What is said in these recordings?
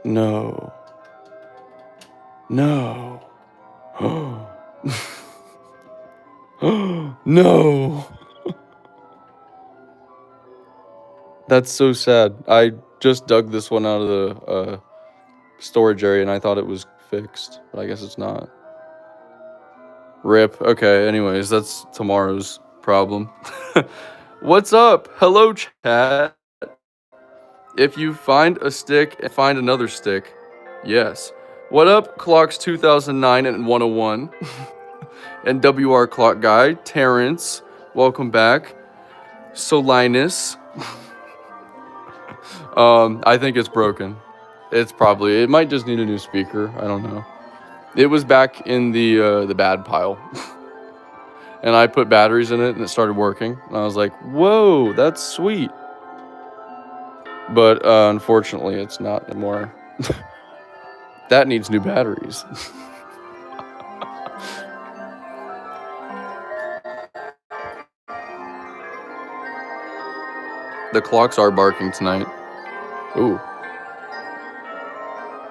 No. No. No. That's so sad. I just dug this one out of the storage area and I thought it was fixed, but I guess it's not. Rip. Okay, anyways, that's tomorrow's problem. What's up? Hello, chat. If you find a stick and find another stick, yes. What up, Clocks 2009 and 101? And WR Clock Guy, Terrence, welcome back. Solinus. I think it's broken. It might just need a new speaker. I don't know. It was back in the bad pile. And I put batteries in it and it started working. And I was like, whoa, that's sweet. But unfortunately, it's not anymore. That needs new batteries. The clocks are barking tonight. Ooh.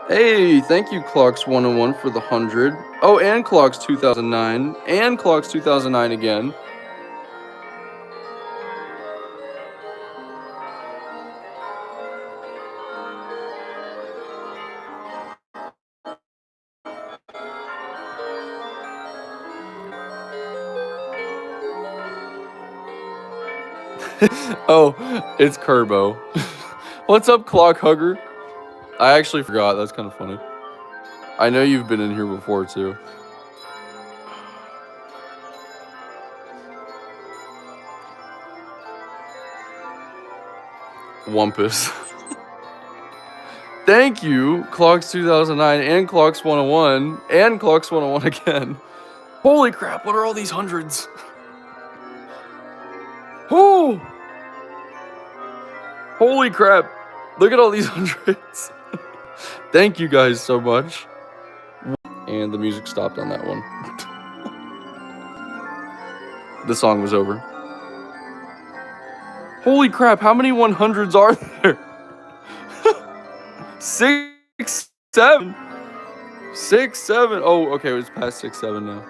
Hey, thank you, Clocks 101 for the 100. Oh, and Clocks 2009. And Clocks 2009 again. Oh, it's Kerbo. What's up, Clock Hugger? I actually forgot. That's kind of funny. I know you've been in here before, too. Wumpus. Thank you, Clocks 2009 and Clocks 101 and Clocks 101 again. Holy crap, what are all these hundreds? Oh! Holy crap. Look at all these hundreds. Thank you guys so much. And the music stopped on that one. The song was over. Holy crap, how many 100s are there? 6, 7. 6, 7. Oh, okay, it was past 6, 7 now.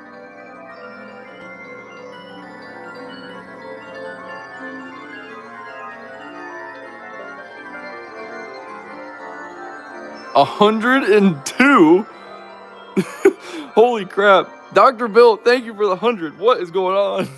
$102? Holy crap. Dr. Bill, thank you for the 100. What is going on?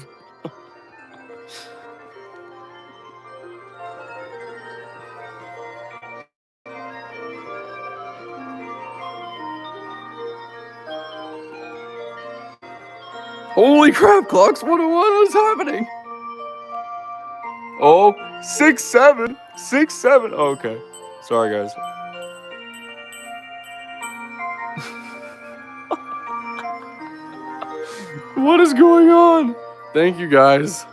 Holy crap, Clocks 101, what's happening? Oh, 6, 7. 6, 7. Oh, okay. Sorry, guys. What is going on? Thank you, guys.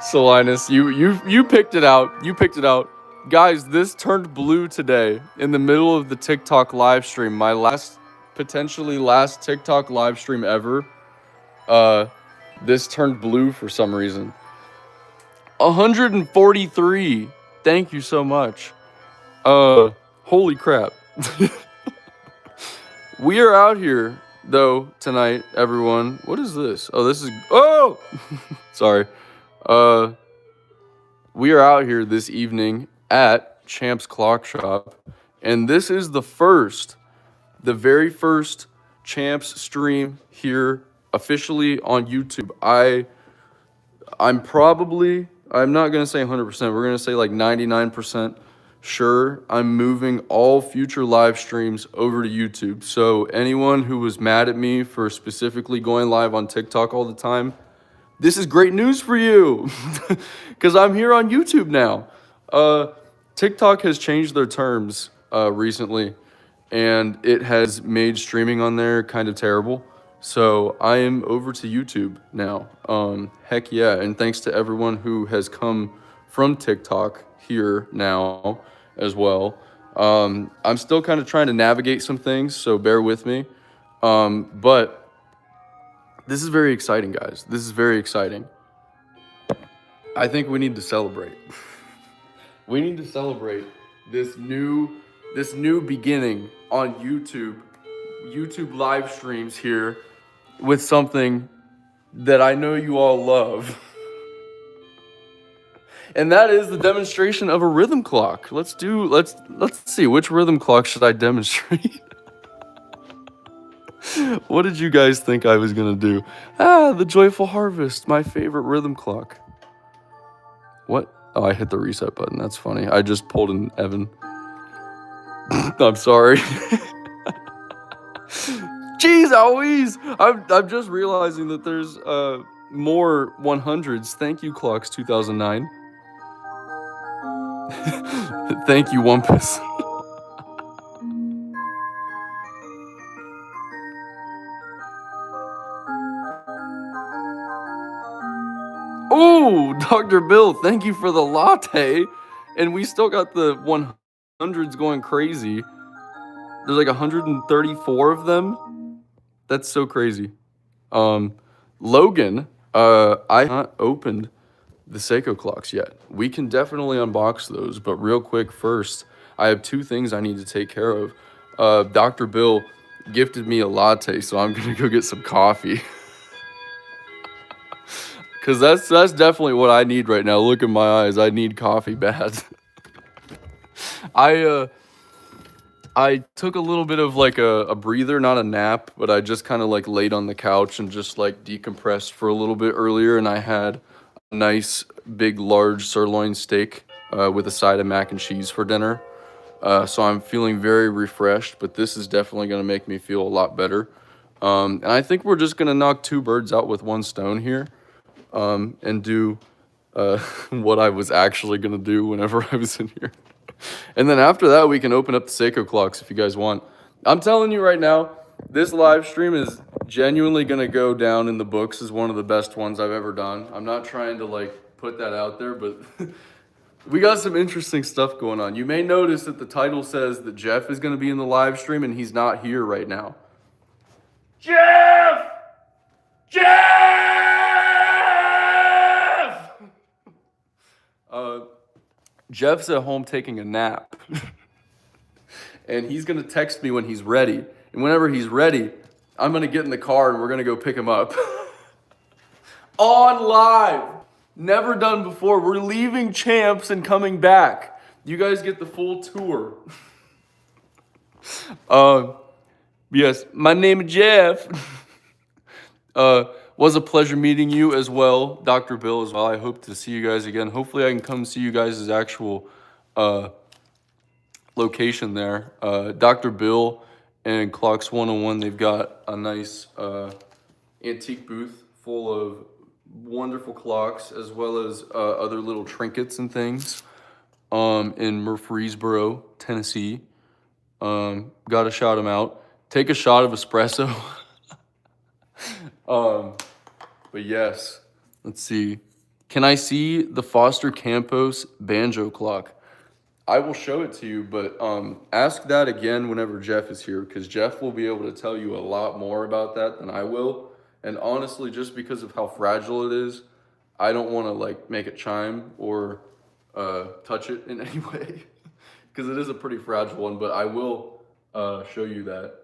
Solinus, you picked it out. You picked it out. Guys, this turned blue today in the middle of the TikTok live stream. My potentially last TikTok live stream ever. This turned blue for some reason. 143. Thank you so much. Holy crap. We are out here though tonight, everyone. What is this? Oh, this is sorry. We are out here this evening at Champ's Clock Shop, and this is the very first Champs stream here officially on YouTube. I'm not gonna say 100%. We're gonna say like 99% sure I'm moving all future live streams over to YouTube. So anyone who was mad at me for specifically going live on TikTok all the time, this is great news for you, because I'm here on YouTube now. TikTok has changed their terms recently, and it has made streaming on there kind of terrible. So I am over to YouTube now. Heck yeah, and thanks to everyone who has come from TikTok here now as well. I'm still kind of trying to navigate some things, so bear with me. But this is very exciting, guys. This is very exciting. I think we need to celebrate. We need to celebrate this new beginning on YouTube live streams here with something that I know you all love. And that is the demonstration of a rhythm clock. Let's see, which rhythm clock should I demonstrate? What did you guys think I was gonna do? The Joyful Harvest, my favorite rhythm clock. What? Oh, I hit the reset button. That's funny. I just pulled an Evan. I'm sorry. Jeez, always. I'm just realizing that there's more 100s. Thank you, Clocks 2009. Thank you, Wumpus. Oh, Dr. Bill, thank you for the latte. And we still got the 100s going crazy. There's like 134 of them. That's so crazy. Logan, I have not opened the Seiko clocks yet. We can definitely unbox those, but real quick first, I have two things I need to take care of. Dr. Bill gifted me a latte, so I'm gonna go get some coffee. Cause that's definitely what I need right now. Look in my eyes, I need coffee bad. I took a little bit of like a breather, not a nap, but I just kind of like laid on the couch and just like decompressed for a little bit earlier, and I had a nice big large sirloin steak with a side of mac and cheese for dinner. So I'm feeling very refreshed, but this is definitely gonna make me feel a lot better. And I think we're just gonna knock two birds out with one stone here, and do what I was actually gonna do whenever I was in here. And then after that, we can open up the Seiko clocks if you guys want. I'm telling you right now, this live stream is genuinely gonna go down in the books as one of the best ones I've ever done. I'm not trying to like put that out there, but we got some interesting stuff going on. You may notice that the title says that Jeff is gonna be in the live stream and he's not here right now. Jeff! Jeff's at home taking a nap. And he's gonna text me when he's ready. And whenever he's ready, I'm gonna get in the car and we're gonna go pick him up. On live. Never done before. We're leaving Champs and coming back. You guys get the full tour. Yes, my name is Jeff. Was a pleasure meeting you as well, Dr. Bill as well. I hope to see you guys again. Hopefully I can come see you guys' actual location there. Dr. Bill and Clocks 101, they've got a nice antique booth full of wonderful clocks as well as other little trinkets and things in Murfreesboro, Tennessee. Gotta shout them out. Take a shot of espresso. But yes, let's see. Can I see the Foster Campos banjo clock? I will show it to you, but ask that again whenever Jeff is here, because Jeff will be able to tell you a lot more about that than I will. And honestly, just because of how fragile it is, I don't want to like make it chime or touch it in any way, because it is a pretty fragile one. But I will show you that.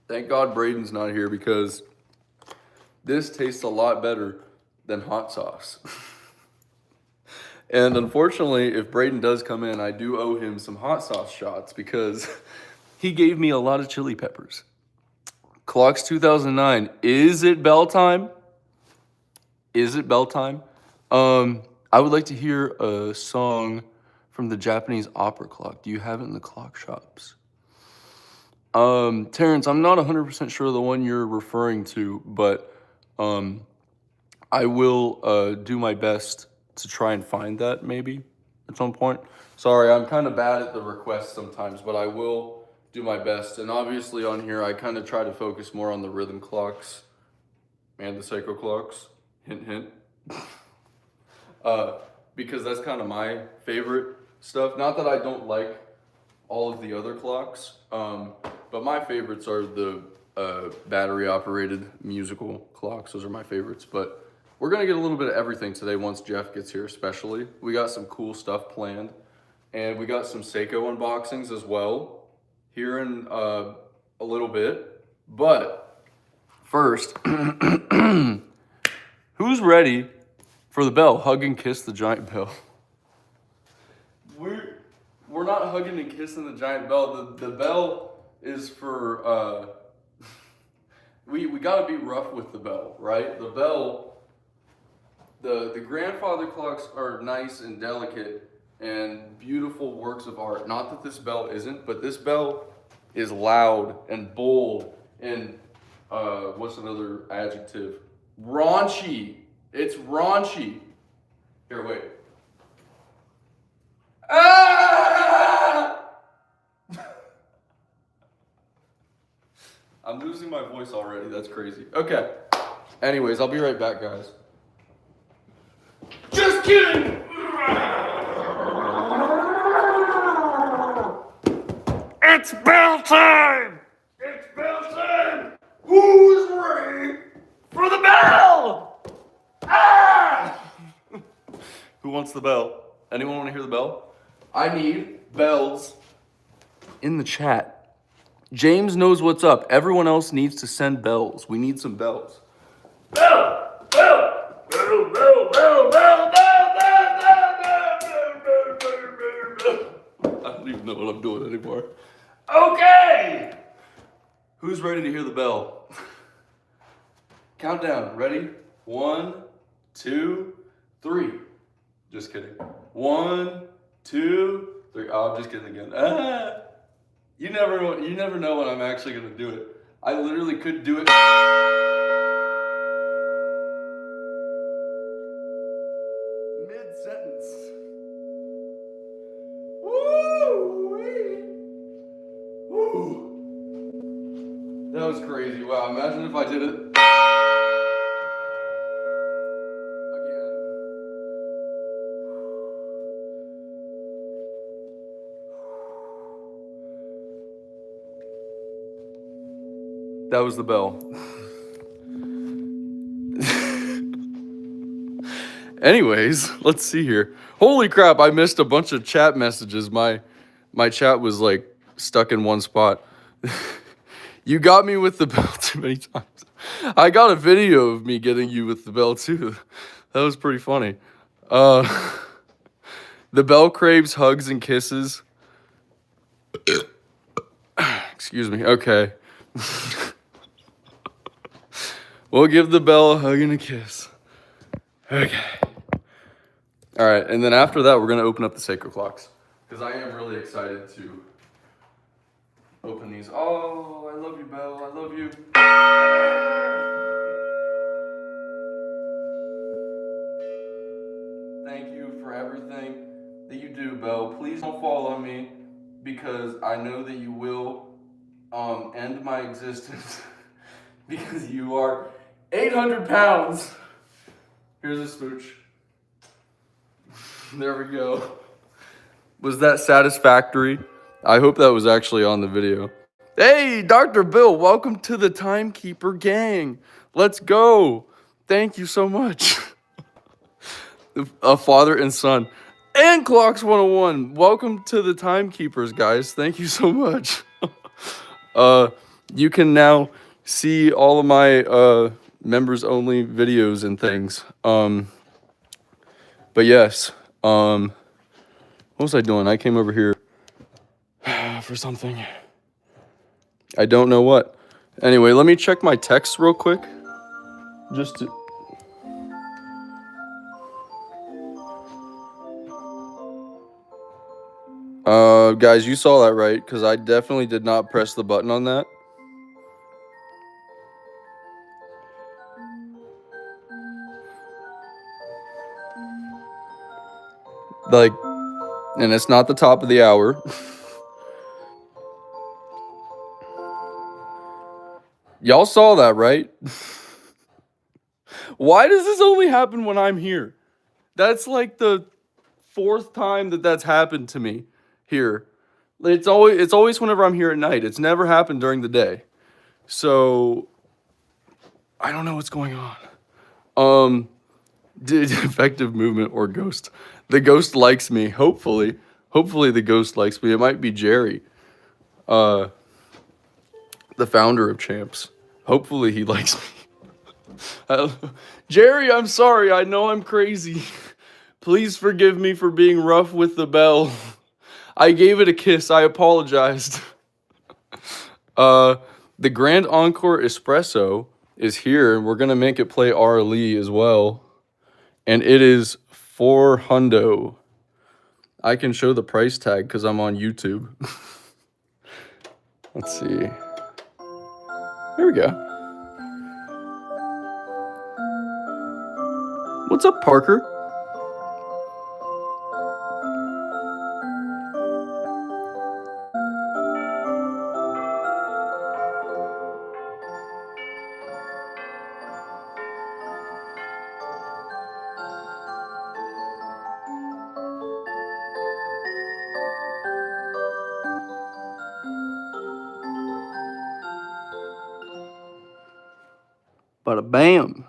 Thank God Braden's not here because this tastes a lot better than hot sauce. And unfortunately, if Braden does come in, I do owe him some hot sauce shots because he gave me a lot of chili peppers. Clocks 2009, is it bell time? Is it bell time? I would like to hear a song from the Japanese opera clock. Do you have it in the clock shops? Terrence, I'm not 100% sure the one you're referring to, but I will do my best to try and find that maybe at some point. Sorry, I'm kind of bad at the requests sometimes, but I will do my best. And obviously on here, I kind of try to focus more on the rhythm clocks and the Seiko clocks. Hint, hint. Because that's kind of my favorite stuff. Not that I don't like all of the other clocks. But my favorites are the battery operated musical clocks. Those are my favorites. But we're gonna get a little bit of everything today once Jeff gets here, especially. We got some cool stuff planned. And we got some Seiko unboxings as well here in a little bit. But first, who's ready for the bell? Hug and kiss the giant bell. We're not hugging and kissing the giant bell. The bell is for we gotta be rough with the bell, right? The bell, the grandfather clocks are nice and delicate and beautiful works of art. Not that this bell isn't, but this bell is loud and bold and what's another adjective? Raunchy. It's raunchy. Here, wait. Ah! I'm losing my voice already. That's crazy. Okay. Anyways, I'll be right back, guys. Just kidding! It's bell time! It's bell time! Who's ready for the bell? Ah! Who wants the bell? Anyone want to hear the bell? I need bells in the chat. James knows what's up. Everyone else needs to send bells. We need some bells. Bell! Bell! Bell! Bell! Bell! Bell! Bell! I don't even know what I'm doing anymore. Okay! Who's ready to hear the bell? Countdown. Ready? 1, 2, 3. Just kidding. 1, 2, 3. Oh, I'm just kidding again. Ah! You never know when I'm actually gonna do it. I literally could do it. Mid-sentence. Woo! Woo! That was crazy. Wow, imagine if I did it again. That was the bell. Anyways, let's see here. Holy crap, I missed a bunch of chat messages. My chat was like stuck in one spot. You got me with the bell too many times. I got a video of me getting you with the bell too. That was pretty funny. The bell craves hugs and kisses. Excuse me. Okay. We'll give the bell a hug and a kiss. Okay. All right, and then after that, we're gonna open up the Seiko clocks because I am really excited to open these. Oh, I love you, Belle. I love you. Thank you for everything that you do, Belle. Please don't fall on me because I know that you will end my existence because you are 800 pounds. Here's a smooch. There we go. Was that satisfactory? I hope that was actually on the video. Hey, Dr. Bill, welcome to the Timekeeper gang. Let's go. Thank you so much. A father and son. And Clocks 101. Welcome to the Timekeepers, guys. Thank you so much. You can now see all of my members only videos and things. But yes, what was I doing? I came over here for something. I don't know what. Anyway, let me check my texts real quick. Just to... guys, you saw that, right? Because I definitely did not press the button on that. Like, and it's not the top of the hour. Y'all saw that, right? Why does this only happen when I'm here? That's like the 4th time that that's happened to me here. It's always whenever I'm here at night. It's never happened during the day. So I don't know what's going on. Um, Defective movement or ghost. The ghost likes me. Hopefully the ghost likes me. It might be Jerry, uh, the founder of Champs. Hopefully he likes me. Jerry, I'm sorry. I know I'm crazy. Please forgive me for being rough with the bell. I gave it a kiss. I apologized. Uh, the Grand Encore Espresso is here, and we're gonna make it play R. Lee as well. And it is 4 hundo. I can show the price tag because I'm on YouTube. Let's see. Here we go. What's up, Parker? Bada bam.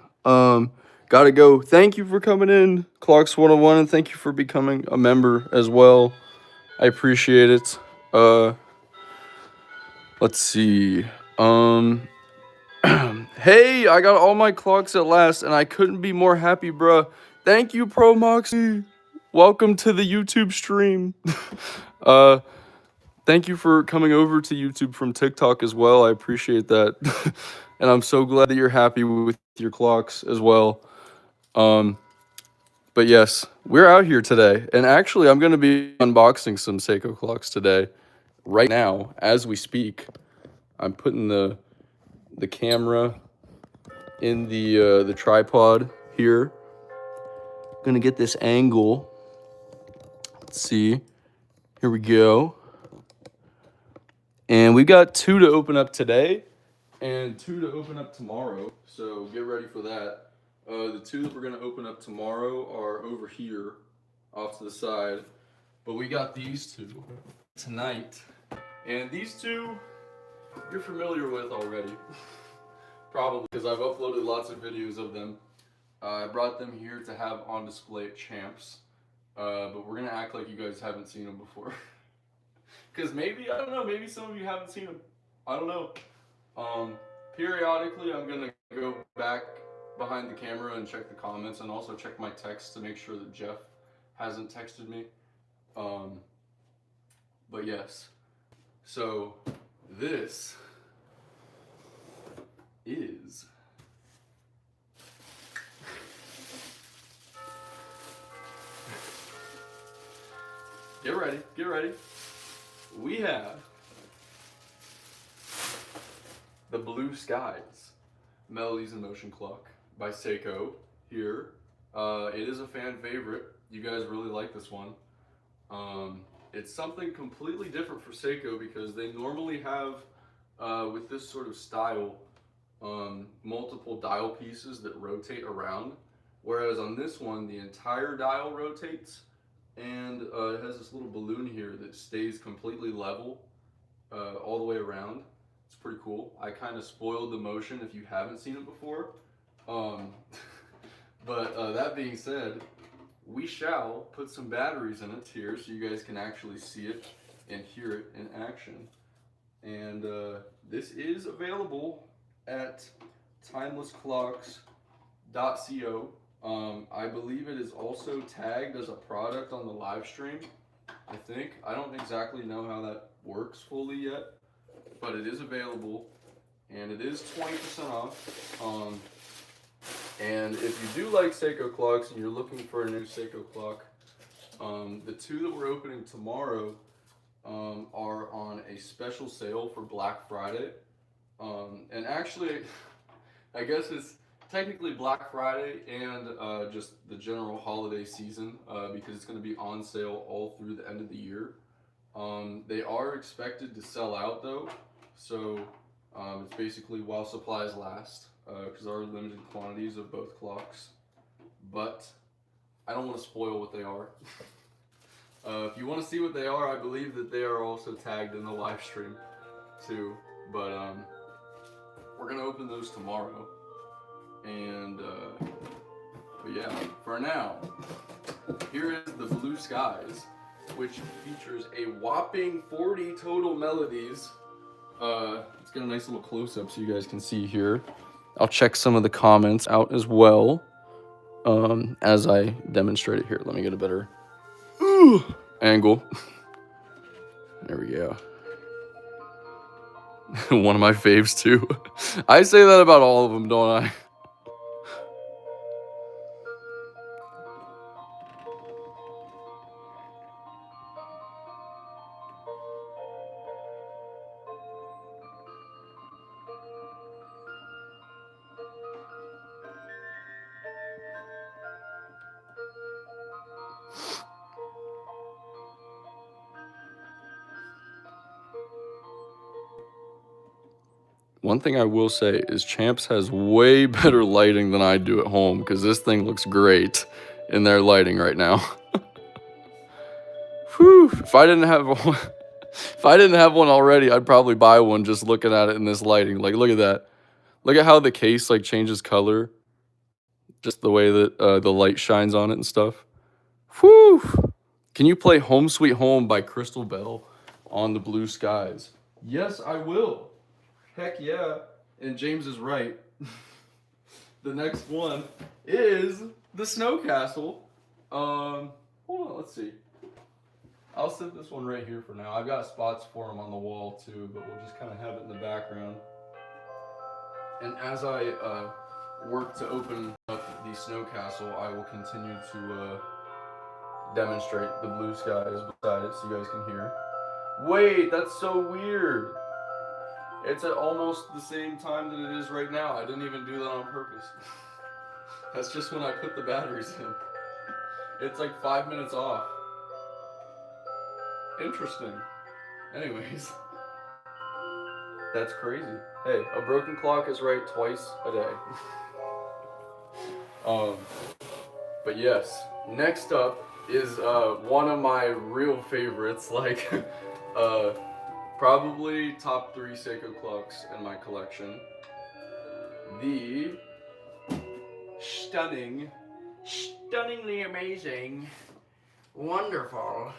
Gotta go. Thank you for coming in, Clocks 101, and thank you for becoming a member as well. I appreciate it. Let's see. Um, hey, I got all my clocks at last, and I couldn't be more happy, bruh. Thank you, Pro Moxie. Welcome to the YouTube stream. uh, Thank you for coming over to YouTube from TikTok as well. I appreciate that. And I'm so glad that you're happy with your clocks as well. Um, but yes, we're out here today. And actually, I'm going to be unboxing some Seiko clocks today. Right now, as we speak, I'm putting the camera in the tripod here. Gonna get this angle. Let's see. Here we go. And we've got 2 to open up today and 2 to open up tomorrow. So get ready for that. The 2 that we're gonna open up tomorrow are over here, off to the side. But we got these 2 tonight. And these 2 you're familiar with already. Probably because I've uploaded lots of videos of them. I brought them here to have on display at Champs. But we're gonna act like you guys haven't seen them before. Because maybe, I don't know, maybe some of you haven't seen them. I don't know. Periodically, I'm going to go back behind the camera and check the comments and also check my text to make sure that Jeff hasn't texted me. But yes. So, this is... Get ready, get ready. We have the Blue Skies Melodies in Motion clock by Seiko here. It is a fan favorite. You guys really like this one. It's something completely different for Seiko because they normally have, with this sort of style, multiple dial pieces that rotate around. Whereas on this one, the entire dial rotates. And it has this little balloon here that stays completely level all the way around. It's pretty cool. I kind of spoiled the motion if you haven't seen it before. But that being said, we shall put some batteries in it here so you guys can actually see it and hear it in action. And this is available at timelessclocks.co. I believe it is also tagged as a product on the live stream. I think. I don't exactly know how that works fully yet, but it is available and it is 20% off. And if you do like Seiko clocks and you're looking for a new Seiko clock, the 2 that we're opening tomorrow are on a special sale for Black Friday. And actually, I guess it's technically Black Friday and just the general holiday season because it's going to be on sale all through the end of the year. They are expected to sell out though, so it's basically while supplies last because there are limited quantities of both clocks. But I don't want to spoil what they are. If you want to see what they are, I believe that they are also tagged in the live stream too. But we're gonna open those tomorrow. And but yeah, for now, here is the Blue Skies, which features a whopping 40 total melodies. Let's get a nice little close-up so you guys can see here. I'll check some of the comments out as well as I demonstrate it here. Let me get a better angle. There we go. One of my faves too. I say that about all of them, don't I? One thing I will say is Champs has way better lighting than I do at home, because this thing looks great in their lighting right now. Whew, if I didn't have one already, I'd probably buy one just looking at it in this lighting. Like, look at that. Look at how the case like changes color. Just the way that the light shines on it and stuff. Whew. Can you play Home Sweet Home by Crystal Bell on the Blue Skies? Yes, I will. Heck yeah. And James is right. The next one is the Snow Castle. Hold on, let's see. I'll set this one right here for now. I've got spots for them on the wall too, but we'll just kind of have it in the background. And as I work to open up the Snow Castle, I will continue to demonstrate the Blue Skies beside it so you guys can hear. Wait, that's so weird. It's at almost the same time that it is right now. I didn't even do that on purpose. That's just when I put the batteries in. It's like 5 minutes off. Interesting. Anyways. That's crazy. Hey, a broken clock is right twice a day. But yes, next up is one of my real favorites, like probably top 3 Seiko clocks in my collection. The stunningly amazing, wonderful,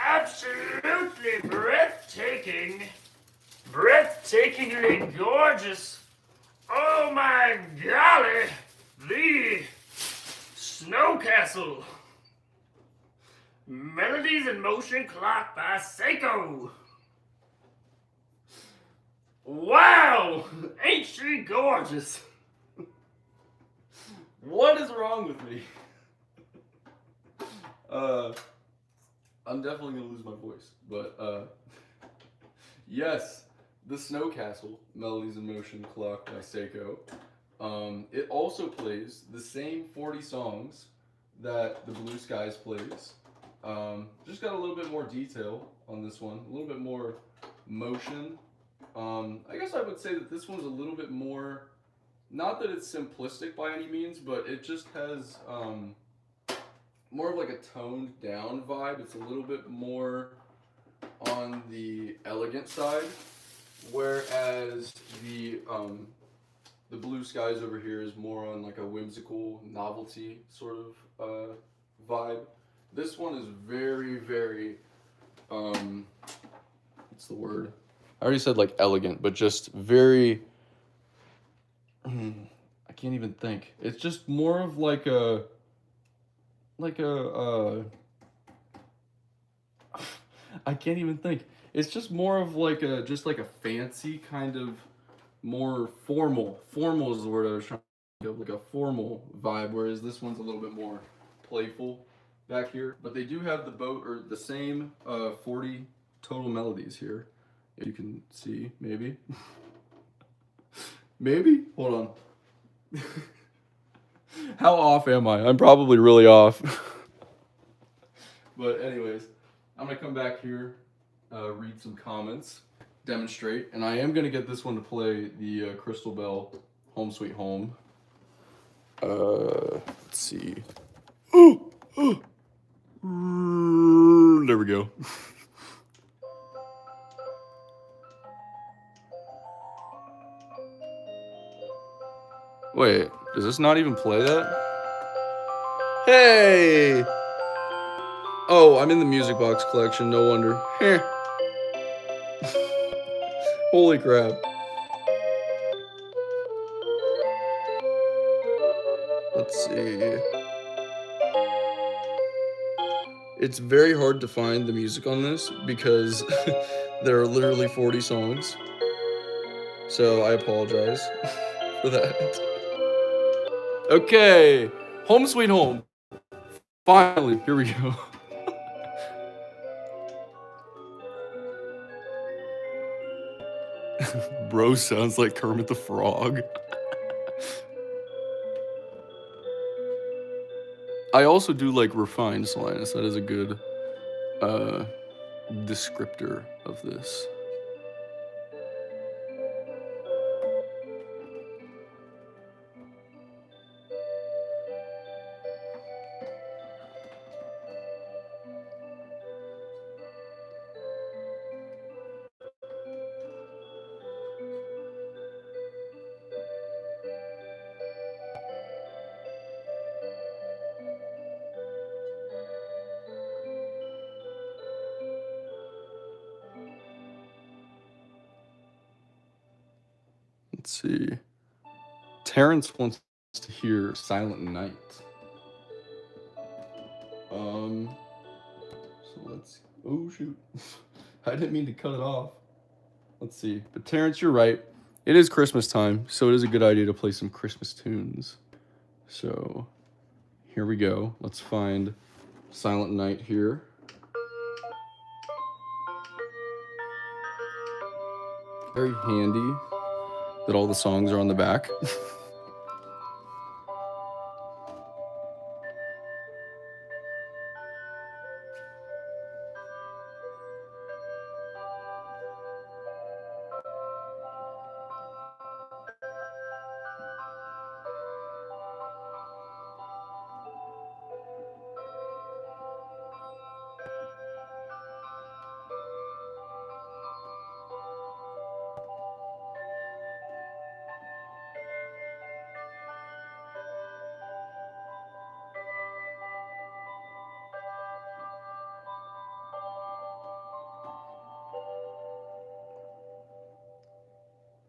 absolutely breathtakingly gorgeous, oh my golly, the Snow Castle Melodies in Motion Clock by Seiko. Wow! Ain't she gorgeous? What is wrong with me? I'm definitely gonna lose my voice, but yes, the Snow Castle Melodies in Motion Clock by Seiko. It also plays the same 40 songs that the Blue Skies plays. Just got a little bit more detail on this one, a little bit more motion. I guess I would say that this one's a little bit more, not that it's simplistic by any means, but it just has more of like a toned down vibe. It's a little bit more on the elegant side, whereas the Blue Skies over here is more on like a whimsical novelty sort of vibe. This one is very, very what's the word? I already said like elegant, but just very I can't even think. It's just more of like a I can't even think. It's just more of like a fancy kind of more formal. Formal is the word I was trying to think of, like a formal vibe, whereas this one's a little bit more playful back here. But they do have the same 40 total melodies here. If you can see, maybe. Maybe? Hold on. How off am I? I'm probably really off. But anyways, I'm gonna come back here, read some comments, demonstrate, and I am gonna get this one to play the Crystal Bell Home Sweet Home. Let's see. There we go. Wait, does this not even play that? Hey! Oh, I'm in the music box collection, no wonder. Heh. Holy crap. Let's see. It's very hard to find the music on this because there are literally 40 songs. So I apologize for that. Okay, Home Sweet Home. Finally, here we go. Bro sounds like Kermit the Frog. I also do like refined slyness. That is a good descriptor of this. Let's see. Terrence wants to hear Silent Night. So let's. Oh shoot! I didn't mean to cut it off. Let's see. But Terrence, you're right. It is Christmas time, so it is a good idea to play some Christmas tunes. So here we go. Let's find Silent Night here. Very handy that all the songs are on the back.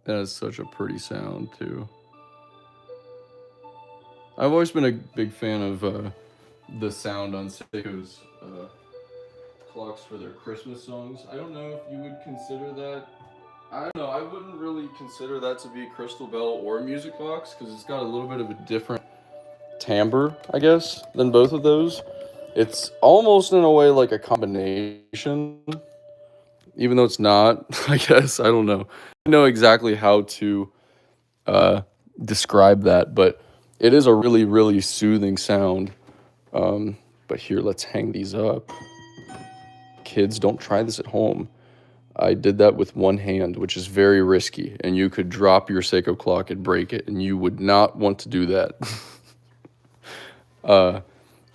That is such a pretty sound, too. I've always been a big fan of the sound on Seiko's clocks for their Christmas songs. I don't know if you would consider that. I don't know. I wouldn't really consider that to be a crystal bell or a music box because it's got a little bit of a different timbre, I guess, than both of those. It's almost in a way like a combination, even though it's not. I guess I don't know. I know exactly how to uh, describe that, but it is a really, really soothing sound. But here, let's hang these up. Kids, don't try this at home. I did that with one hand, which is very risky, and you could drop your Seiko clock and break it, and you would not want to do that. I'm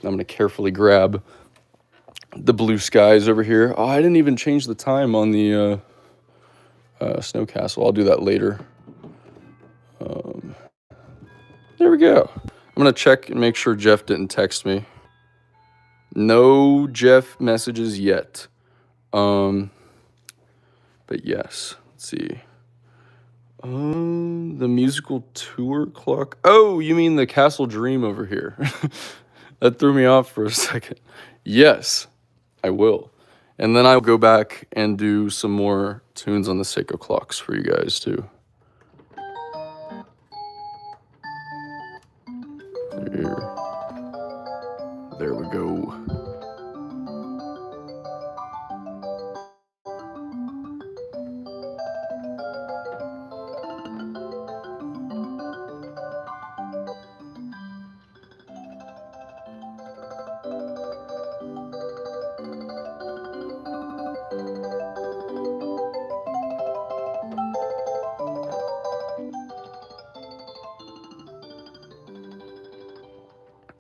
going to carefully grab the blue skies over here. Oh, I didn't even change the time on the snow castle. I'll do that later. There we go. I'm going to check and make sure Jeff didn't text me. No Jeff messages yet. But yes, let's see. The musical tour clock. Oh, you mean the Castle Dream over here? That threw me off for a second. Yes, I will. And then I'll go back and do some more tunes on the Seiko clocks for you guys too. There we go.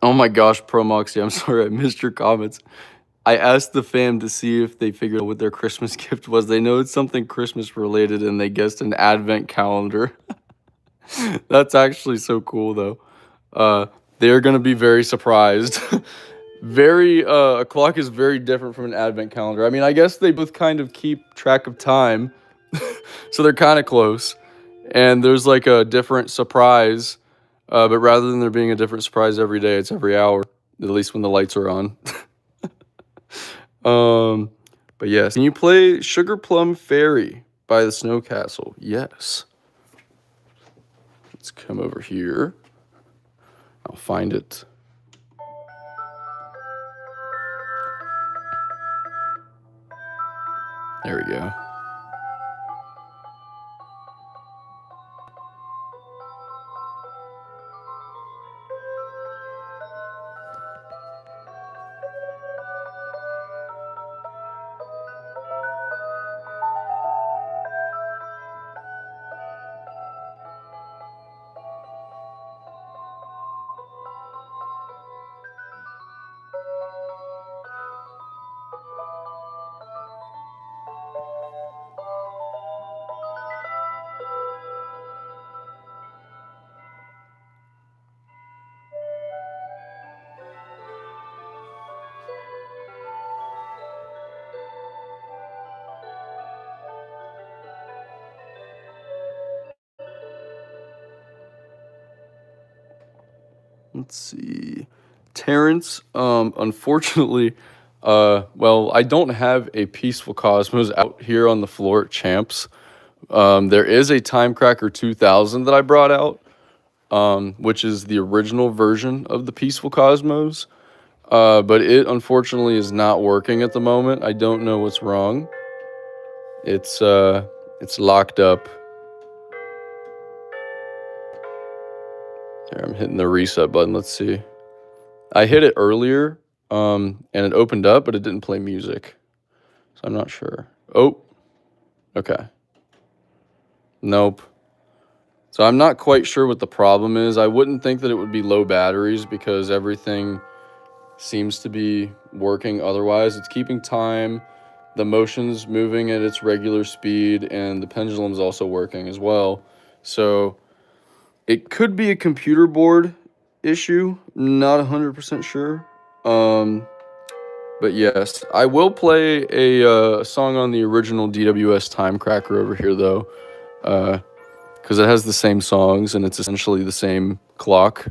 Oh my gosh, Pro Moxie, I'm sorry I missed your comments. I asked the fam to see if they figured out what their Christmas gift was. They know it's something Christmas related and they guessed an advent calendar. That's actually so cool though. They're gonna be very surprised. Very a clock is very different from an advent calendar. I mean, I guess they both kind of keep track of time. So they're kind of close. And there's like a different surprise. But rather than there being a different surprise every day, it's every hour, at least when the lights are on. um but yes. Can you play Sugar Plum Fairy by the Snow Castle? Yes. Let's come over here. I'll find it. There we go. Let's see. Terrence, unfortunately, well, I don't have a Peaceful Cosmos out here on the floor at Champs. There is a Timecracker 2000 that I brought out, which is the original version of the Peaceful Cosmos. But it unfortunately is not working at the moment. I don't know what's wrong. It's locked up. There, I'm hitting the reset button. Let's see. I hit it earlier, and it opened up, but it didn't play music. So I'm not sure. Oh, okay. Nope. So I'm not quite sure what the problem is. I wouldn't think that it would be low batteries because everything seems to be working otherwise. It's keeping time, the motion's moving at its regular speed, and the pendulum's also working as well. So it could be a computer board issue, not 100% sure. But yes, I will play a song on the original DWS Timecracker over here though, because it has the same songs and it's essentially the same clock.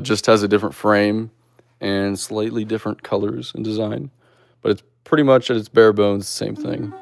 Just has a different frame and slightly different colors and design, but it's pretty much at its bare bones the same thing.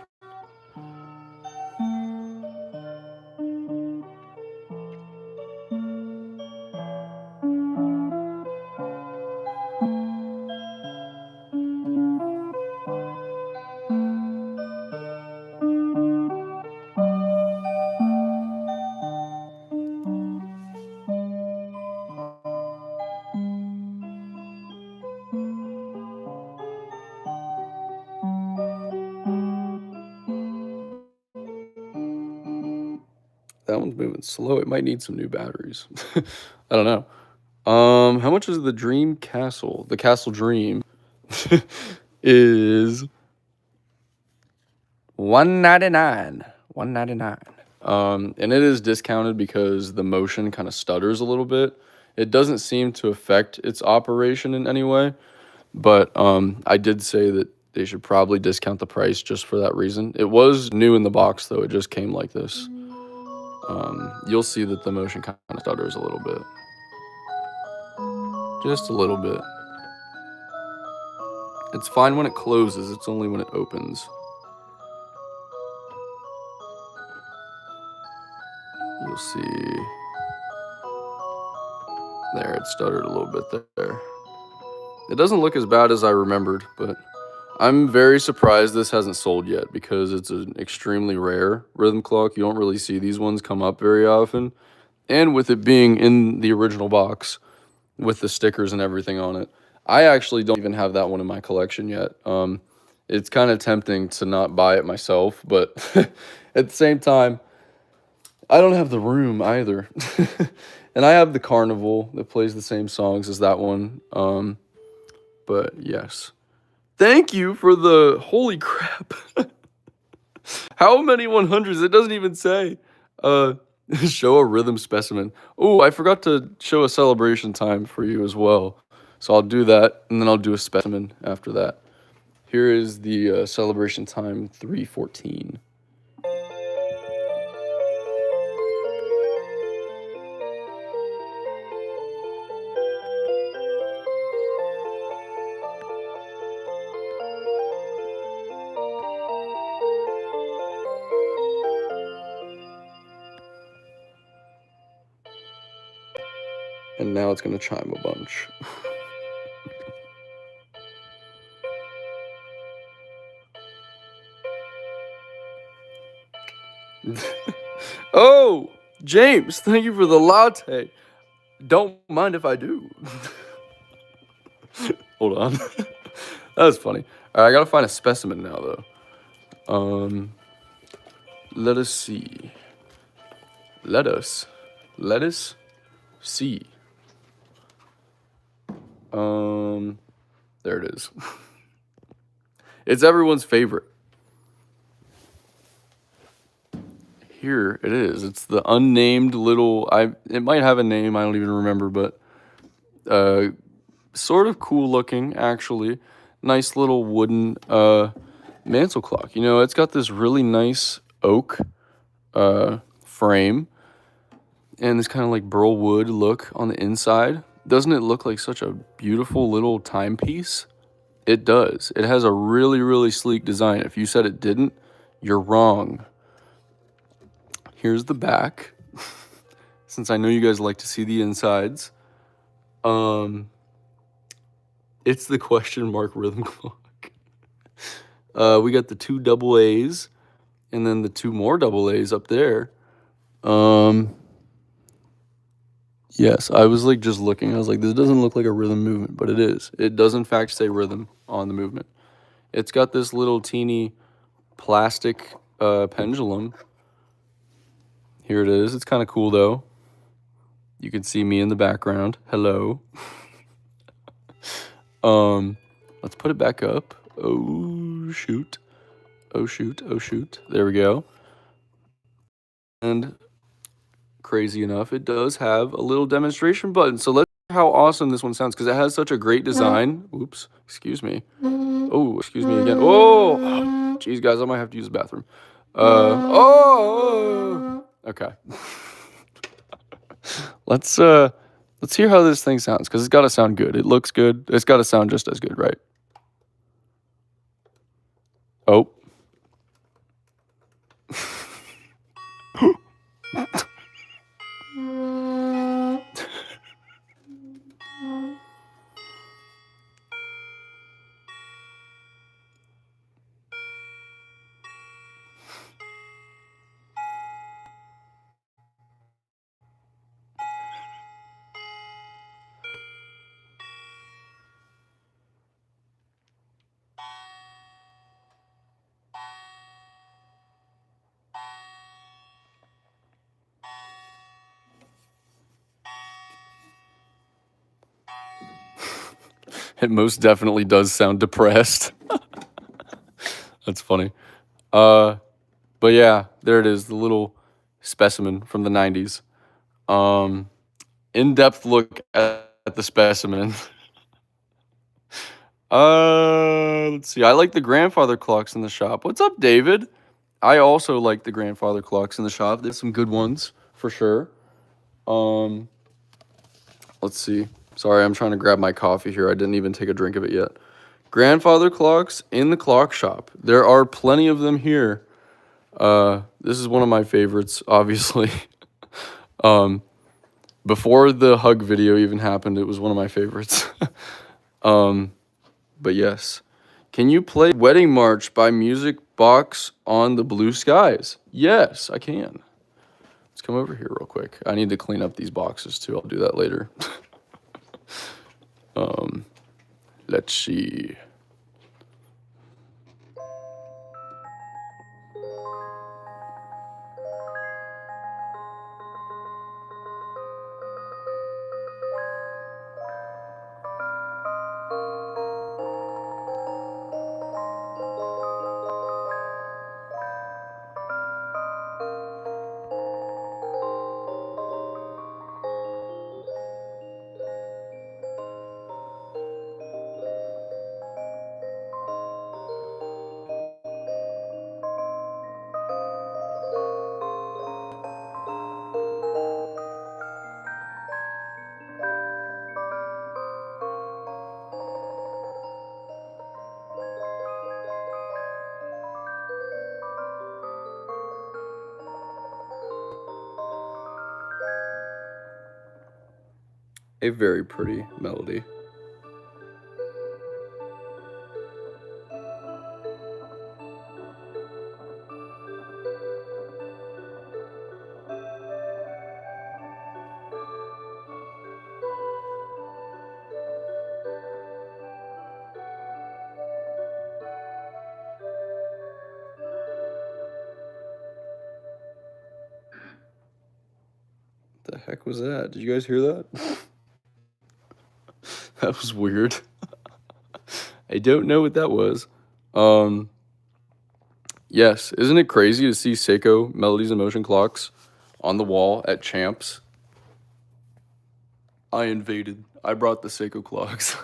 That one's moving slow. It might need some new batteries. I don't know. How much is the Dream Castle? The Castle Dream is $199. $199. And it is discounted because the motion kind of stutters a little bit. It doesn't seem to affect its operation in any way, but I did say that they should probably discount the price just for that reason. It was new in the box though. It just came like this. You'll see that the motion kind of stutters a little bit. Just a little bit. It's fine when it closes, it's only when it opens. You'll see. There, it stuttered a little bit there. It doesn't look as bad as I remembered, but I'm very surprised this hasn't sold yet because it's an extremely rare rhythm clock. You don't really see these ones come up very often. And with it being in the original box with the stickers and everything on it, I actually don't even have that one in my collection yet. It's kind of tempting to not buy it myself, but at the same time, I don't have the room either. And I have the Carnival that plays the same songs as that one. But yes. Thank you for the holy crap. How many 100s? It doesn't even say. Uh show a rhythm specimen. Oh, I forgot to show a celebration time for you as well. So I'll do that and then I'll do a specimen after that. Here is the celebration time 314. And now it's going to chime a bunch. Oh, James, thank you for the latte. Don't mind if I do. Hold on. That was funny. All right, I got to find a specimen now, though. Let us see. Let us see. There it is. It's everyone's favorite. Here it is. It's the unnamed little. It might have a name. I don't even remember, but sort of cool looking actually. Nice little wooden mantle clock. You know, it's got this really nice oak frame and this kind of like burl wood look on the inside. Doesn't it look like such a beautiful little timepiece? It does. It has a really, really sleek design. If you said it didn't, you're wrong. Here's the back. Since I know you guys like to see the insides. It's the question mark rhythm clock. We got the 2 double A's and then the 2 more double A's up there. Yes, I was like just looking. I was like, this doesn't look like a rhythm movement, but it is. It does in fact say rhythm on the movement. It's got this little teeny plastic pendulum. Here it is. It's kind of cool though. You can see me in the background. Hello. Let's put it back up. Oh shoot. Oh shoot. Oh shoot. There we go. And crazy enough, it does have a little demonstration button. So let's see how awesome this one sounds because it has such a great design. Oops, excuse me. Oh, excuse me again. Oh, geez, guys, I might have to use the bathroom. Okay. Let's hear how this thing sounds because it's got to sound good. It looks good. It's got to sound just as good, right? Oh. It most definitely does sound depressed. That's funny. But yeah, there it is, the little specimen from the 90s. In-depth look at the specimen. Let's see. I like the grandfather clocks in the shop. What's up, David? I also like the grandfather clocks in the shop. There's some good ones for sure. Let's see. Sorry, I'm trying to grab my coffee here. I didn't even take a drink of it yet. Grandfather clocks in the clock shop. There are plenty of them here. This is one of my favorites, obviously. Before the hug video even happened, it was one of my favorites. But yes. Can you play Wedding March by Music Box on the Blue Skies? Yes, I can. Let's come over here real quick. I need to clean up these boxes too. I'll do that later. Let's see. A very pretty melody. The heck was that? Did you guys hear that? That was weird. I don't know what that was. Yes, isn't it crazy to see Seiko melodies and motion clocks on the wall at Champs? I invaded. I brought the Seiko clocks.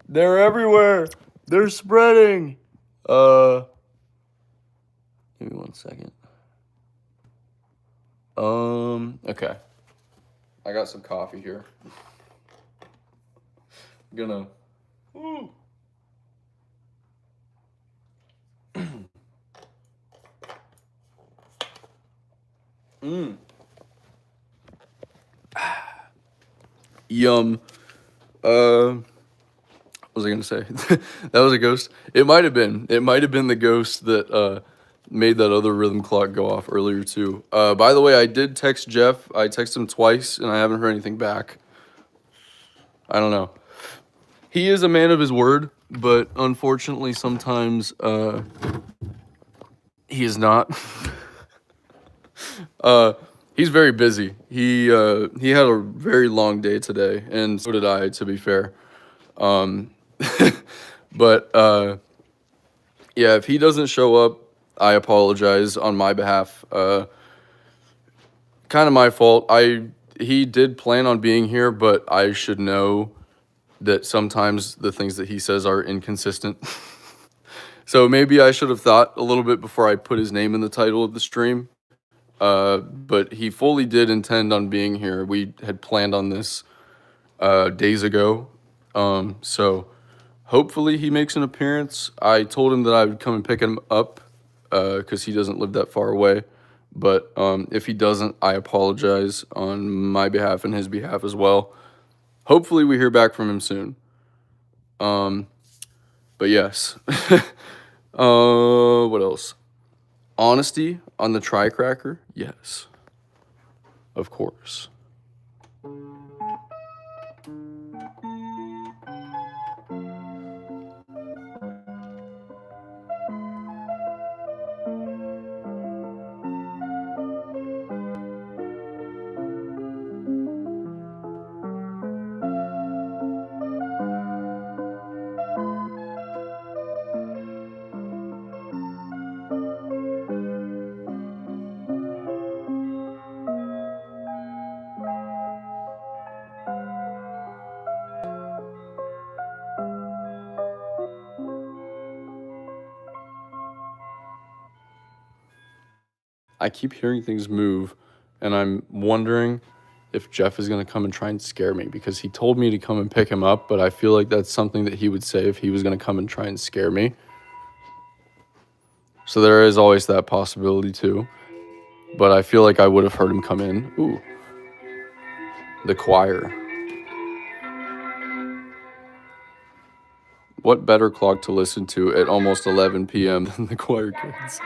They're everywhere. They're spreading. Give me 1 second. Okay. I got some coffee here. I'm gonna. Woo. Yum. What was I gonna say? That was a ghost. It might have been. It might have been the ghost that made that other rhythm clock go off earlier too. By the way, I did text Jeff. I texted him twice, and I haven't heard anything back. I don't know. He is a man of his word, but unfortunately, sometimes he is not. He's very busy. He had a very long day today, and so did I, to be fair. But yeah, if he doesn't show up, I apologize on my behalf. Kind of my fault. He did plan on being here, but I should know that sometimes the things that he says are inconsistent. So maybe I should have thought a little bit before I put his name in the title of the stream. But he fully did intend on being here. We had planned on this days ago. So hopefully he makes an appearance. I told him that I would come and pick him up because he doesn't live that far away. But if he doesn't, I apologize on my behalf and his behalf as well. Hopefully we hear back from him soon. But yes. What else? Honesty on the Tri-Cracker? Yes. Of course. I keep hearing things move, and I'm wondering if Jeff is going to come and try and scare me because he told me to come and pick him up, but I feel like that's something that he would say if he was going to come and try and scare me. So there is always that possibility too. But I feel like I would have heard him come in. Ooh. The choir. What better clock to listen to at almost 11 p.m. than the choir kids?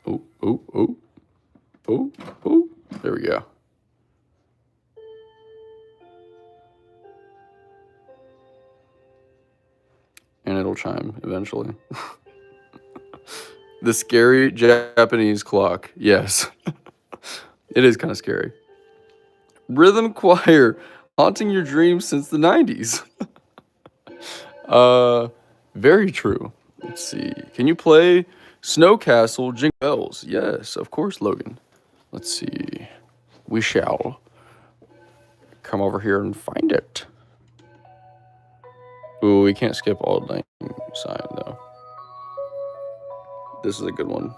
Oh, oh, oh. Oh, oh. There we go. And it'll chime eventually. The scary Japanese clock. Yes. It is kind of scary. Rhythm choir haunting your dreams since the 90s. Very true. Let's see. Can you play Snow Castle Jingle Bells? Yes, of course, Logan. Let's see. We shall. come over here and find it. Ooh, we can't skip Auld Lang Syne though. This is a good one.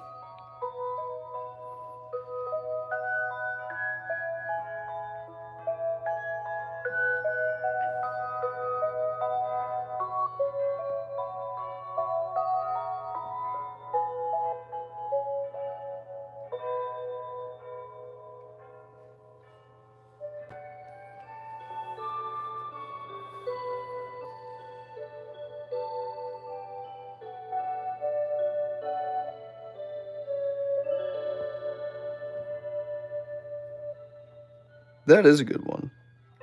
That is a good one.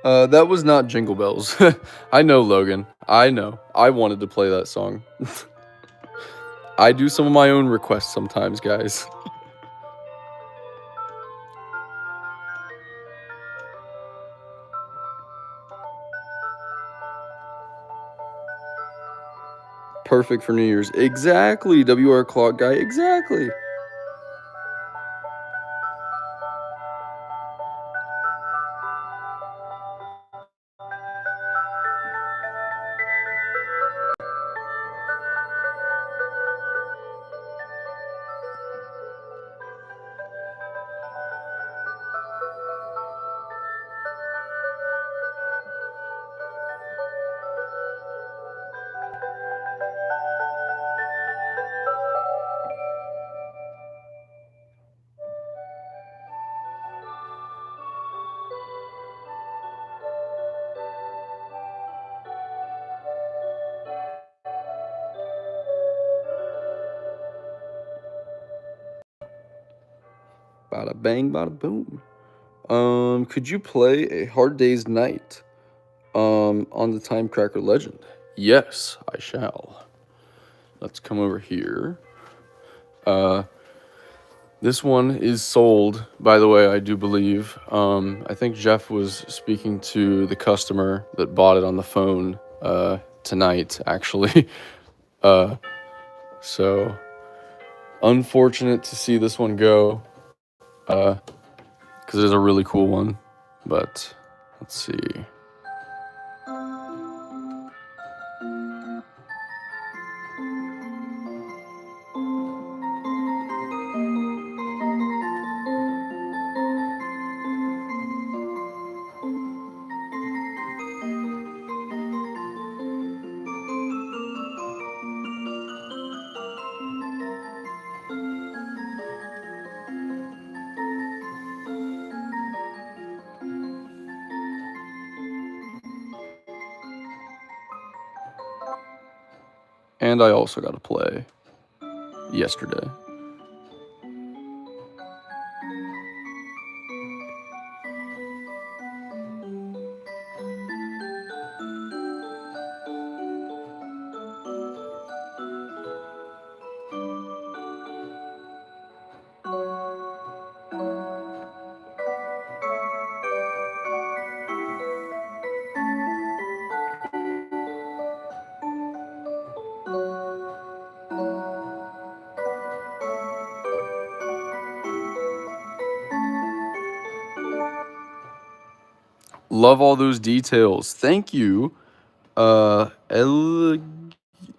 That was not Jingle Bells. I know, Logan. I know. I wanted to play that song. I do some of my own requests sometimes, guys. Perfect for New Year's. Exactly, WR Clock Guy. Exactly. Bada bang, bada boom. Could you play A Hard Day's Night on the Time Cracker Legend? Yes, I shall. Let's come over here. This one is sold, by the way, I do believe. I think Jeff was speaking to the customer that bought it on the phone tonight, actually. So, unfortunate to see this one go, because it is a really cool one. But, let's see. And I also got to play yesterday. Love all those details. Thank you.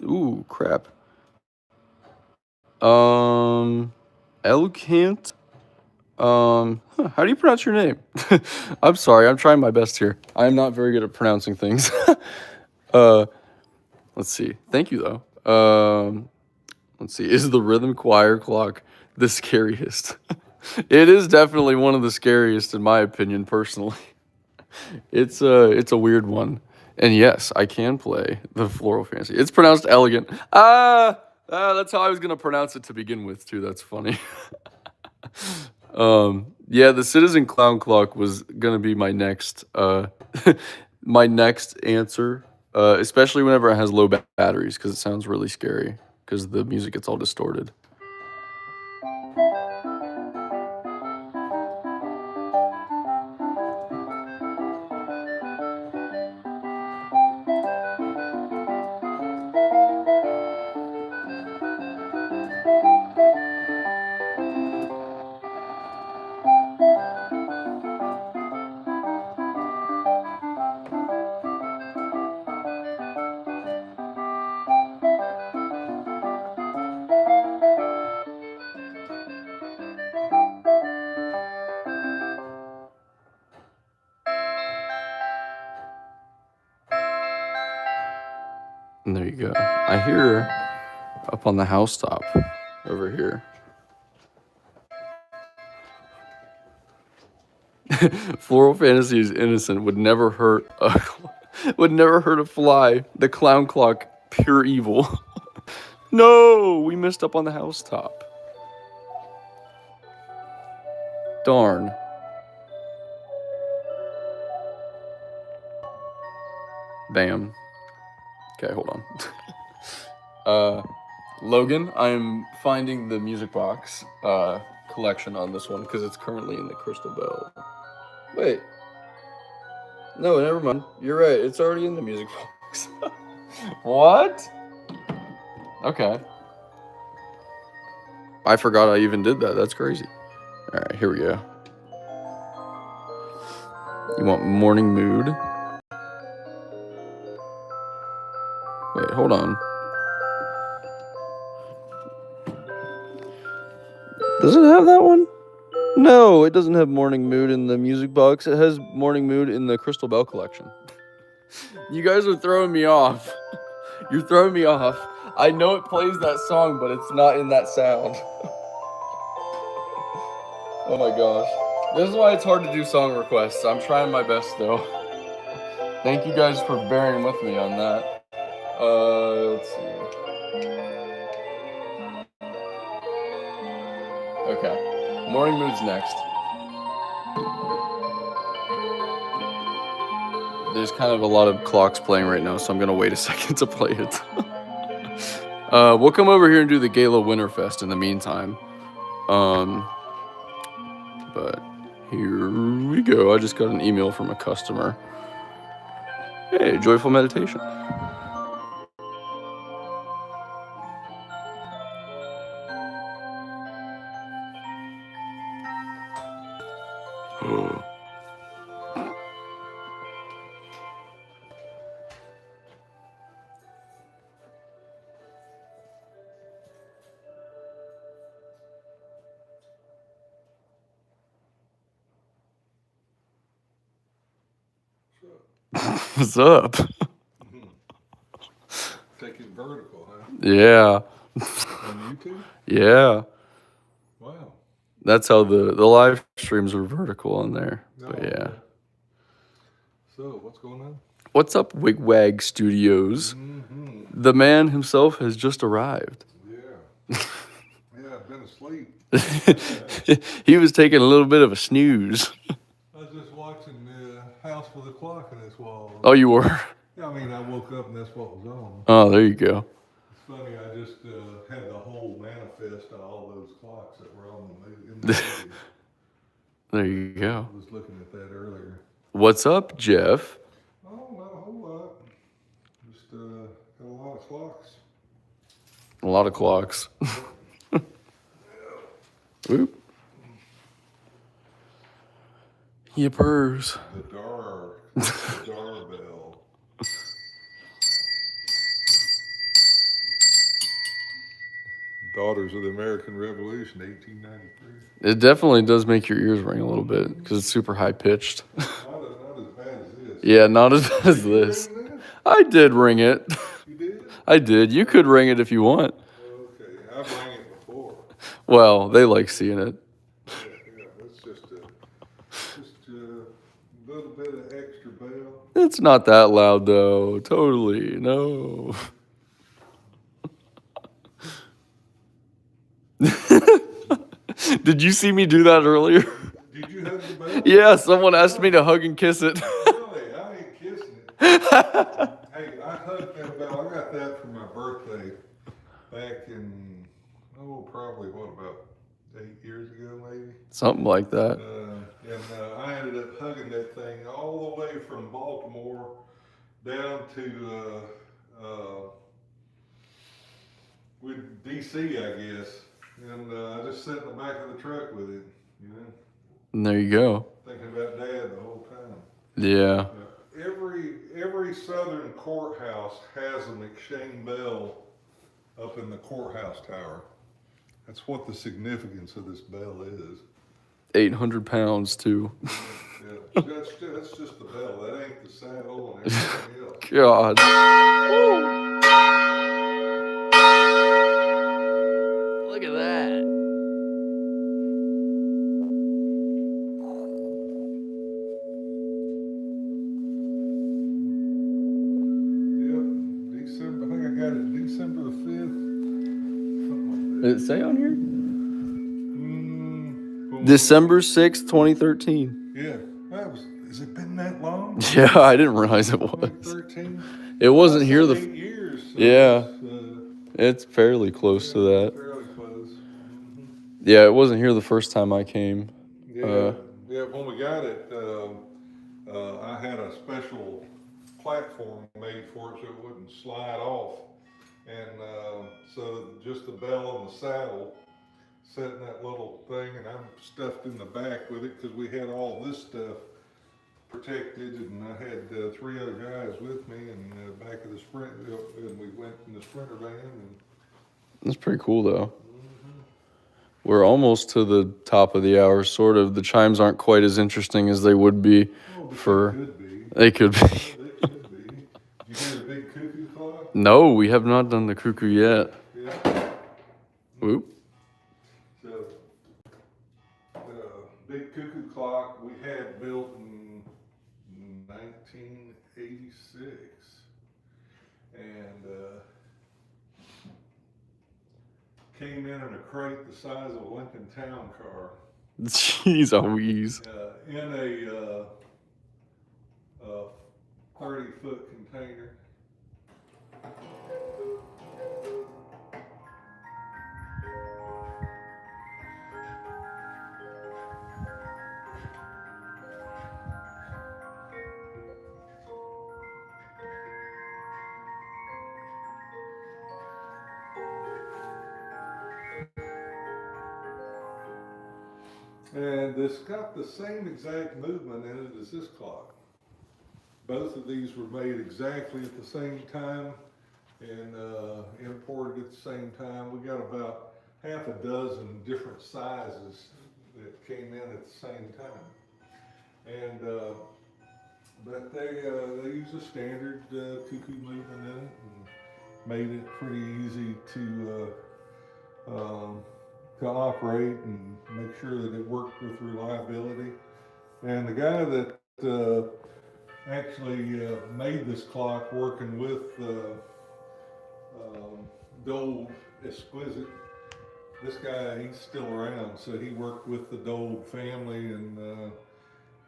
Ooh, crap. Elkant. How do you pronounce your name? I'm sorry, I'm trying my best here. I'm not very good at pronouncing things. uh, let's see. Thank you though. Let's see. Is the rhythm choir clock the scariest? It is definitely one of the scariest in my opinion, personally. It's a weird one. And yes, I can play the floral fantasy. It's pronounced elegant. That's how I was gonna pronounce it to begin with too. That's funny. Yeah, the Citizen Clown Clock was gonna be my next my next answer. Especially whenever it has low batteries, because it sounds really scary. Because the music gets all distorted. I hear up on the housetop over here. Floral Fantasy is innocent. Would never hurt a fly. The clown clock, pure evil. No, we missed up on the housetop. Darn. Bam. Okay, hold on. Logan, I'm finding the music box collection on this one because it's currently in the Crystal Bell. Wait. No, never mind. You're right. It's already in the music box. What? Okay. I forgot I even did that. That's crazy. All right, here we go. You want Morning Mood? Wait, hold on. Does it have that one? No, it doesn't have Morning Mood in the music box. It has Morning Mood in the Crystal Bell collection. You guys are throwing me off. You're throwing me off. I know it plays that song, but it's not in that sound. Oh my gosh. This is why it's hard to do song requests. I'm trying my best though. Thank you guys for bearing with me on that. Let's see. Okay. Morning Mood's next. There's kind of a lot of clocks playing right now, so I'm gonna wait a second to play it. We'll come over here and do the Gala Winterfest in the meantime. But here we go. I just got an email from a customer. Hey, joyful meditation. What's up? Take it vertical, huh? Yeah. On YouTube? Yeah. Wow. That's how the live streams are vertical on there. But yeah. Okay. So, what's going on? What's up, Wigwag Studios? Mm-hmm. The man himself has just arrived. Yeah. Yeah, I've been asleep. He was taking a little bit of a snooze. I was just watching the House with a Clock in its wall. Oh, you were? Yeah, I mean, I woke up and that's what was on. Oh, there you go. It's funny, I just had the whole manifest of all those clocks that were on the movie. There you go. I was looking at that earlier. What's up, Jeff? Oh, not a whole lot. Just got a lot of clocks. A lot of clocks. Oop. Yippers. The Dar bell. Daughters of the American Revolution, 1893. It definitely does make your ears ring a little bit because it's super high pitched. Not as bad as this. Yeah, not as bad as this. I did ring it. You did? I did. You could ring it if you want. Okay, I've rang it before. Well, they like seeing it. Yeah, that's just a little bit of extra bell. It's not that loud though. Totally. No. Did you see me do that earlier? Did you hug the bell? Yeah, someone asked me to hug and kiss it. Really? I ain't kissing it. Hey, I hugged that bell. I got that for my birthday back in, probably about 8 years ago, maybe. Something like that. I ended up hugging that thing all the way from Baltimore down to with DC, I guess. And I just sat in the back of the truck with it, you know. And there you go. Thinking about Dad the whole time. Yeah. Every southern courthouse has a McShane bell up in the courthouse tower. That's what the significance of this bell is. 800 pounds too. Yeah, that's just the bell. That ain't the saddle and everything else. God. Look at that. Yep, December. I think I got it December the 5th. Something like Did that. it say on here? Boom. December 6th, 2013. Yeah, that was. Has it been that long? Yeah, I didn't realize it was. 2013. It wasn't I here said the. 8 years. So Yeah, it's, it's fairly close to that. fairly close. Yeah, it wasn't here the first time I came. Yeah, yeah. When we got it, I had a special platform made for it so it wouldn't slide off, and so just the bell on the saddle set in that little thing, and I'm stuffed in the back with it because we had all this stuff protected, and I had 3 other guys with me in the back of the sprint, and we went in the sprinter van. And That's pretty cool, though. We're almost to the top of the hour, sort of. The chimes aren't quite as interesting as they would be but for. they could be. They could be. They could be. Did you hear the big cuckoo clock? No, we have not done the cuckoo yet. Yeah. Whoop. So, the big cuckoo clock we had built in 1986, and came in a crate the size of a Lincoln Town car. Jeez, Louise. In a 30-foot container. And it's got the same exact movement in it as this clock. Both of these were made exactly at the same time and imported at the same time. We got about half a dozen different sizes that came in at the same time. And but they use a standard cuckoo movement in it and made it pretty easy to operate and make sure that it worked with reliability. And the guy that actually made this clock, working with Dole Exquisite, this guy, he's still around, so he worked with the Dole family, and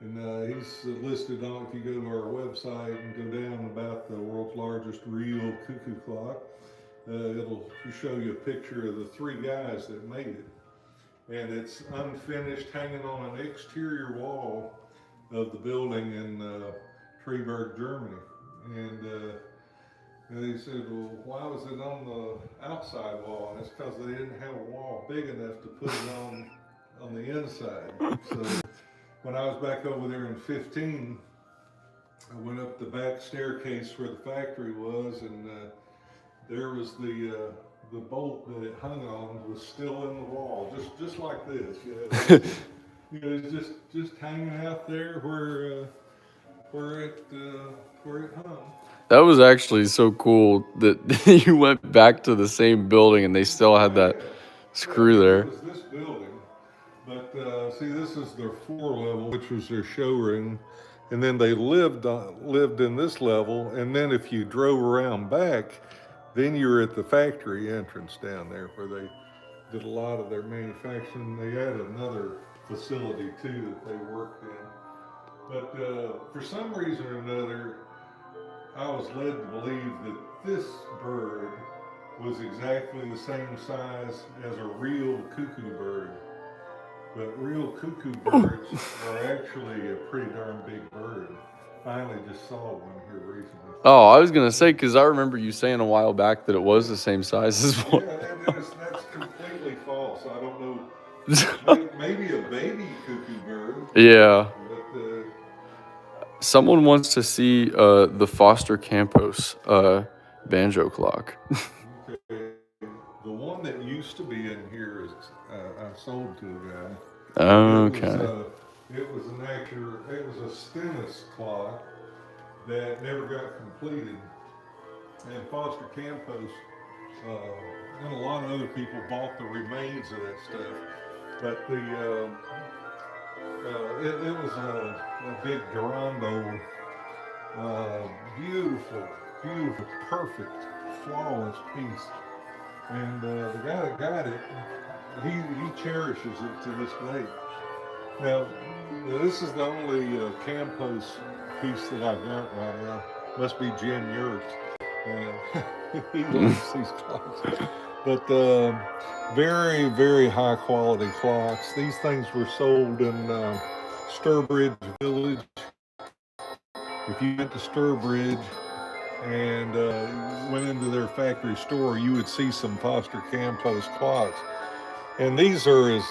he's listed on, if you go to our website and go down about the world's largest real cuckoo clock, it'll show you a picture of the 3 guys that made it. And it's unfinished, hanging on an exterior wall of the building in Freiburg, Germany. And they said, well, why was it on the outside wall? And it's because they didn't have a wall big enough to put it on the inside. So when I was back over there in 15, I went up the back staircase where the factory was, and there was the bolt that it hung on was still in the wall, just like this. It's just hanging out there where it hung. That was actually so cool that you went back to the same building and they still had that screw there. It was this building, but see, this is their floor level, which was their showroom, and then they lived in this level, and then if you drove around back, then you were at the factory entrance down there where they did a lot of their manufacturing. They had another facility too that they worked in, but for some reason or another, I was led to believe that this bird was exactly the same size as a real cuckoo bird. But real cuckoo birds are actually a pretty darn big bird. Finally just saw one here recently. Oh, I was going to say, because I remember you saying a while back that it was the same size as one. Yeah, that's completely false. I don't know. Maybe a baby cuckoo bird. Yeah. But someone wants to see the Foster Campos banjo clock. okay. The one that used to be in here is I sold to a guy. Okay. It was a Stennis clock that never got completed. And Foster Campos and a lot of other people bought the remains of that stuff. But it was a big Durando, beautiful, beautiful, perfect, flawless piece. And the guy that got it, he cherishes it to this day. Now, this is the only Campos piece that I've got right now. Must be Jen Yurt. He loves these clocks. But very, very high quality clocks. These things were sold in Sturbridge Village. If you went to Sturbridge and went into their factory store, you would see some Foster Campos clocks. And these are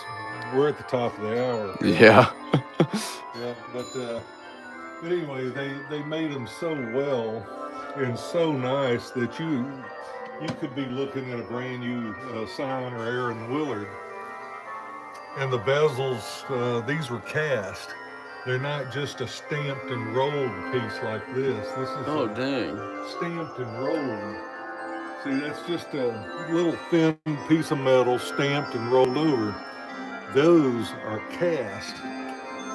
we're at the top of the hour. Yeah. Yeah, but anyway, they made them so well and so nice that you could be looking at a brand new Scion or Aaron Willard. And the bezels, these were cast. They're not just a stamped and rolled piece like this. This is dang. Stamped and rolled. See, that's just a little thin piece of metal stamped and rolled over. Those are cast.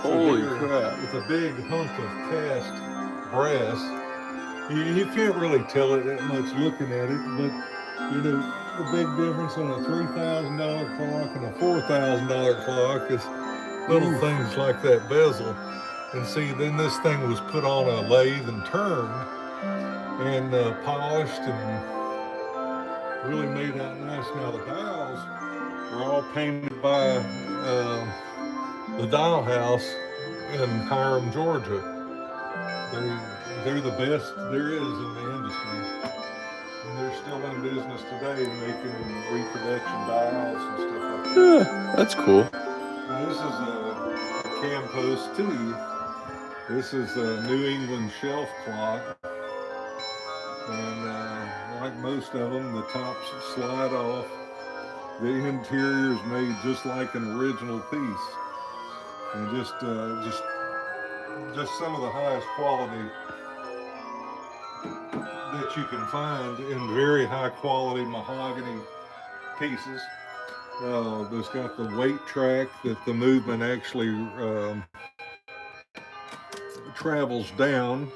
Holy crap. It's a big hunk of cast brass. You can't really tell it that much looking at it, but you know, the big difference on a $3,000 clock and a $4,000 clock is little things like that bezel. And see, then this thing was put on a lathe and turned and polished and really made out nice. Now the dials are all painted by the Dial House in Hiram, Georgia. They're the best there is in the industry. And they're still in business today making reproduction dials and stuff like that. Yeah, that's cool. Now this is a Campos too. This is a New England shelf clock. And like most of them, the tops slide off. The interior is made just like an original piece. And just some of the highest quality that you can find in very high quality mahogany pieces. There's got the weight track that the movement actually travels down.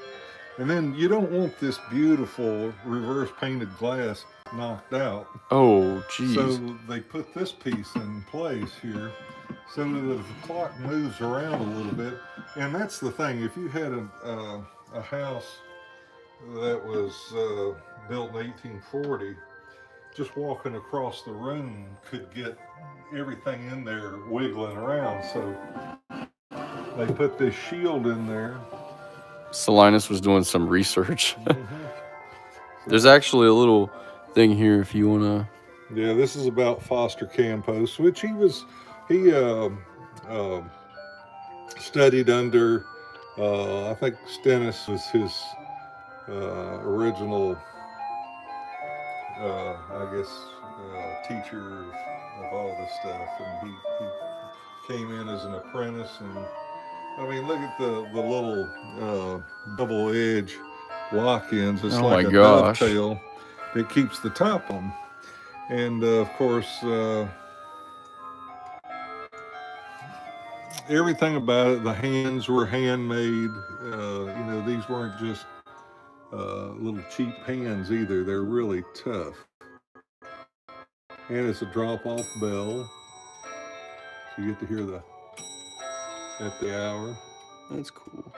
And then you don't want this beautiful reverse painted glass knocked out. Oh, geez. So they put this piece in place here so that the clock moves around a little bit. And that's the thing, if you had a house that was built in 1840, just walking across the room could get everything in there wiggling around. So they put this shield in there. Salinas was doing some research. There's actually a little thing here if you want to. Yeah, this is about Foster Campos, which he studied under, I think Stennis was his original, teacher of all this stuff. And he came in as an apprentice. And I mean, look at the little double edge lock-ins. It's like a dovetail that keeps the top on. And of course, everything about it, the hands were handmade. These weren't just little cheap hands either. They're really tough. And it's a drop-off bell. So you get to hear at the hour. That's cool.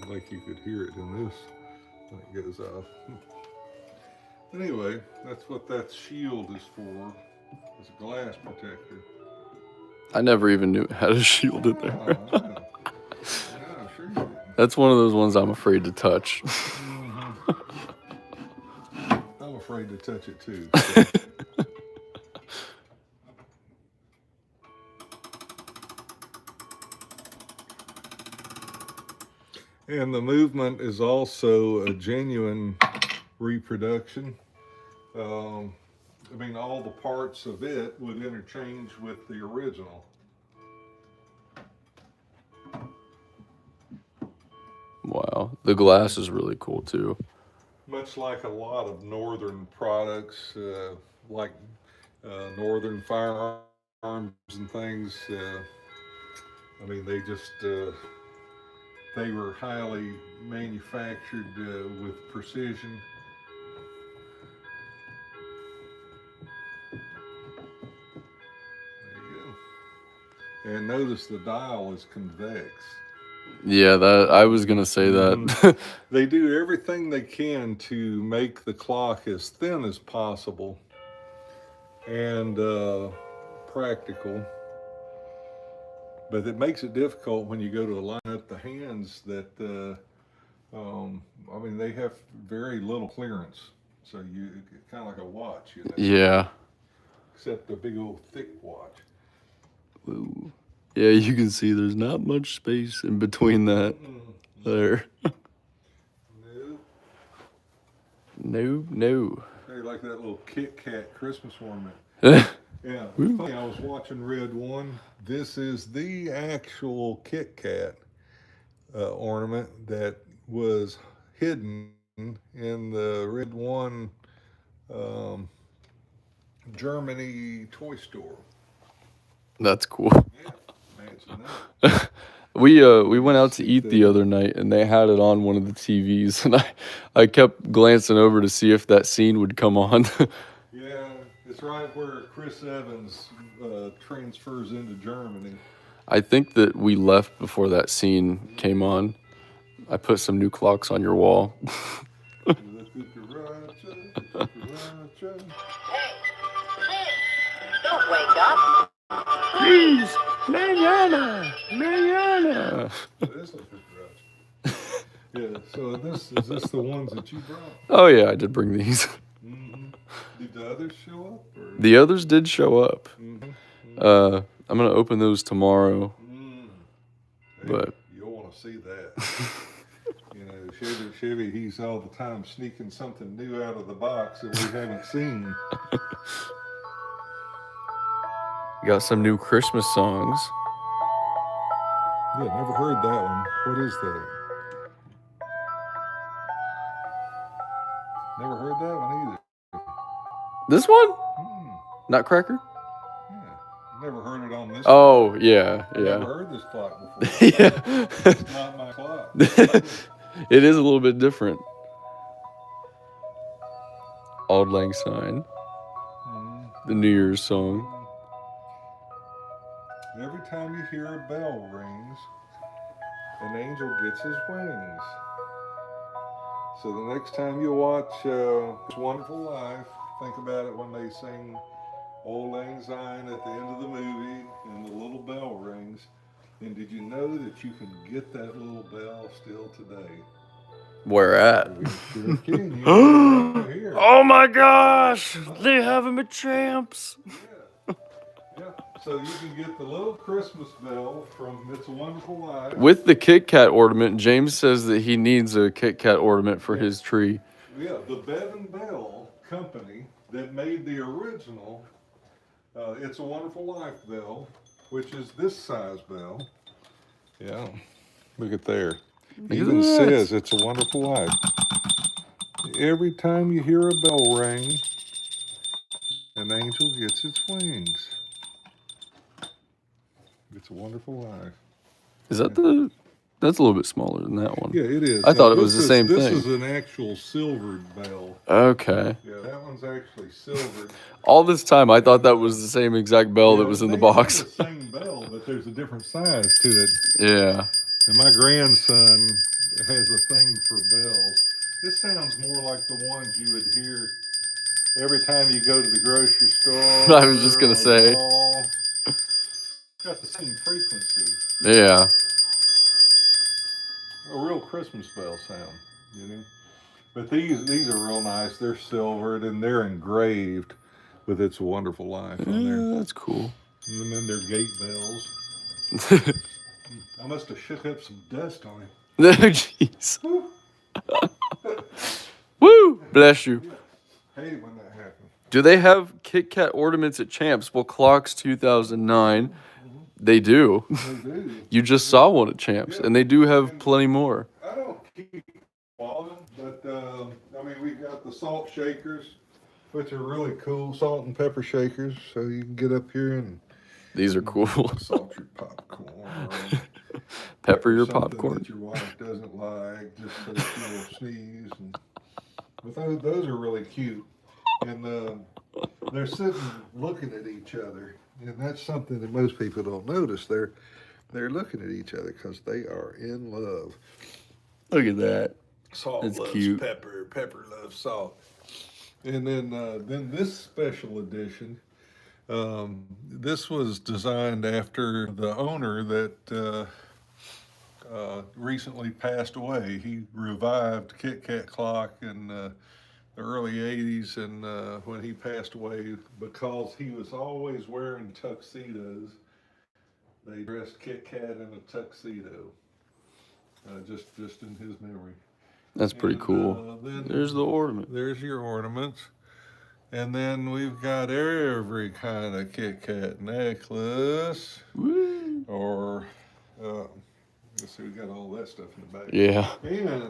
Like you could hear it in this when it goes off. Anyway, that's what that shield is for. It's a glass protector. I never even knew it had a shield in there. Yeah, sure you did. That's one of those ones I'm afraid to touch. I'm afraid to touch it too. And the movement is also a genuine reproduction. All the parts of it would interchange with the original. Wow, the glass is really cool too. much like a lot of northern products, like northern firearms and things. I mean, they were highly manufactured with precision. There you go. And notice the dial is convex. Yeah, that I was gonna say that. They do everything they can to make the clock as thin as possible and practical. But it makes it difficult when you go to line up the hands that, I mean, they have very little clearance. So you, kind of like a watch, you know, Yeah. except a big old thick watch. Ooh. Yeah, you can see there's not much space in between that there. No. No, no. They like that little Kit Kat Christmas ornament. Yeah. Yeah, funny, I was watching Red One. This is the actual Kit Kat ornament that was hidden in the Red One um, Germany toy store. That's cool. Yeah, imagine that. We went out to eat the other night and they had it on one of the TVs and I kept glancing over to see if that scene would come on. Yeah, it's right where Chris Evans transfers into Germany. I think that we left before that scene came on. I put some new clocks on your wall. The cucaracha, the cucaracha. Don't wake up. Please, mañana, mañana. This is cucaracha. Yeah, so is this the ones that you brought? Oh yeah, I did bring these. Mm-hmm. Did the others show up? Or? The others did show up. Mm-hmm. I'm gonna open those tomorrow. Hey, But you'll want to see that. You know, Chevy, he's all the time sneaking something new out of the box that we haven't seen. got some new Christmas songs. Yeah, never heard that one. What is that? Never heard that one either. This one? Mm, Nutcracker? yeah, never heard it on this. Oh yeah, I've yeah. never heard this clock before. Yeah. It's not my clock. It is a little bit different. Auld Lang Syne, Mm. the New Year's song. Every time you hear a bell rings, an angel gets his wings. So the next time you watch It's Wonderful Life, think about it when they sing Auld Lang Syne at the end of the movie and the little bell rings. And did you know that you can get that little bell still today? Where at? We sure can. You can right here. Oh my gosh! They have them at Champs. Yeah. Yeah. So you can get the little Christmas bell from It's a Wonderful Life. With the Kit Kat ornament, James says that he needs a Kit Kat ornament for his tree. Yeah, the Bevan Bell company that made the original It's a Wonderful Life bell, which is this size bell. Yeah, look at there. at Even that. says It's a Wonderful Life. Every time you hear a bell ring, an angel gets its wings. It's a Wonderful Life. Is that the? That's a little bit smaller than that one. Yeah, it is. I thought it This was the is- same This thing. is an actual silvered bell. Okay. Yeah, that one's actually silvered. All this time, I thought that was the same exact bell that Yeah, was in the they are box. the same bell, but there's a different size to it. Yeah. And my grandson has a thing for bells. This sounds more like the ones you would hear every time you go to the grocery store. I was just gonna or say. the mall. It's got the same frequency. Yeah. A real Christmas bell sound, you know. But these are real nice. They're silvered and they're engraved with "It's a Wonderful Life" on there. Yeah, that's cool. And then they're gate bells. I must have shook up some dust on it. Jeez. Woo! Bless you. Hate when that happens. Do they have Kit Kat ornaments at Champs? Well, Clocks 2009. They do. They do. You just saw one at Champs, and they do have plenty more. I don't keep all of them, But, I mean, we got the salt shakers, which are really cool, salt and pepper shakers. So you can get up here and These are cool. salt your popcorn. Pepper your something popcorn. that your wife doesn't like, just so she will sneeze. And, but those are really cute. And they're sitting looking at each other. And that's something that most people don't notice. They're looking at each other because they are in love. Look at that. Salt That's loves cute. pepper, pepper loves salt. And then this special edition, this was designed after the owner that recently passed away. He revived Kit Kat clock in the early 80s, and when he passed away, because he was always wearing tuxedos, they dressed Kit Kat in a tuxedo, just in his memory. That's pretty cool. There's the ornament. There's your ornaments. And then we've got every kind of Kit Kat necklace. Woo. Or, let's see, we got all that stuff in the back. Yeah.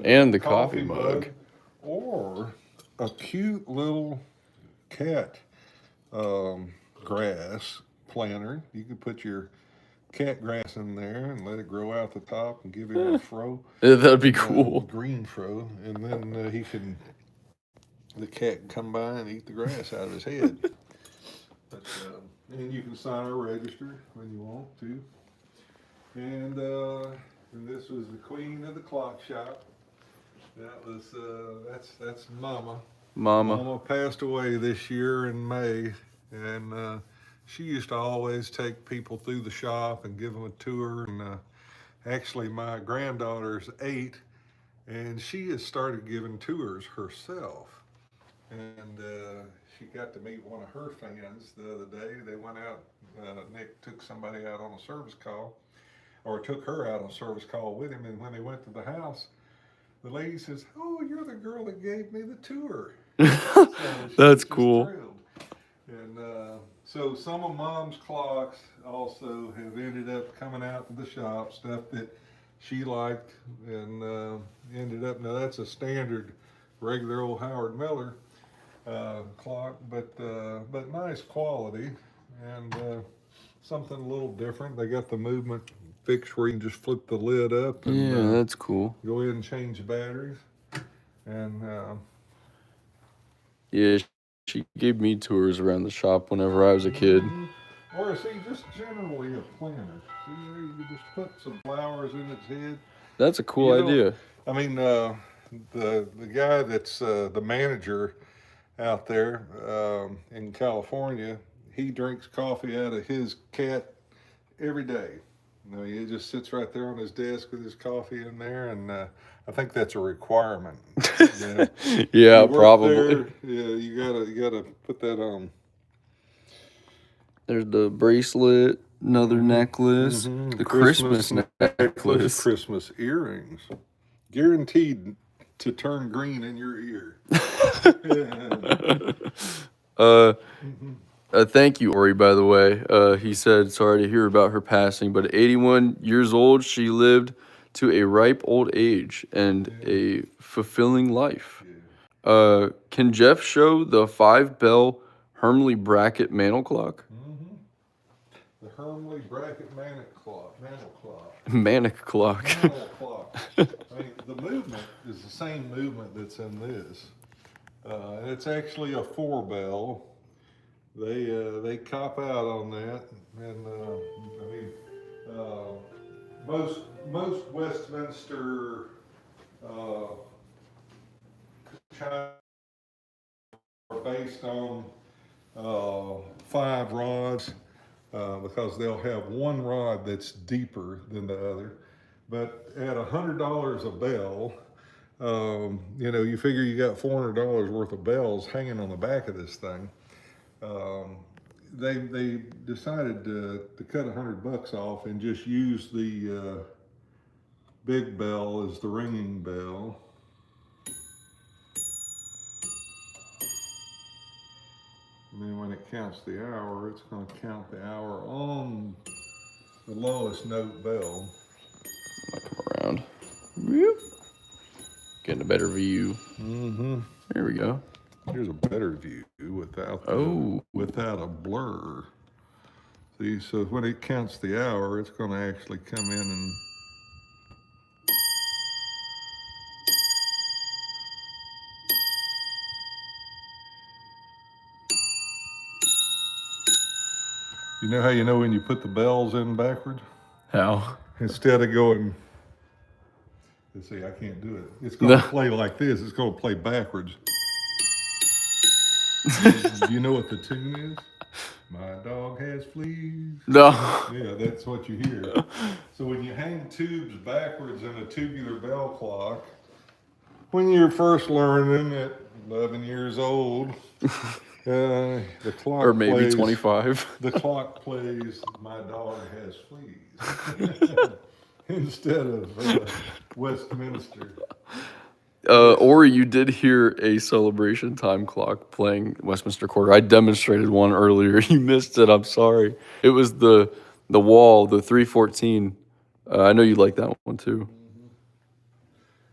And the coffee mug. Or a cute little cat grass planter. You can put your cat grass in there and let it grow out the top and give him a fro. That'd be cool. Green fro. And then the cat can come by and eat the grass out of his head. But, and you can sign our register when you want to. And this was the queen of the clock shop. That was that's Mama. Mama passed away this year in May, and she used to always take people through the shop and give them a tour. And actually, my granddaughter's 8, and she has started giving tours herself. And she got to meet one of her fans the other day. They went out. Nick took somebody out on a service call, or took her out on a service call with him. And when they went to the house, the lady says, "Oh, you're the girl that gave me the tour." So That's cool. Thrilled. And so some of Mom's clocks also have ended up coming out to the shop, stuff that she liked, and ended up. Now that's a standard, regular old Howard Miller clock, but nice quality, and something a little different. They got the movement fixed where you can just flip the lid up and Yeah, that's cool. go in and change the batteries. And Yeah, she gave me tours around the shop whenever I was a kid. Or see, just generally a planter. See, there you can just put some flowers in its head. That's a cool idea. I mean, the guy that's the manager out there in California, he drinks coffee out of his cat every day. You know, he just sits right there on his desk with his coffee in there, and I think that's a requirement. You know? Yeah, You work probably. there, yeah, you gotta put that on. There's the bracelet, another necklace, the Christmas necklace. Christmas earrings, guaranteed to turn green in your ear. Thank you, Ori, by the way. He said, sorry to hear about her passing, but at 81 years old, she lived to a ripe old age and a fulfilling life. Can Jeff show the 5-bell Hermley bracket mantle clock? The Hermley bracket mantle clock. Manic clock. Mantle clock. I mean, the movement is the same movement that's in this. And it's actually a 4-bell. They cop out on that, and I mean, most Westminster chimes are based on 5 rods because they'll have one rod that's deeper than the other. But at $100 a bell, you know, you figure you got $400 worth of bells hanging on the back of this thing. They decided to cut $100 off and just use the big bell as the ringing bell. And then when it counts the hour, it's going to count the hour on the lowest note bell. I'll come around. Whoop. getting a better view. Mm-hmm. There we go. Here's a better view without a blur. See, so when it counts the hour, it's going to actually come in and you know how you know when you put the bells in backwards? How? Instead of going, let's see, I can't do it. It's going to play like this. It's going to play backwards. Do you know what the tune is? My dog has fleas. No. Yeah, that's what you hear. So when you hang tubes backwards in a tubular bell clock, when you're first learning at 11 years old, the clock Or maybe plays, 25. The clock plays "My dog has fleas" instead of Westminster. Or you did hear a celebration time clock playing Westminster Quarter. I demonstrated one earlier. You missed it. I'm sorry. It was the wall, the 314. I know you like that one too.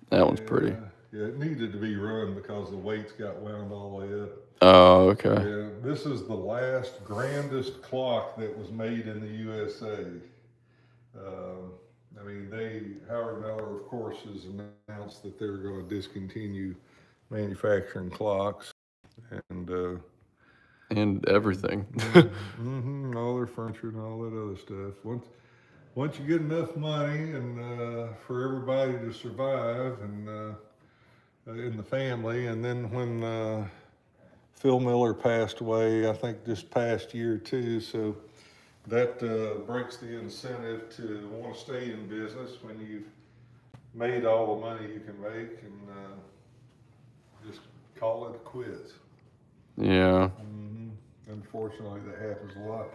That one's pretty. Yeah, it needed to be run because the weights got wound all the way up. Oh, okay. Yeah, this is the last grandest clock that was made in the USA. I mean, Howard Miller, of course, has announced that they're going to discontinue manufacturing clocks and everything. all their furniture and all that other stuff. Once you get enough money and for everybody to survive and in the family, and then when Phil Miller passed away, I think this past year too, so that breaks the incentive to want to stay in business when you've made all the money you can make and just call it quits. Yeah. Unfortunately, that happens a lot.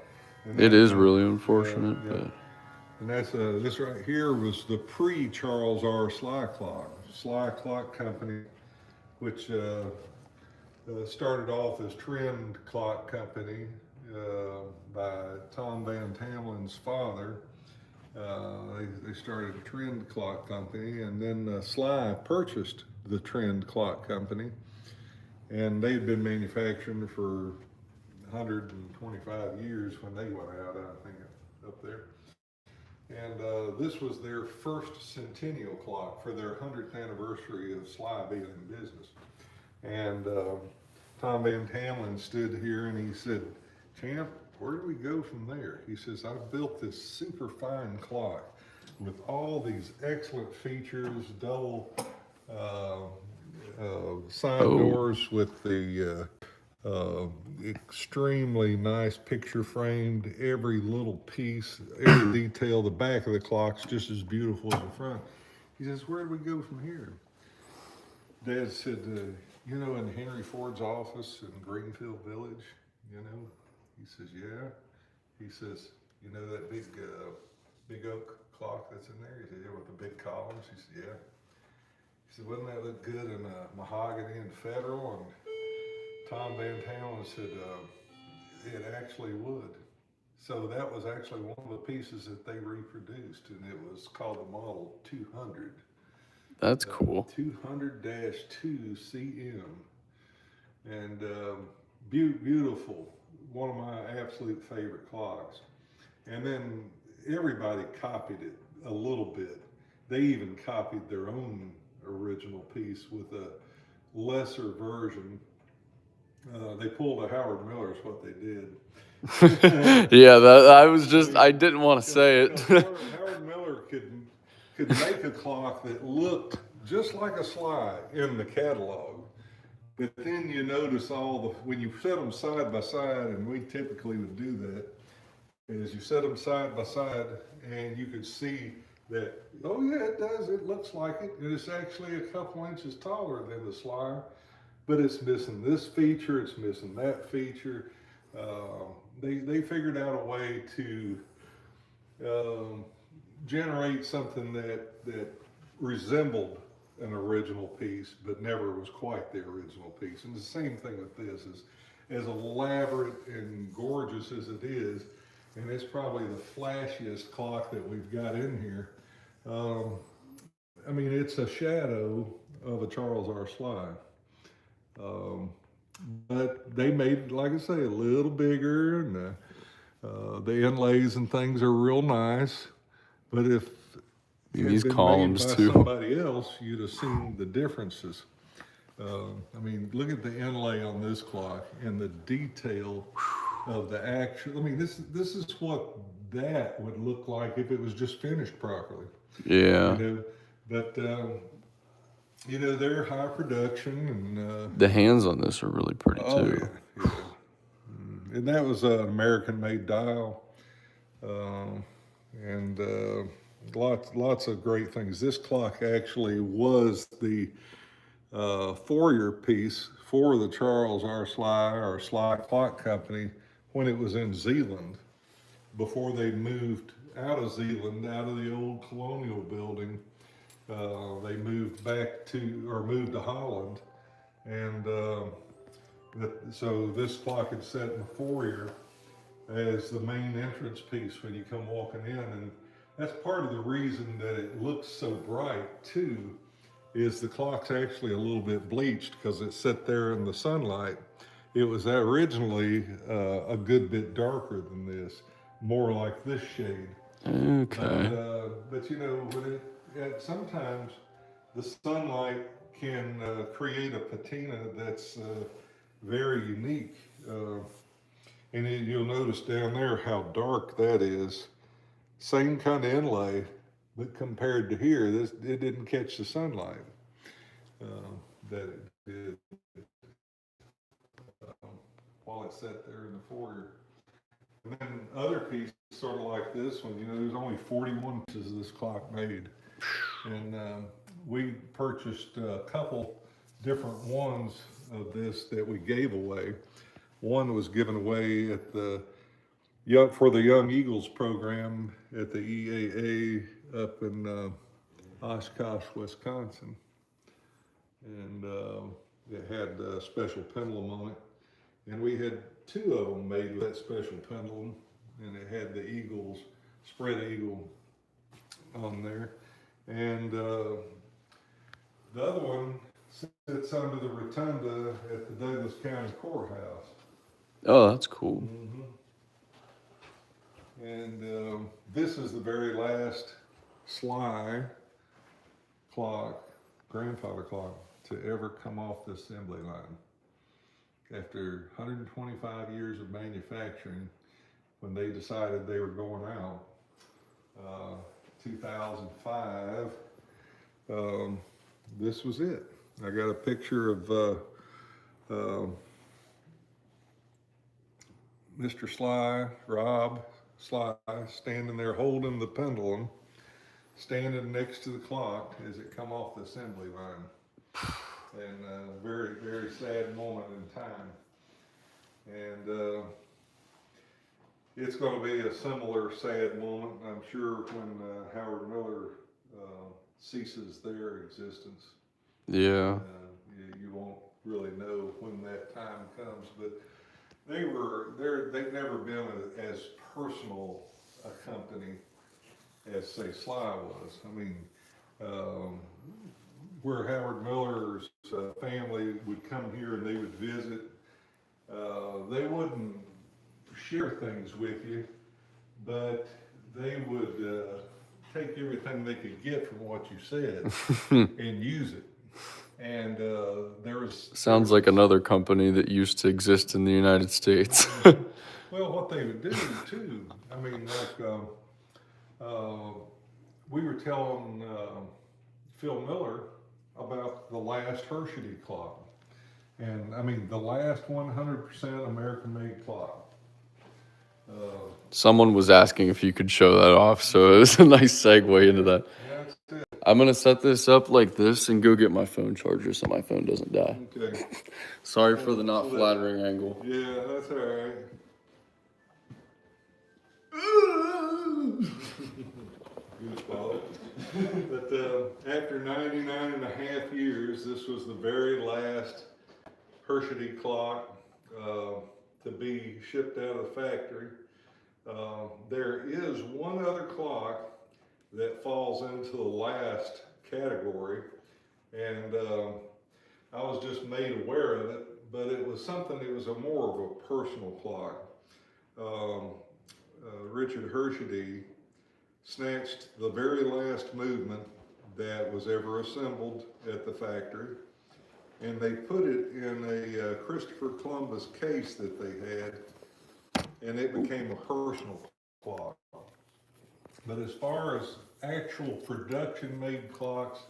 It is really unfortunate. Yeah. But. And that's this right here was the pre-Charles R. Sly clock. Sly Clock Company, which started off as Trend Clock Company by Tom Van Tamlin's father. They started a Trend Clock Company, and then Sly purchased the Trend Clock Company, and they had been manufacturing for 125 years when they went out, I think, up there. And this was their first centennial clock for their 100th anniversary of Sly being in business. And Tom Van Tamlin stood here and he said, "Champ, where do we go from there?" He says, "I've built this super fine clock with all these excellent features, double side doors with the extremely nice picture framed, every little piece, every detail. The back of the clock's just as beautiful as the front." He says, "Where do we go from here?" Dad said, "You know, in Henry Ford's office in Greenfield Village, you know?" He says, "Yeah." He says, "You know that big oak clock that's in there?" He said, "Yeah, with the big columns." He said, "Yeah." He said, "Wouldn't that look good in mahogany and federal?" And Tom Van Tamlin said, "It actually would." So that was actually one of the pieces that they reproduced, and it was called the Model 200. That's cool. 200-2 CM. And beautiful. One of my absolute favorite clocks. And then everybody copied it a little bit. They even copied their own original piece with a lesser version. They pulled a Howard Miller is what they did. Yeah, I didn't want to say it. Howard Miller could make a clock that looked just like a Sly in the catalog. But then you notice when you set them side by side, and we typically would do that, is you set them side by side and you could see that, oh yeah, it does, it looks like it. And it's actually a couple inches taller than the Sly, but it's missing this feature, it's missing that feature. They figured out a way to generate something that resembled an original piece, but never was quite the original piece. And the same thing with this is, as elaborate and gorgeous as it is, and it's probably the flashiest clock that we've got in here. I mean, it's a shadow of a Charles R. Sly. But they made, like I say, a little bigger, and the inlays and things are real nice. But if it had These been made columns by too. somebody else, you'd have seen the differences. I mean, look at the inlay on this clock and the detail of the actual. I mean, this is what that would look like if it was just finished properly. Yeah. You know, but you know, they're high production, and The hands on this are really pretty oh too. yeah, yeah. And that was an American-made dial, um, and lots of great things. This clock actually was the four-year piece for the Charles R. Sly or Sly Clock Company when it was in Zeeland, before they moved out of Zeeland, out of the old colonial building. They moved moved to Holland, and so this clock is set in the foyer as the main entrance piece when you come walking in, and that's part of the reason that it looks so bright too. Is the clock's actually a little bit bleached because it's set there in the sunlight. It was originally a good bit darker than this, more like this shade. Okay. But you know, sometimes the sunlight can create a patina that's very unique. And you'll notice down there how dark that is. Same kind of inlay, but compared to here, it didn't catch the sunlight that it did while it sat there in the foyer. And then other pieces, sort of like this one, you know, there's only 41 pieces this clock made. And we purchased a couple different ones of this that we gave away. One was given away at for the Young Eagles program at the EAA up in Oshkosh, Wisconsin. And it had a special pendulum on it. And we had two of them made with that special pendulum, and it had the Eagles, spread eagle on there. And the other one sits under the rotunda at the Douglas County Courthouse. Oh, that's cool. Mm-hmm. And this is the very last Sly clock, grandfather clock, to ever come off the assembly line. After 125 years of manufacturing, when they decided they were going out, 2005, this was it. I got a picture of Mr. Sly, Rob Sly, standing there holding the pendulum, standing next to the clock as it come off the assembly line. And a very, very sad moment in time. And it's going to be a similar sad moment, I'm sure, when Howard Miller ceases their existence. Yeah. You won't really know when that time comes, but they've never been as personal a company as, say, Sly was. I mean, where Howard Miller's family would come here and they would visit, they wouldn't share things with you, but they would take everything they could get from what you said and use it. And Sounds like another company that used to exist in the United States. Well, what they would do too, I mean, like we were telling Phil Miller about the last Hershey clock. And I mean, the last 100% American-made clock. Someone was asking if you could show that off, so it was a nice segue into that. That's it. I'm gonna set this up like this and go get my phone charger so my phone doesn't die. Okay. Sorry for the not flattering angle. Yeah, that's all right. Good spot. But after 99 and a half years, this was the very last Hershey clock to be shipped out of the factory. There is one other clock that falls into the last category, And I was just made aware of it, but it was something, it was a more of a personal clock. Um, Richard Hershey snatched the very last movement that was ever assembled at the factory, and they put it in a Christopher Columbus case that they had, and it became a personal clock. But as far as actual production made clocks,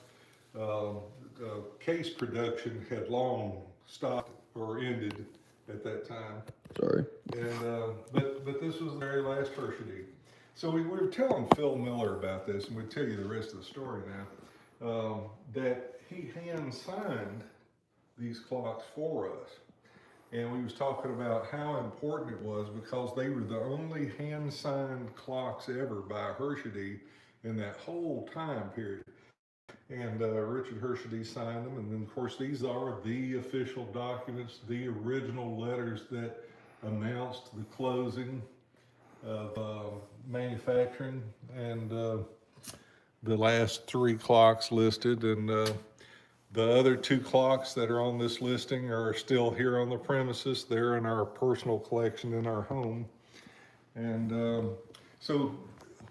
case production had long stopped or ended at that time. Sorry. And but this was the very last Hershey. So we were telling Phil Miller about this, and we'll tell you the rest of the story now. That he hand signed these clocks for us, and we was talking about how important it was because they were the only hand signed clocks ever by Hershey in that whole time period. And Richard Hershey signed them, and then of course these are the official documents, the original letters that announced the closing of manufacturing, and the last 3 clocks listed, and the other 2 clocks that are on this listing are still here on the premises. They're in our personal collection in our home. And so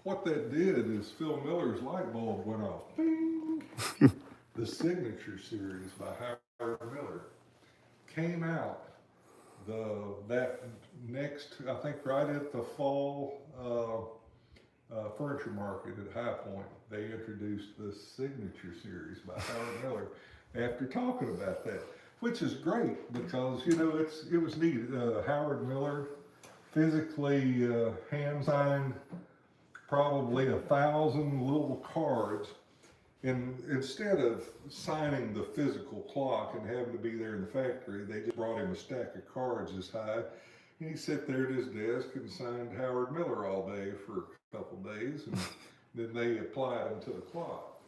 what that did is Phil Miller's light bulb went off. Bing! The Signature Series by Howard Miller came out that next, I think right at the fall furniture market at High Point, they introduced the Signature Series by Howard Miller after talking about that, which is great because, you know, it was neat. Howard Miller physically hand signed probably 1,000 little cards, and instead of signing the physical clock and having to be there in the factory, they just brought him a stack of cards this high, and he sat there at his desk and signed Howard Miller all day for a couple days, and then they applied them to the clock,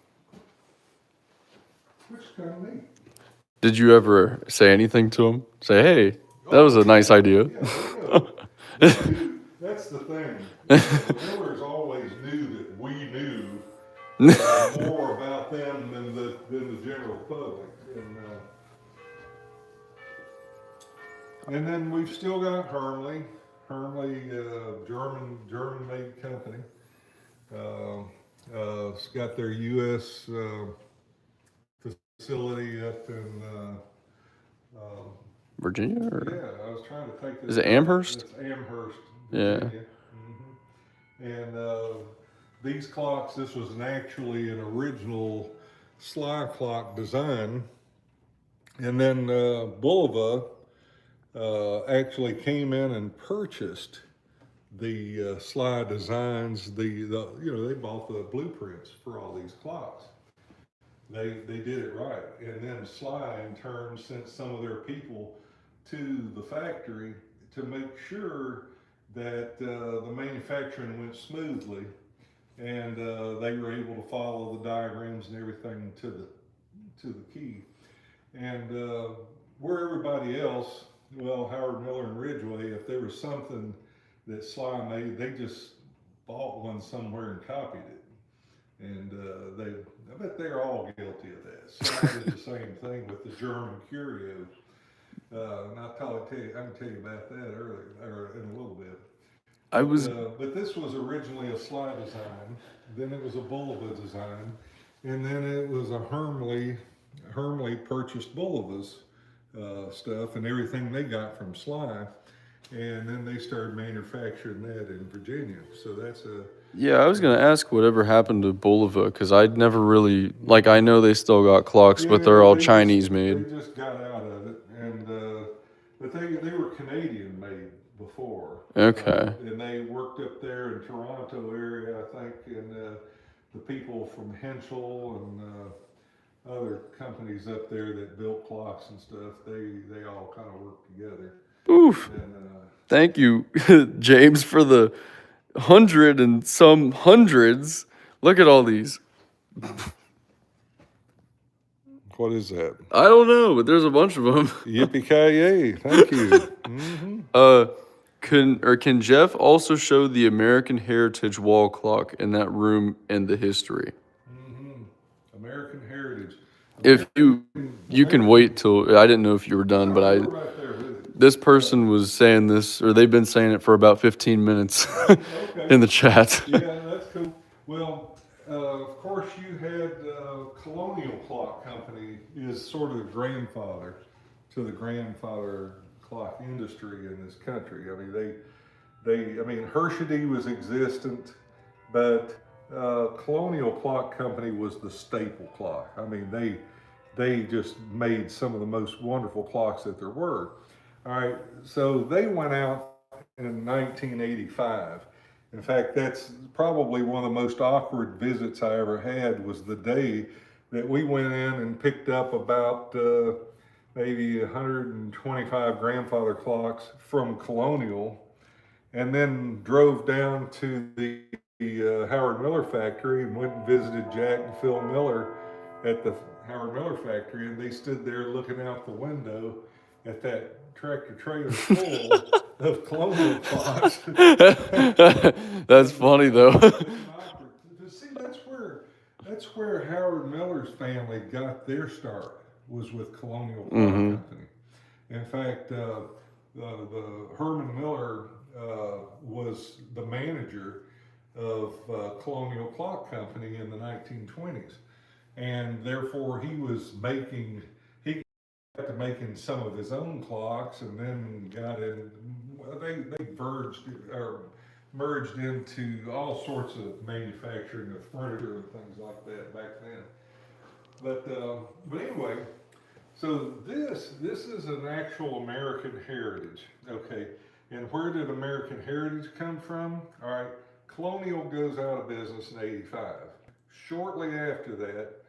which is kind of neat. Did you ever say anything to him? Say, hey, that was a nice idea. Yeah, that's the thing. The Millers always knew that we knew more about them than the general public. And then we've still got Hermle, German made company. It's got their U.S. Facility up in Virginia? Or? yeah, I was trying to take this. Is it Amherst? It's Amherst, Yeah. Virginia. And these clocks, this was actually an original Sly clock design. And then Bulova actually came in and purchased the Sly designs. You know, they bought the blueprints for all these clocks. They did it right. And then Sly in turn sent some of their people to the factory to make sure that the manufacturing went smoothly, and they were able to follow the diagrams and everything to the key. And where everybody else, well, Howard Miller and Ridgway, if there was something that Sly made, they just bought one somewhere and copied it. And I bet they're all guilty of that. Sly did the same thing with the German curios. And I can tell you about that earlier, or in a little bit. But this was originally a Sly design, then it was a Bulova design, and then it was a Hermle purchased Bulova's stuff and everything they got from Sly, and then they started manufacturing that in Virginia. So that's a Yeah, I was gonna ask whatever happened to Bulova because I'd never really like. I know they still got clocks, but they're all Chinese made. They just got out of it, and but they were Canadian made before. Okay. And they worked up there in Toronto area, I think, and the people from Henschel and other companies up there that built clocks and stuff, they all kind of worked together. Oof. And, Thank you, James, for the 100 and some hundreds. Look at all these. what is that? I don't know, but there's a bunch of them. Yippee-ki-yay, thank you. Can Jeff also show the American Heritage wall clock in that room and the history? American Heritage. If you can wait till I didn't know if you were done, but We're right there with it. this person was saying this, or they've been saying it for about 15 minutes Okay. in the chat. Yeah, that's cool. Well, of course, you had Colonial Clock Company is sort of the grandfather to the grandfather clock industry in this country. I mean, I mean, Hershey was existent, but Colonial Clock Company was the staple clock. I mean, they just made some of the most wonderful clocks that there were. All right, so they went out in 1985. In fact, that's probably one of the most awkward visits I ever had was the day that we went in and picked up about maybe 125 grandfather clocks from Colonial and then drove down to the Howard Miller factory and went and visited Jack and Phil Miller at the Howard Miller factory, and they stood there looking out the window at that tractor trailer full of Colonial clocks. That's funny though. See, that's where Howard Miller's family got their start was with Colonial Clock Company. In fact, the Herman Miller was the manager of Colonial Clock Company in the 1920s, and therefore he got to making some of his own clocks, and then got in. They merged into all sorts of manufacturing of furniture and things like that back then. But anyway. So this is an actual American heritage, okay? And where did American heritage come from? All right, Colonial goes out of business in '85. Shortly after that,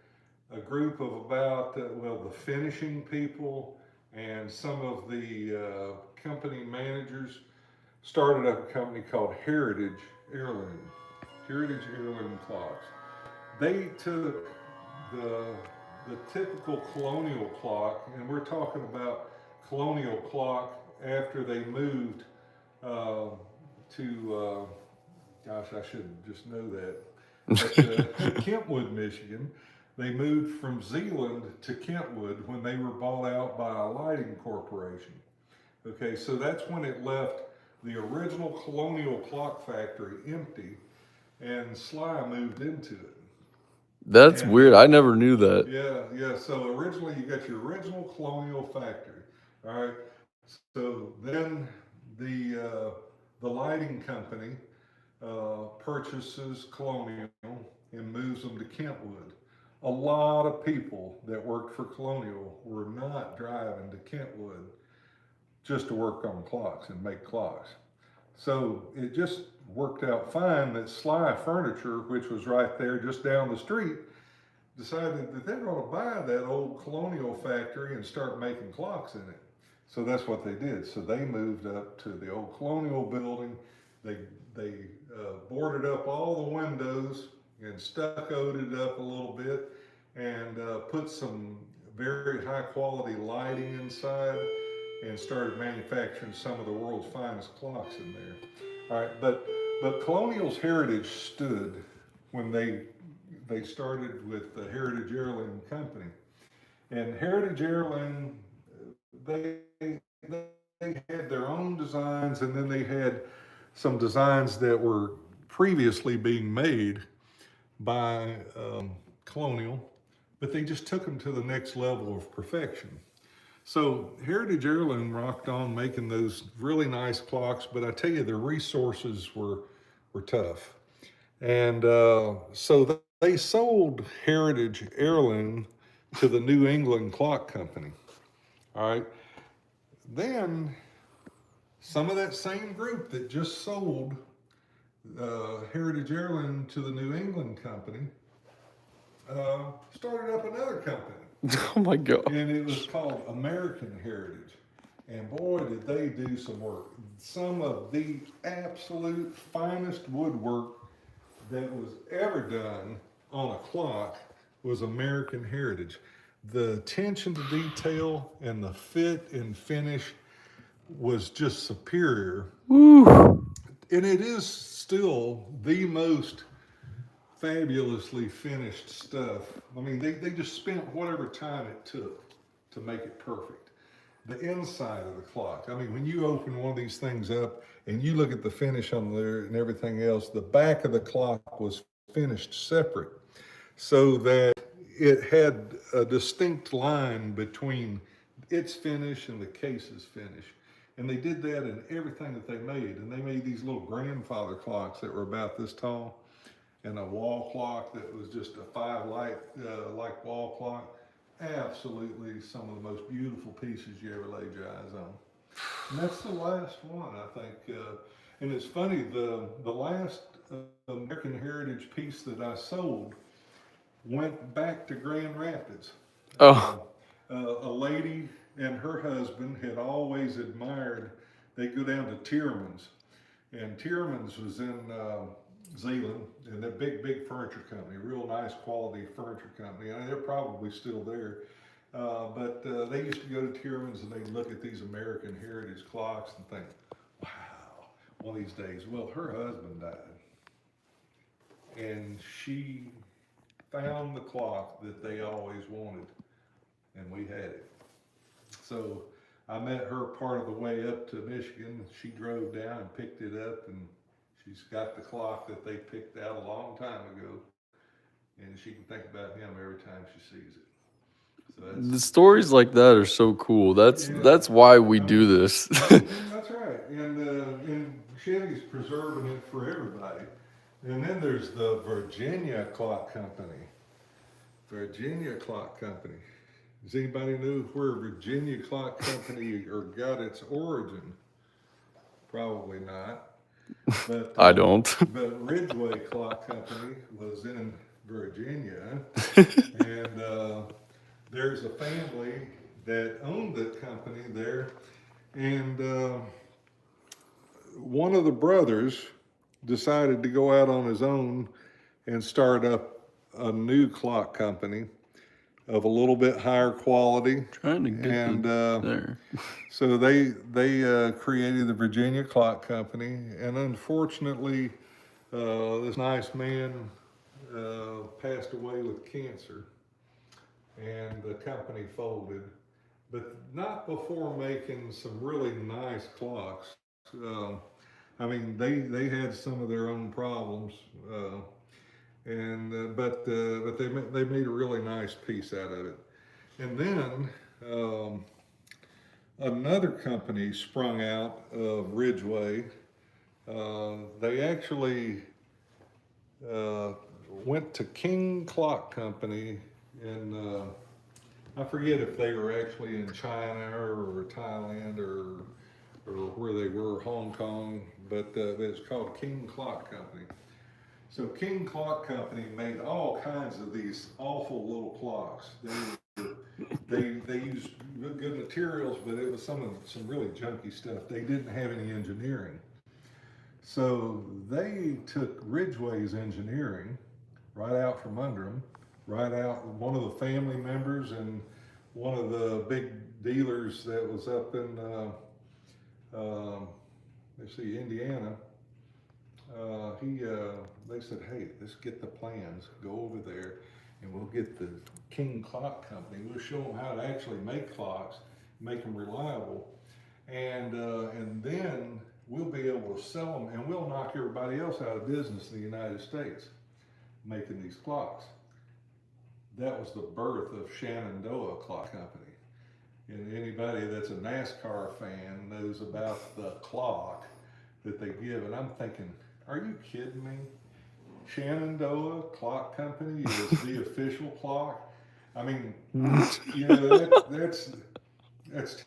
a group of about, the finishing people and some of the company managers started up a company called Heritage Heirloom Clocks. They took the typical Colonial clock, and we're talking about Colonial clock after they moved to, gosh, I should just know that, but, Kentwood, Michigan. They moved from Zeeland to Kentwood when they were bought out by a lighting corporation. Okay, so that's when it left the original Colonial clock factory empty, and Sly moved into it. That's weird. I never knew that. Yeah. So originally, you got your original Colonial factory. All right. So then the lighting company purchases Colonial and moves them to Kentwood. A lot of people that worked for Colonial were not driving to Kentwood just to work on clocks and make clocks. So it just worked out fine that Sly Furniture, which was right there just down the street, decided that they're going to buy that old Colonial factory and start making clocks in it. So that's what they did. So they moved up to the old Colonial building. They boarded up all the windows and stuccoed it up a little bit and put some very high quality lighting inside and started manufacturing some of the world's finest clocks in there. All right, but Colonial's heritage stood when they started with the Heritage Heirloom Company. And Heritage Heirloom, they had their own designs, and then they had some designs that were previously being made by Colonial, but they just took them to the next level of perfection. So Heritage Heirloom rocked on making those really nice clocks, but I tell you, their resources were tough. And so they sold Heritage Heirloom to the New England Clock Company. All right. Then some of that same group that just sold Heritage Heirloom to the New England Company started up another company. Oh my God. And it was called American Heritage. And boy, did they do some work. Some of the absolute finest woodwork that was ever done on a clock was American Heritage. The attention to detail and the fit and finish was just superior. Woo. And it is still the most fabulously finished stuff. I mean, they just spent whatever time it took to make it perfect. The inside of the clock. I mean, when you open one of these things up and you look at the finish on there and everything else, the back of the clock was finished separate so that it had a distinct line between its finish and the case's finish. And they did that in everything that they made. And they made these little grandfather clocks that were about this tall, and a wall clock that was just a 5 light like wall clock. Absolutely some of the most beautiful pieces you ever laid your eyes on. And that's the last one, I think. And it's funny, the last American Heritage piece that I sold went back to Grand Rapids. Oh, A lady and her husband had always admired, they go down to Tierman's, and Tierman's was in Zeeland, and they're big furniture company, real nice quality furniture company. I mean, they're probably still there. But they used to go to Tierman's and they'd look at these American Heritage clocks and think, wow, one of these days. Well, her husband died, and she found the clock that they always wanted, and we had it. So I met her part of the way up to Michigan. She drove down and picked it up, and she's got the clock that they picked out a long time ago, and she can think about him every time she sees it. So the stories like that are so cool. That's why we do this. that's right. And Chevy's preserving it for everybody. And then there's the Virginia Clock Company. Virginia Clock Company. Does anybody know where Virginia Clock Company or got its origin? Probably not. But I don't. But Ridgeway Clock Company was in Virginia, and there's a family that owned that company there, and one of the brothers decided to go out on his own and start up a new clock company of a little bit higher quality. Trying to get And there. so they created the Virginia Clock Company, and unfortunately, this nice man passed away with cancer, and the company folded. But not before making some really nice clocks. I mean, they had some of their own problems, but they made a really nice piece out of it. And then another company sprung out of Ridgeway. They actually went to King Clock Company in, I forget if they were actually in China or Thailand or where they were, Hong Kong, but it's called King Clock Company. So King Clock Company made all kinds of these awful little clocks. They used good materials, but it was some really junky stuff. They didn't have any engineering. So they took Ridgeway's engineering right out from under them, right out. One of the family members and one of the big dealers that was up in, Indiana, they said, hey, let's get the plans, go over there, and we'll get the King Clock Company. We'll show them how to actually make clocks, make them reliable, and then we'll be able to sell them, and we'll knock everybody else out of business in the United States making these clocks. That was the birth of Shenandoah Clock Company. And anybody that's a NASCAR fan knows about the clock that they give. And I'm thinking, are you kidding me? Shenandoah Clock Company is the official clock. I mean, that's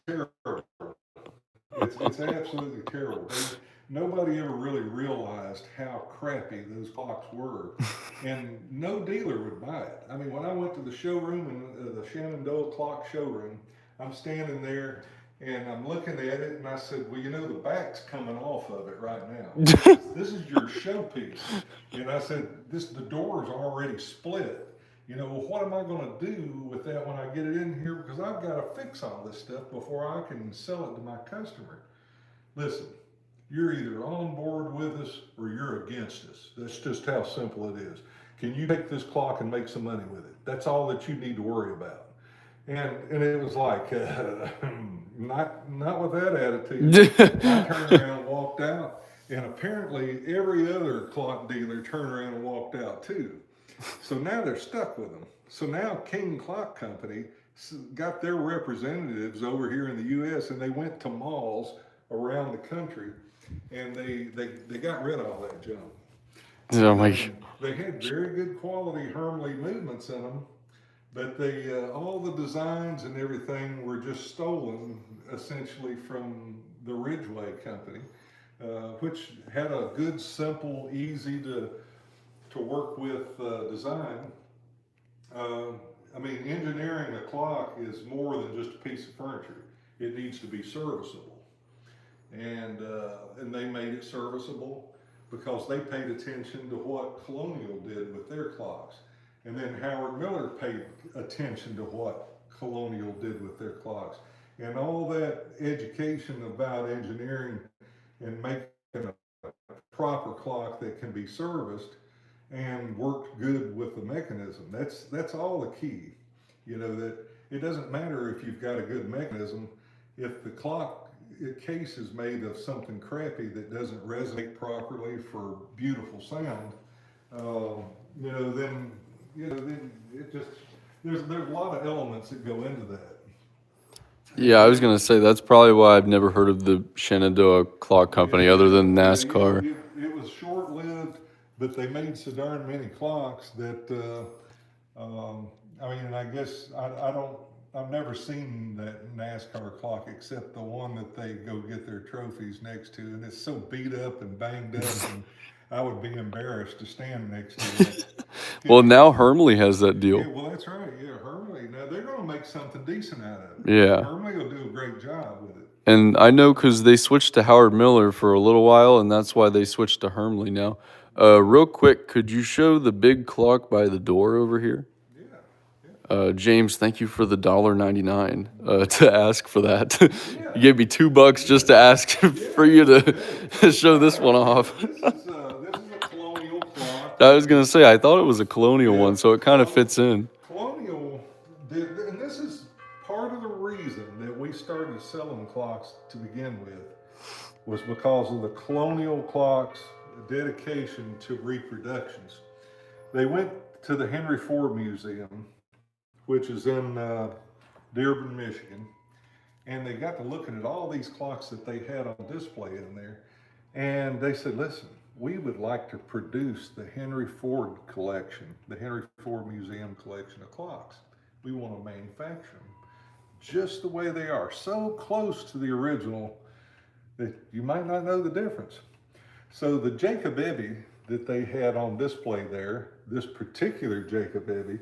terrible. It's absolutely terrible. Nobody ever really realized how crappy those clocks were, and no dealer would buy it. I mean, when I went to the showroom, in the Shenandoah Clock showroom, I'm standing there and I'm looking at it, and I said, well, the back's coming off of it right now. This is your showpiece. And I said, the door's already split. Well, what am I going to do with that when I get it in here? Because I've got to fix all this stuff before I can sell it to my customer. Listen, you're either on board with us or you're against us. That's just how simple it is. can you take this clock and make some money with it? That's all that you need to worry about. And it was like, not with that attitude. I turned around and walked out, and apparently every other clock dealer turned around and walked out too. So now they're stuck with them. So now King Clock Company got their representatives over here in the U.S. and they went to malls around the country, and they got rid of all that junk. Oh my. They had very good quality Hermley movements in them, but they all the designs and everything were just stolen essentially from the Ridgeway Company, which had a good, simple, easy to work with design. I mean, engineering a clock is more than just a piece of furniture. It needs to be serviceable, and they made it serviceable because they paid attention to what Colonial did with their clocks. And then Howard Miller paid attention to what Colonial did with their clocks. And all that education about engineering and making a proper clock that can be serviced and worked good with the mechanism. That's all the key. You know, that it doesn't matter if you've got a good mechanism, if the clock case is made of something crappy that doesn't resonate properly for beautiful sound, then it just, there's a lot of elements that go into that. Yeah, I was gonna say that's probably why I've never heard of the Shenandoah Clock Company other than NASCAR. It was short-lived, but they made so darn many clocks that, I mean, I guess I've never seen that NASCAR clock except the one that they go get their trophies next to, and it's so beat up and banged up, and I would be embarrassed to stand next to it. Well, now Hermley has that Yeah, deal. well, that's right. Yeah, Hermley. Now they're going to make something decent out of it. Yeah. Hermley will do a great job with it. And I know because they switched to Howard Miller for a little while, and that's why they switched to Hermley now. Real quick, could you show the big clock by the door over here? Yeah. James, thank you for the $1.99 to ask for that. You gave me $2 just to ask for you to show this one off. This is a Colonial clock. I was gonna say I thought it was a Colonial one, so it kind of fits in. Colonial did, and this is part of the reason that we started selling clocks to begin with, was because of the Colonial clocks' dedication to reproductions. They went to the Henry Ford Museum, which is in Dearborn, Michigan, and they got to looking at all these clocks that they had on display in there, and they said, listen, we would like to produce the Henry Ford collection, the Henry Ford Museum collection of clocks. We want to manufacture them just the way they are, so close to the original that you might not know the difference. So the Jacobetti that they had on display there, this particular Jacobetti,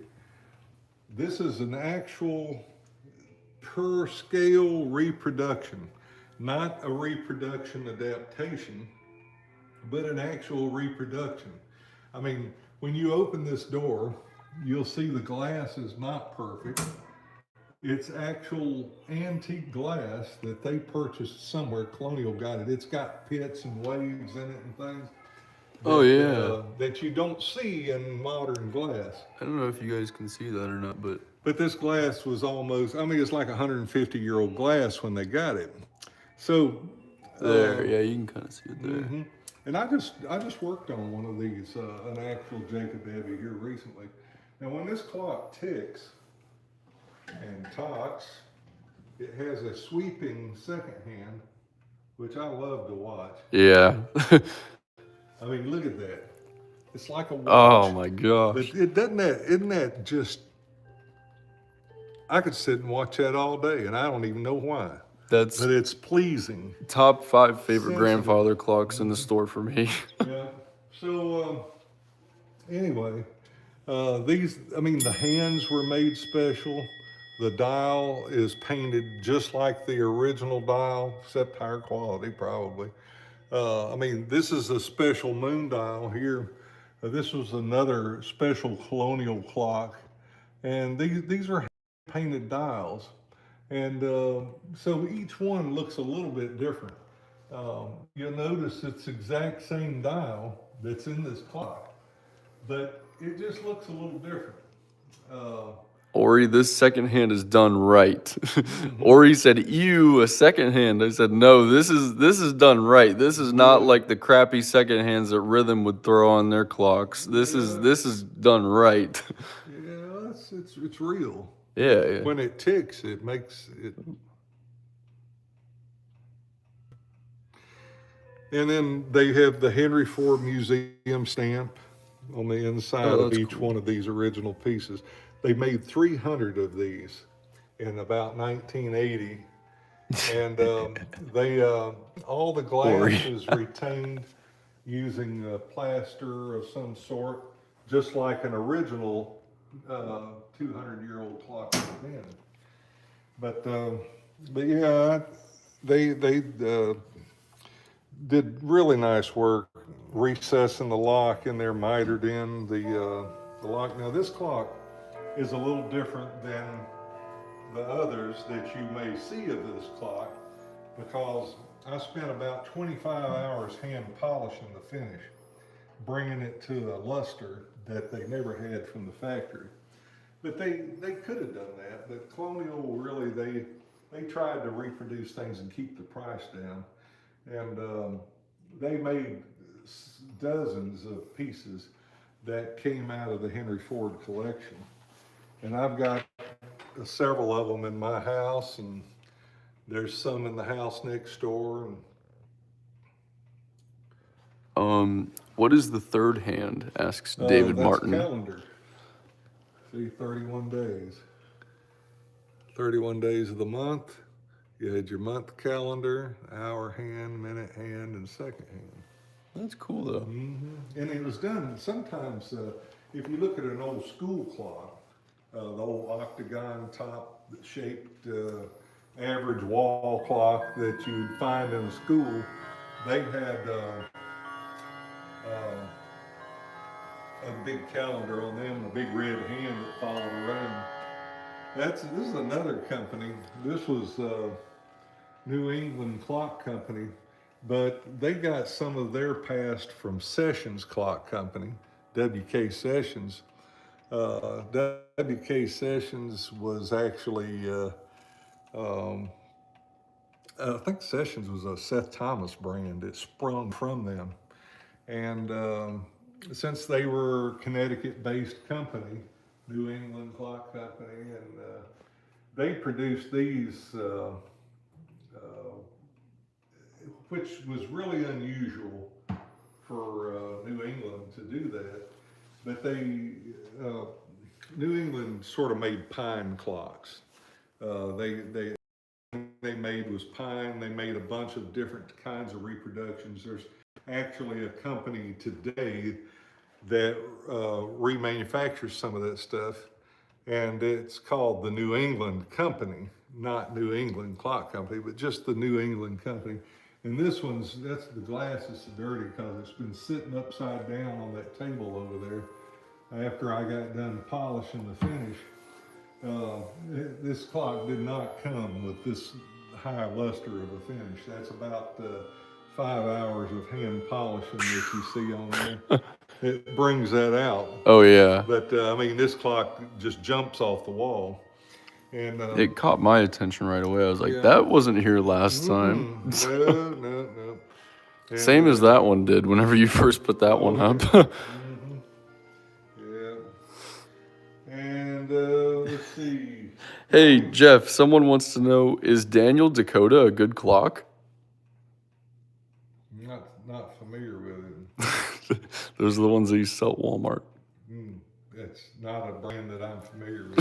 this is an actual per scale reproduction, not a reproduction adaptation, but an actual reproduction. I mean, when you open this door, you'll see the glass is not perfect. It's actual antique glass that they purchased somewhere. Colonial got it. It's got pits and waves in it and things. Oh, yeah. That you don't see in modern glass. I don't know if you guys can see that or not, But this glass was almost, I mean, it's like 150-year-old glass when they got it. So there, yeah, you can kind of see it there. Mm-hmm. And I just worked on one of these, an actual Jacobetti here recently. Now, when this clock ticks and talks, it has a sweeping second hand, which I love to watch. Yeah. I mean, look at that. It's like a watch. Oh my gosh. But isn't that just, I could sit and watch that all day and I don't even know why. But it's pleasing. Top 5 favorite grandfather clocks in the store for me. Yeah. So, anyway, the hands were made special. The dial is painted just like the original dial, except higher quality probably. This is a special moon dial here. This was another special Colonial clock. And these are painted dials. And so each one looks a little bit different. You'll notice it's the exact same dial that's in this clock, but it just looks a little different. Ori, this second hand is done right. Ori said, "Ew, a second hand." I said, "No, this is done right. This is not like the crappy second hands that Rhythm would throw on their clocks. This is done right." Yeah, it's real. Yeah. When it ticks, it makes it. And then they have the Henry Ford Museum stamp on the inside of each one of these original pieces. They made 300 of these in about 1980, and they all the glass is retained using plaster of some sort, just like an original 200-year-old clock would have been. But yeah, they did really nice work recessing the lock in there, mitered in the lock. Now this clock is a little different than the others that you may see of this clock, because I spent about 25 hours hand polishing the finish, bringing it to a luster that they never had from the factory. But they could have done that, but Colonial really, they tried to reproduce things and keep the price down. And they made dozens of pieces that came out of the Henry Ford collection. And I've got several of them in my house, and there's some in the house next door. What is the third hand? Asks David That's Martin. calendar. See, 31 days. 31 days of the month. You had your month calendar, hour hand, minute hand, and second hand. That's cool though. And it was done sometimes, if you look at an old school clock, the old octagon top shaped average wall clock that you'd find in a school, they had a big calendar on them, a big red hand that followed around. This is another company. This was New England Clock Company, but they got some of their past from Sessions Clock Company, W.K. Sessions. W.K. Sessions was actually, I think Sessions was a Seth Thomas brand. It sprung from them. And since they were a Connecticut-based company, New England Clock Company, and they produced these, which was really unusual for New England to do that. But New England sort of made pine clocks. They made was pine. They made a bunch of different kinds of reproductions. There's actually a company today that remanufactures some of that stuff, and it's called the New England Company, not New England Clock Company, but just the New England Company. And this one's, the glass is so dirty because it's been sitting upside down on that table over there after I got done polishing the finish. This clock did not come with this high luster of a finish. That's about 5 hours of hand polishing that you see on there. It brings that out. Oh yeah. But I mean, this clock just jumps off the wall. And it caught my attention right away. I was like, yeah. that wasn't here last time. No. And, same as that one did whenever you first put that one up. Yeah. And let's see. Hey, Jeff, someone wants to know, is Daniel Dakota a good clock? Not familiar with it. Those are the ones that you sell at Walmart. That's not a brand that I'm familiar with.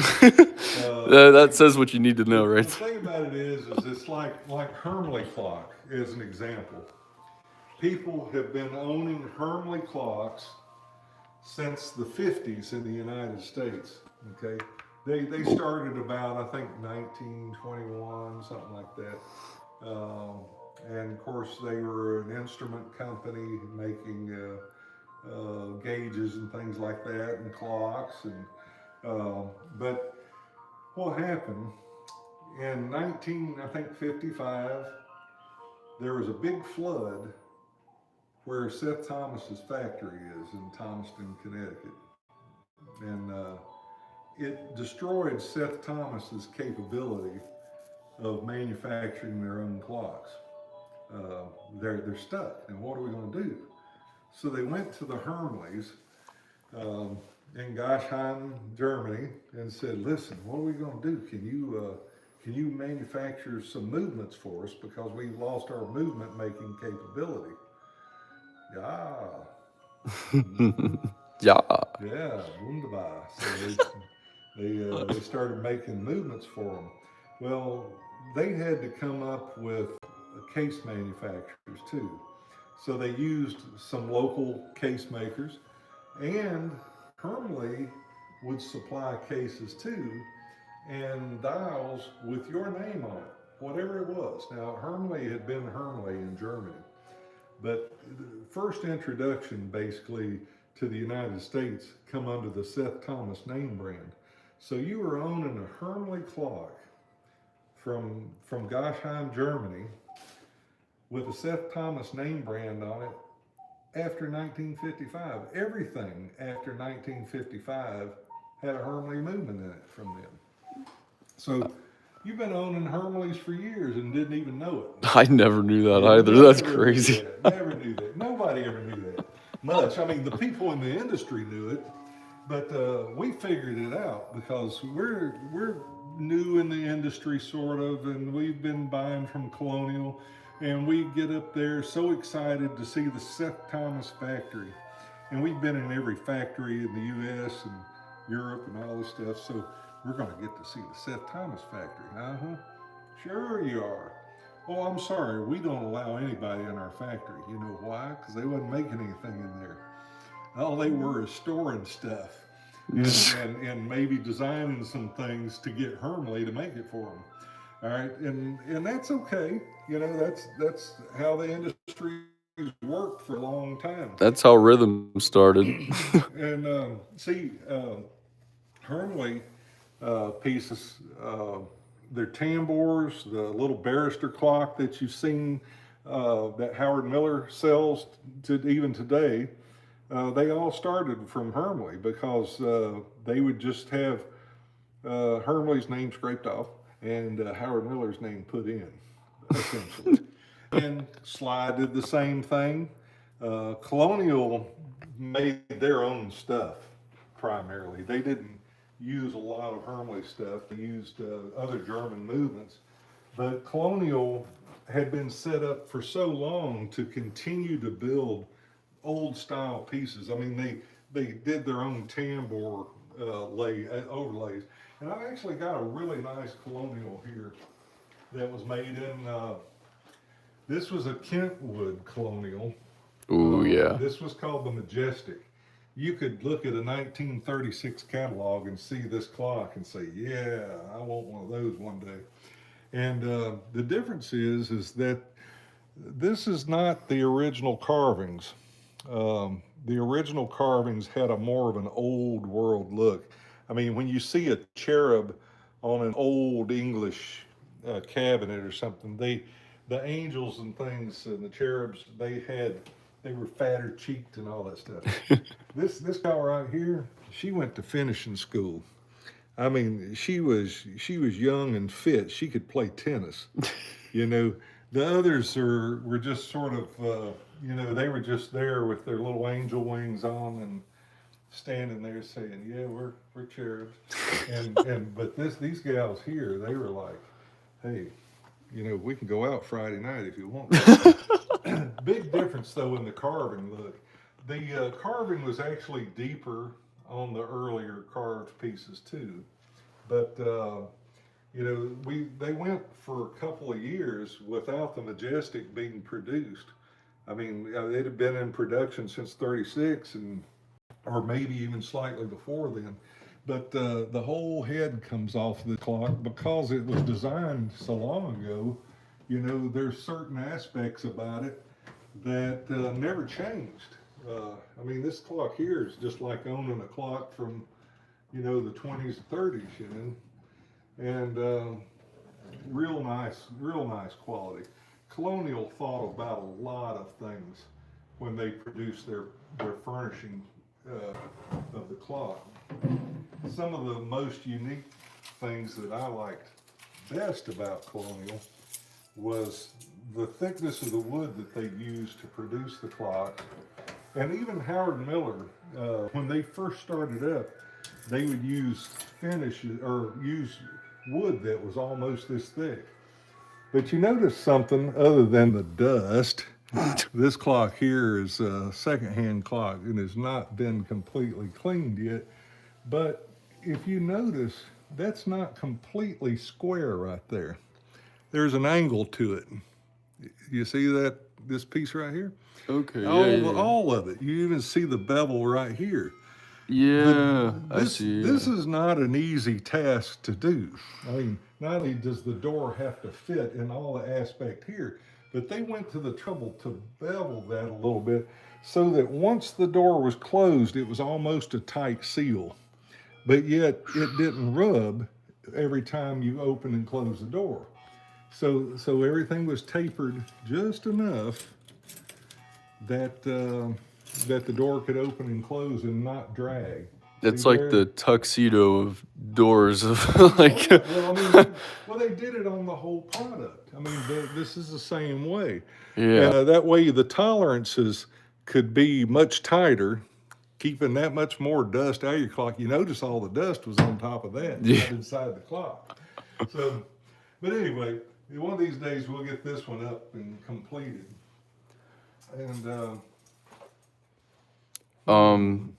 That says what you need to know, right? The thing about it is it's like Hermley clock as an example. People have been owning Hermley clocks since the 50s in the United States. Okay, they started about, I think, 1921, something like that. And of course, they were an instrument company making gauges and things like that, and clocks. And but what happened in 1955? There was a big flood where Seth Thomas's factory is in Thomaston, Connecticut. and it destroyed Seth Thomas's capability of manufacturing their own clocks. Uh, they're stuck, and what are we going to do? So they went to the Hermleys in Gashheim, Germany, and said, "Listen, what are we going to do? Can you manufacture some movements for us because we've lost our movement making capability?" Yeah. Mm-hmm. Yeah. Yeah, wunderbar. So they started making movements for them. Well, they had to come up with case manufacturers too. So they used some local case makers, and Hermley would supply cases too, and dials with your name on it, whatever it was. Now, Hermley had been Hermley in Germany, but the first introduction basically to the United States come under the Seth Thomas name brand. So you were owning a Hermley clock from Gashheim, Germany, with a Seth Thomas name brand on it after 1955. Everything after 1955 had a Hermley movement in it from them. So you've been owning Hermleys for years and didn't even know it. I never knew that You either. That's never knew crazy. that. Never knew that. Nobody ever knew that much. I mean, the people in the industry knew it, but we figured it out because we're new in the industry sort of, and we've been buying from Colonial, and we get up there so excited to see the Seth Thomas factory, and we've been in every factory in the U.S. and Europe and all this stuff. So we're going to get to see the Seth Thomas factory. Uh-huh. Sure you are. Oh, I'm sorry, we don't allow anybody in our factory. You know why? Because they wasn't making anything in there. All they were is storing stuff and maybe designing some things to get Hermley to make it for them. All right, and that's okay. You know, that's how the industry worked for a long time. That's how rhythm started. And see, Hermley pieces. Their tambours, the little barrister clock that you've seen that Howard Miller sells to even today, they all started from Hermley because they would just have Hermley's name scraped off and Howard Miller's name put in, essentially. And Sly did the same thing. Colonial made their own stuff primarily. They didn't use a lot of Hermley stuff. They used other German movements. But Colonial had been set up for so long to continue to build old style pieces. I mean, they did their own tambour overlays. And I've actually got a really nice Colonial here that was made in, this was a Kentwood Colonial. Ooh, yeah. This was called the Majestic. You could look at a 1936 catalog and see this clock and say, yeah, I want one of those one day. And the difference is that this is not the original carvings. The original carvings had a more of an old world look. I mean, when you see a cherub on an old English cabinet or something, the angels and things and the cherubs, they were fatter cheeked and all that stuff. This gal right here, she went to finishing school. I mean, she was young and fit. She could play tennis. You know, the others were just sort of you know, they were just there with their little angel wings on and standing there saying, "Yeah, we're cherubs." And but these gals here, they were like, "Hey, you know, we can go out Friday night if you want." Big difference though in the carving look. The carving was actually deeper on the earlier carved pieces too, but you know, they went for a couple of years without the Majestic being produced. I mean, it had been in production since '36, and or maybe even slightly before then. But the whole head comes off the clock because it was designed so long ago. You know, there's certain aspects about it that never changed. I mean, this clock here is just like owning a clock from, you know, the 20s and 30s, you know, and real nice quality. Colonial thought about a lot of things when they produced their furnishing of the clock. Some of the most unique things that I liked best about Colonial was the thickness of the wood that they used to produce the clock. And even Howard Miller, when they first started up, they would use finishes or use wood that was almost this thick. But you notice something other than the dust. This clock here is a secondhand clock and has not been completely cleaned yet. But if you notice, that's not completely square right there. There's an angle to it. You see that, this piece right here? Okay, yeah. All of it. You even see the bevel right here. Yeah, I This, see. this is not an easy task to do. I mean, not only does the door have to fit in all the aspect here, but they went to the trouble to bevel that a little bit so that once the door was closed, it was almost a tight seal. But yet it didn't rub every time you open and close the door. So everything was tapered just enough that that the door could open and close and not drag. It's See like there? the tuxedo of doors of like. Well, I mean, well, they did it on the whole product. I mean, this is the same way. Yeah. That way the tolerances could be much tighter, keeping that much more dust out of your clock. You notice all the dust was on top of that, Yeah. not inside the clock. So, but anyway, one of these days we'll get this one up and completed. And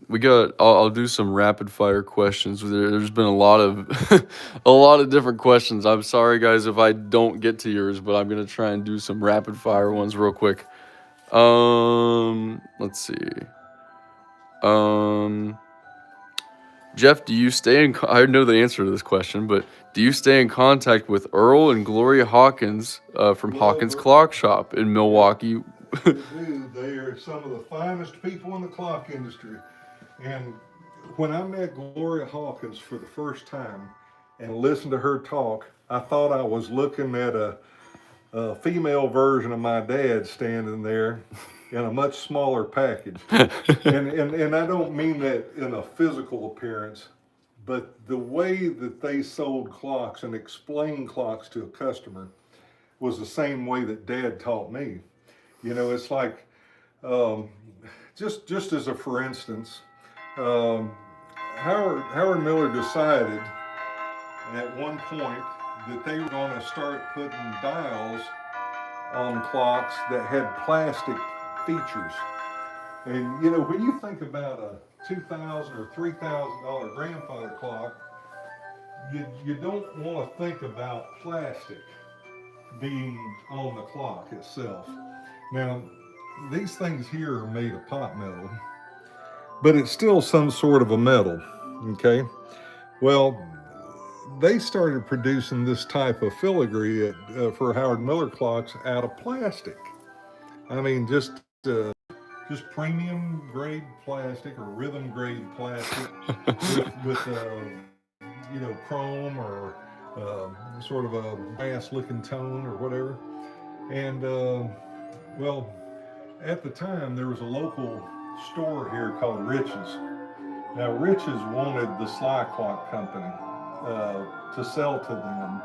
We got. I'll do some rapid fire questions. There's been a lot of, a lot of different questions. I'm sorry, guys, if I don't get to yours, but I'm gonna try and do some rapid fire ones real quick. Let's see. Jeff, do you stay in? I know the answer to this question, but do you stay in contact with Earl and Gloria Hawkins from Well, Hawkins Clock Shop in Milwaukee? they do. They are some of the finest people in the clock industry. And when I met Gloria Hawkins for the first time and listened to her talk, I thought I was looking at a female version of my dad standing there in a much smaller package. and I don't mean that in a physical appearance, but the way that they sold clocks and explained clocks to a customer was the same way that Dad taught me. You know, it's like, just as a for instance, Howard Miller decided at one point that they were going to start putting dials on clocks that had plastic features. And you know, when you think about a $2,000 or $3,000 grandfather clock, you don't want to think about plastic being on the clock itself. Now, these things here are made of pot metal, but it's still some sort of a metal, okay? Well, they started producing this type of filigree for Howard Miller clocks out of plastic. I mean, just premium grade plastic or rhythm grade plastic with you know, chrome or sort of a brass looking tone or whatever. And well, at the time there was a local store here called Rich's. Now Rich's wanted the Sly Clock Company to sell to them.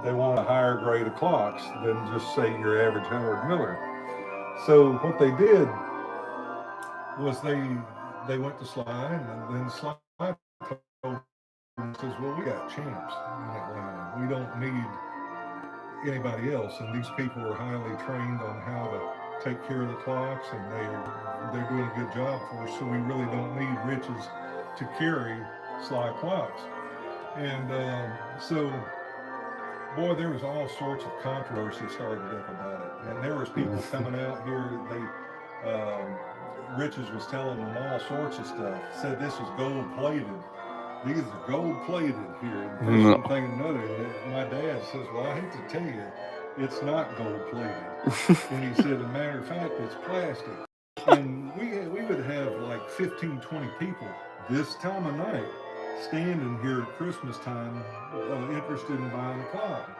They wanted a higher grade of clocks than just say your average Howard Miller. So what they did was they went to Sly, and then Sly told them, says, well, we got champs in Atlanta. We don't need anybody else. And these people are highly trained on how to take care of the clocks, and they're doing a good job for us. So we really don't need Rich's to carry Sly clocks. And so, boy, there was all sorts of controversy started up about it. And there was people coming out here. Rich's was telling them all sorts of stuff. Said this was gold plated. These are gold plated here. And first thing another, my dad says, well, I hate to tell you, it's not gold plated. And he said, as a matter of fact, it's plastic. And we would have like 15, 20 people this time of night standing here at Christmas time interested in buying a clock.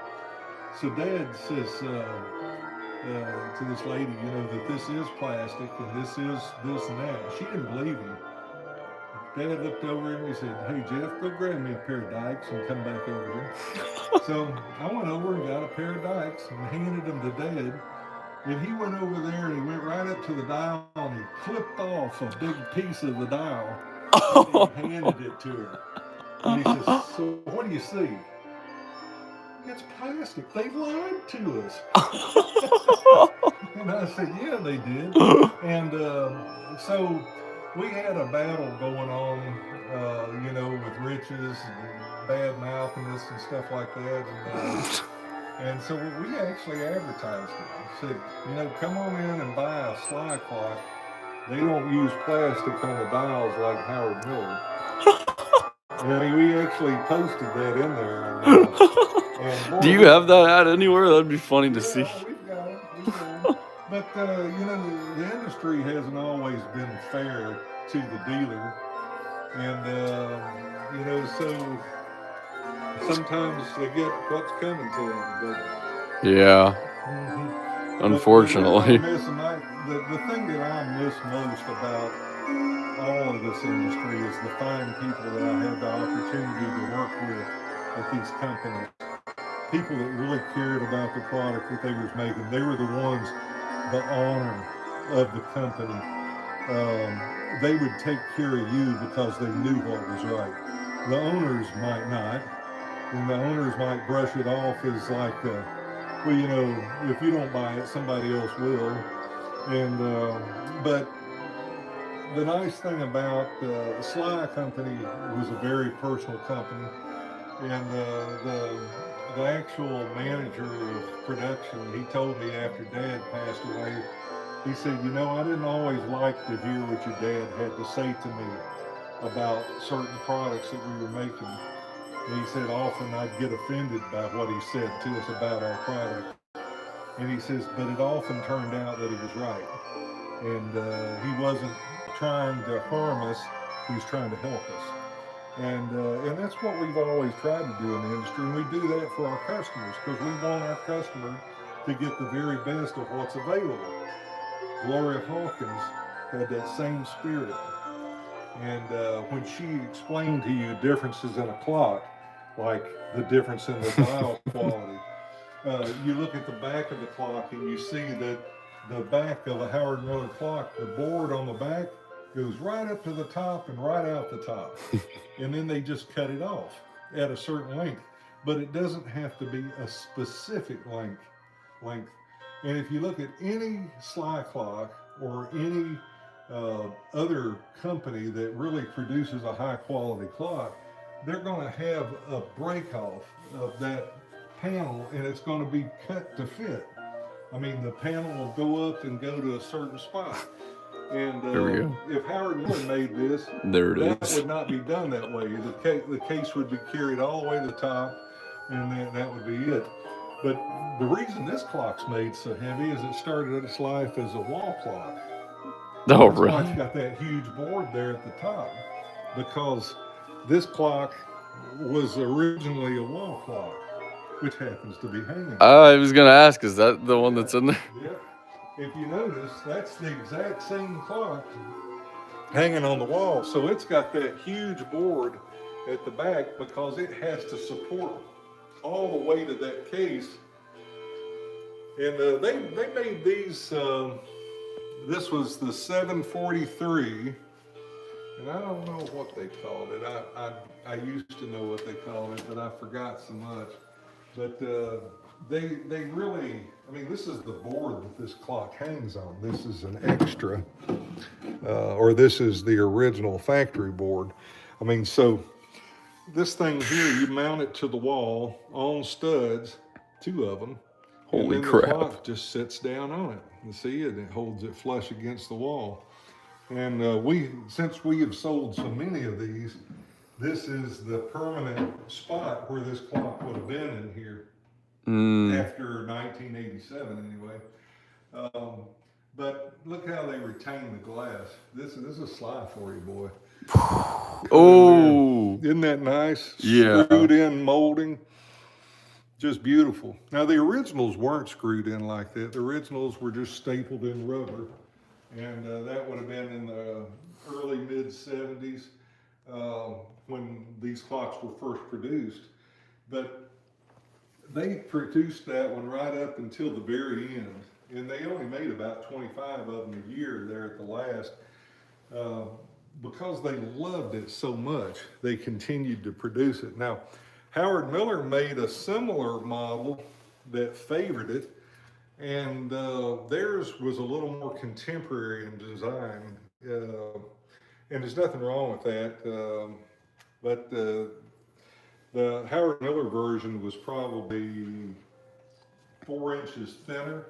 So Dad says to this lady, you know, that this is plastic and this is this and that. She didn't believe him. Dad looked over and he said, "Hey Jeff, go grab me a pair of dikes and come back over here." So I went over and got a pair of dikes and handed them to Dad. And he went over there and he went right up to the dial and he clipped off a big piece of the dial and he handed it to her. And he says, "So what do you see?" "It's plastic. They lied to us." And I said, "Yeah, they did." And so we had a battle going on, with riches and bad mouthing us and stuff like that. And so we actually advertised it. We said, come on in and buy a Sly clock. They don't use plastic on the dials like Howard Miller. And we actually posted that in there. And boy, Do you have that ad anywhere? That'd be funny to see. We've got it. But, the industry hasn't always been fair to the dealer. And, so sometimes they get what's coming to them. Yeah, unfortunately. The thing that I miss most about all of this industry is the fine people that I had the opportunity to work with at these companies. People that really cared about the product that they was making. They were the ones, the honor of the company. They would take care of you because they knew what was right. The owners might not, and the owners might brush it off as like, if you don't buy it, somebody else will. And but the nice thing about the Sly Company was a very personal company, and the actual manager of production, he told me after Dad passed away, he said, I didn't always like to hear what your dad had to say to me about certain products that we were making. And he said often I'd get offended by what he said to us about our product. And he says, but it often turned out that he was right. And he wasn't trying to harm us, he was trying to help us. And that's what we've always tried to do in the industry. And we do that for our customers because we want our customer to get the very best of what's available. Gloria Hawkins had that same spirit. And when she explained to you differences in a clock, like the difference in the dial quality, you look at the back of the clock and you see that the back of a Howard Miller clock, the board on the back goes right up to the top and right out the top. And then they just cut it off at a certain length. But it doesn't have to be a specific length. And if you look at any Sly clock or any other company that really produces a high quality clock, they're going to have a break off of that panel and it's going to be cut to fit. I mean, the panel will go up and go to a certain spot. And if Howard Miller made this, that would not be done that way. The case would be carried all the way to the top, and then that would be it. But the reason this clock's made so heavy is it started its life as a wall clock. Oh, That's why really? it's got that huge board there at the top, because this clock was originally a wall clock, which happens to be hanging. I was gonna ask, is that the one that's in there? Yep. If you notice, that's the exact same clock hanging on the wall. So it's got that huge board at the back because it has to support all the weight of that case. And they made these, this was the 743, and I don't know what they called it. I used to know what they called it, but I forgot so much. But they really, I mean, this is the board that this clock hangs on. This is an extra, or this is the original factory board. I mean, so this thing here, you mount it to the wall on studs, 2 of them. Holy and then crap. The clock just sits down on it. You see it, it holds it flush against the wall. And since we have sold so many of these, this is the permanent spot where this clock would have been in here. After 1987 anyway. But look how they retain the glass. This is a Sly for you, boy. Oh, isn't that nice? Yeah. Screwed in molding, just beautiful. Now the originals weren't screwed in like that. The originals were just stapled in rubber, and that would have been in the early mid 70s. when these clocks were first produced, but they produced that one right up until the very end, and they only made about 25 of them a year there at the last. Uh, because they loved it so much, they continued to produce it. Now, Howard Miller made a similar model that favored it, and theirs was a little more contemporary in design. And there's nothing wrong with that. But the Howard Miller version was probably 4 inches thinner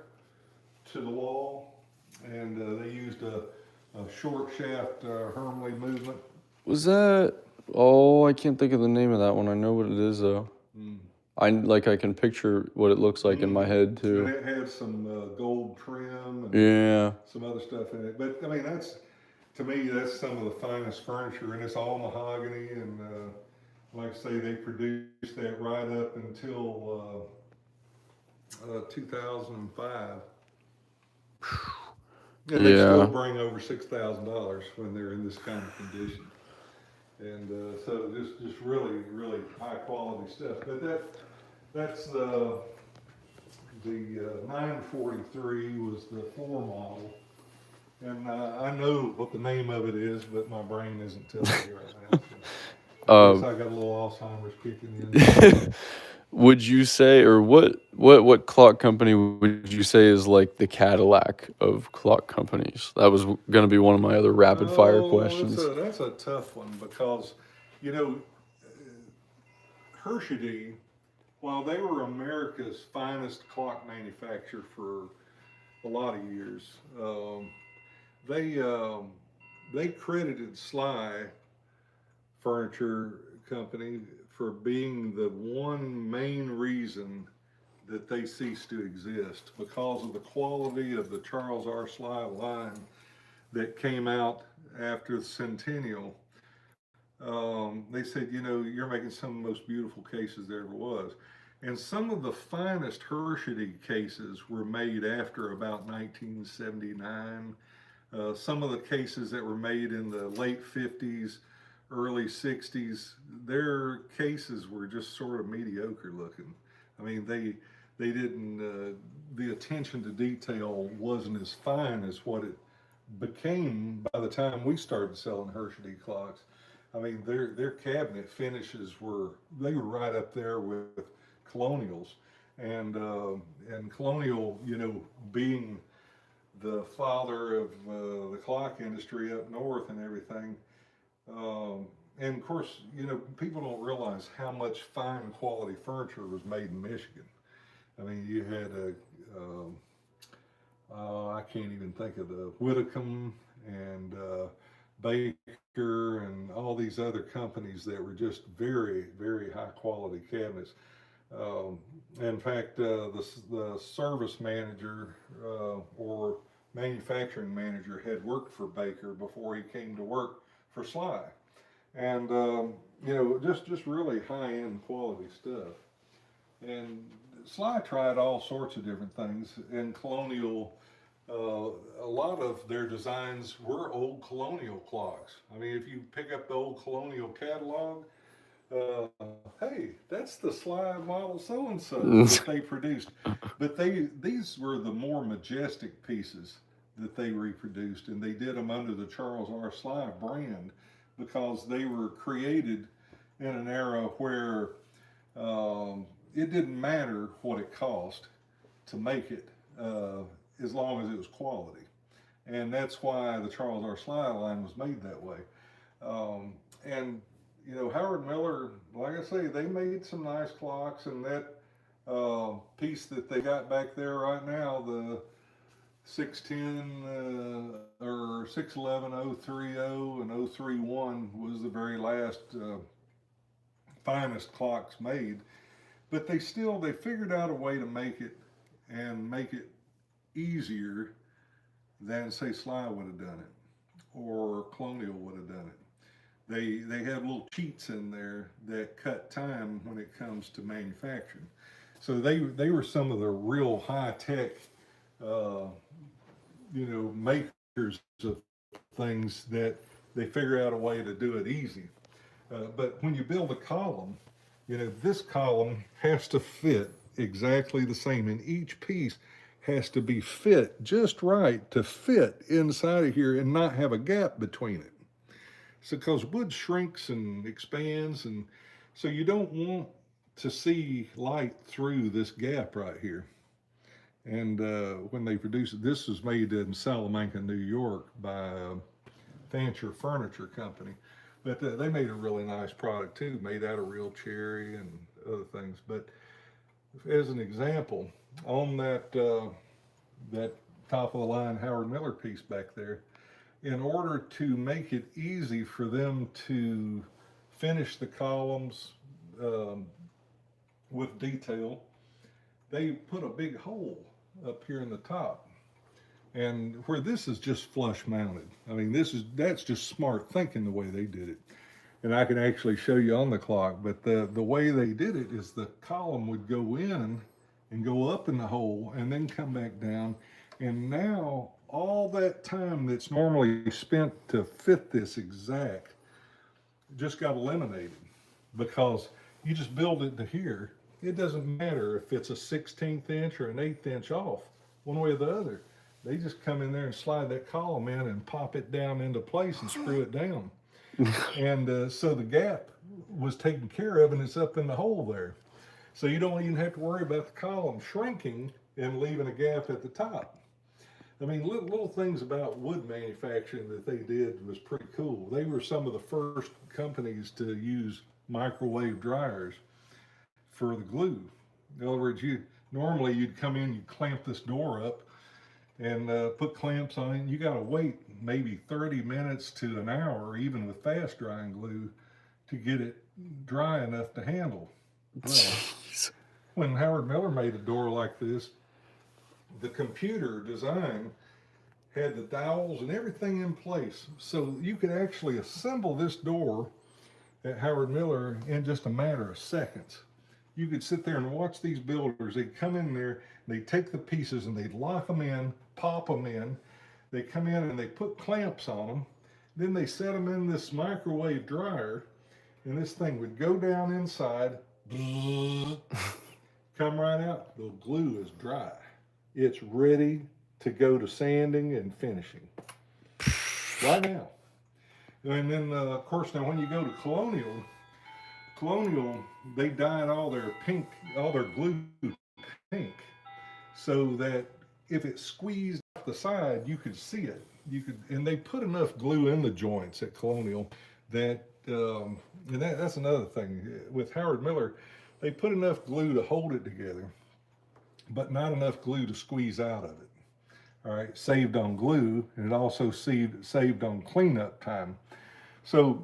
to the wall, and they used a short shaft Hermley movement. Was that? Oh, I can't think of the name of that one. I know what it is though. Mm. I can picture what it looks like in my head And too. it had some gold trim and Yeah. some other stuff in it. But I mean, to me, that's some of the finest furniture, and it's all mahogany. And like I say, they produced that right up until 2005. And they still Yeah. bring over $6,000 when they're in this kind of condition. And so just really, really high quality stuff. But that's the 943 was the floor model. And I know what the name of it is, but my brain isn't telling me right now. So I guess I got a little Alzheimer's kicking in. Would you say, or what clock company would you say is like the Cadillac of clock companies? That was going to be one of my other rapid fire questions. That's a tough one because, you know, Hershey, while they were America's finest clock manufacturer for a lot of years, they they credited Sly Furniture Company for being the one main reason that they ceased to exist because of the quality of the Charles R. Sly line that came out after the Centennial. They said, you know, you're making some of the most beautiful cases there ever was. And some of the finest Hershey cases were made after about 1979. Some of the cases that were made in the late 50s, early 60s, their cases were just sort of mediocre looking. I mean, they didn't, the attention to detail wasn't as fine as what it became by the time we started selling Hershey clocks. I mean, their cabinet finishes they were right up there with Colonials, and Colonial, you know, being the father of the clock industry up north and everything. And of course, you know, people don't realize how much fine quality furniture was made in Michigan. I mean, you had I can't even think of the Whitcomb and Baker and all these other companies that were just very, very high quality cabinets. In fact, the service manager or manufacturing manager had worked for Baker before he came to work for Sly, and you know, just really high end quality stuff. And Sly tried all sorts of different things. And Colonial, a lot of their designs were old Colonial clocks. I mean, if you pick up the old Colonial catalog, hey, that's the Sly model so and so that they produced. But these were the more majestic pieces that they reproduced, and they did them under the Charles R. Sly brand because they were created in an era where it didn't matter what it cost to make it, as long as it was quality. And that's why the Charles R. Sly line was made that way. And you know, Howard Miller, like I say, they made some nice clocks, and that piece that they got back there right now, the 610 or 611 030 and 031 was the very last finest clocks made. But they figured out a way to make it and make it easier than say Sly would have done it or Colonial would have done it. They had little cheats in there that cut time when it comes to manufacturing. So they were some of the real high tech, you know, makers of things that they figure out a way to do it easy. But when you build a column, this column has to fit exactly the same, and each piece has to be fit just right to fit inside of here and not have a gap between it. So, because wood shrinks and expands, and so you don't want to see light through this gap right here. And when they produce it, this was made in Salamanca, New York by Fancher Furniture Company. But they made a really nice product too, made out of real cherry and other things. But as an example, on that top of the line Howard Miller piece back there, in order to make it easy for them to finish the columns with detail, they put a big hole up here in the top. And where this is just flush mounted. I mean, that's just smart thinking the way they did it. And I can actually show you on the clock, but the way they did it is the column would go in and go up in the hole and then come back down. And now all that time that's normally spent to fit this exact just got eliminated, because you just build it to here. It doesn't matter if it's a 16th inch or an 1/8 inch off, one way or the other. They just come in there and slide that column in and pop it down into place and screw it down. And so the gap was taken care of, and it's up in the hole there. So you don't even have to worry about the column shrinking and leaving a gap at the top. I mean, little things about wood manufacturing that they did was pretty cool. They were some of the first companies to use microwave dryers for the glue. In other words, normally you'd come in, you'd clamp this door up and put clamps on it. And you got to wait maybe 30 minutes to an hour, even with fast drying glue, to get it dry enough to handle. Well, when Howard Miller made a door like this, the computer design had the dowels and everything in place, so you could actually assemble this door at Howard Miller in just a matter of seconds. You could sit there and watch these builders. They'd come in there, they'd take the pieces and they'd lock them in, pop them in. They come in and they put clamps on them. Then they set them in this microwave dryer, and this thing would go down inside, come right out. The glue is dry. It's ready to go to sanding and finishing right now. And then, of course, now when you go to Colonial, they dyed all their glue pink, so that if it squeezed off the side, you could see it. And they put enough glue in the joints at Colonial that, and that's another thing with Howard Miller, they put enough glue to hold it together, but not enough glue to squeeze out of it. All right, saved on glue, and it also saved on cleanup time. So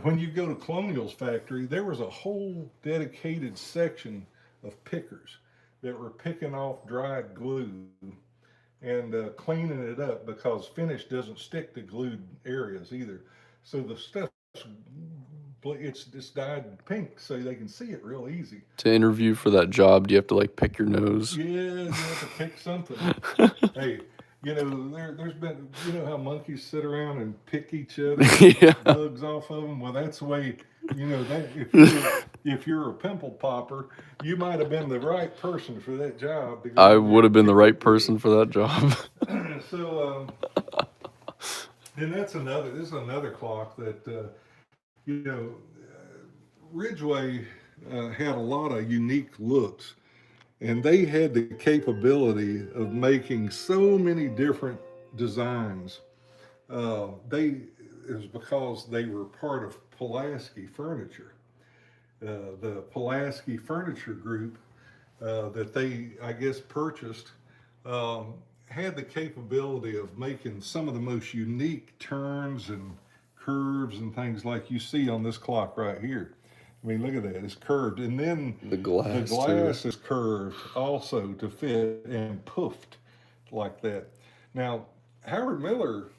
when you go to Colonial's factory, there was a whole dedicated section of pickers that were picking off dried glue and cleaning it up, because finish doesn't stick to glued areas either. So the stuff, it's dyed pink so they can see it real easy. To interview for that job, do you have to like pick your nose? Yeah, you have to pick something. Hey, there's been, how monkeys sit around and pick each other, Yeah. bugs off of them. Well, that's the way, that if you're a pimple popper, you might have been the right person for that job. I would have been the right person for that job. So, and this is another clock that, Ridgway had a lot of unique looks. And they had the capability of making so many different designs. It was because they were part of Pulaski Furniture. The Pulaski Furniture Group that they, I guess, purchased had the capability of making some of the most unique turns and curves and things like you see on this clock right here. I mean, look at that, it's curved. And then The glass is curved also to fit and poofed like that. Now, Howard Miller,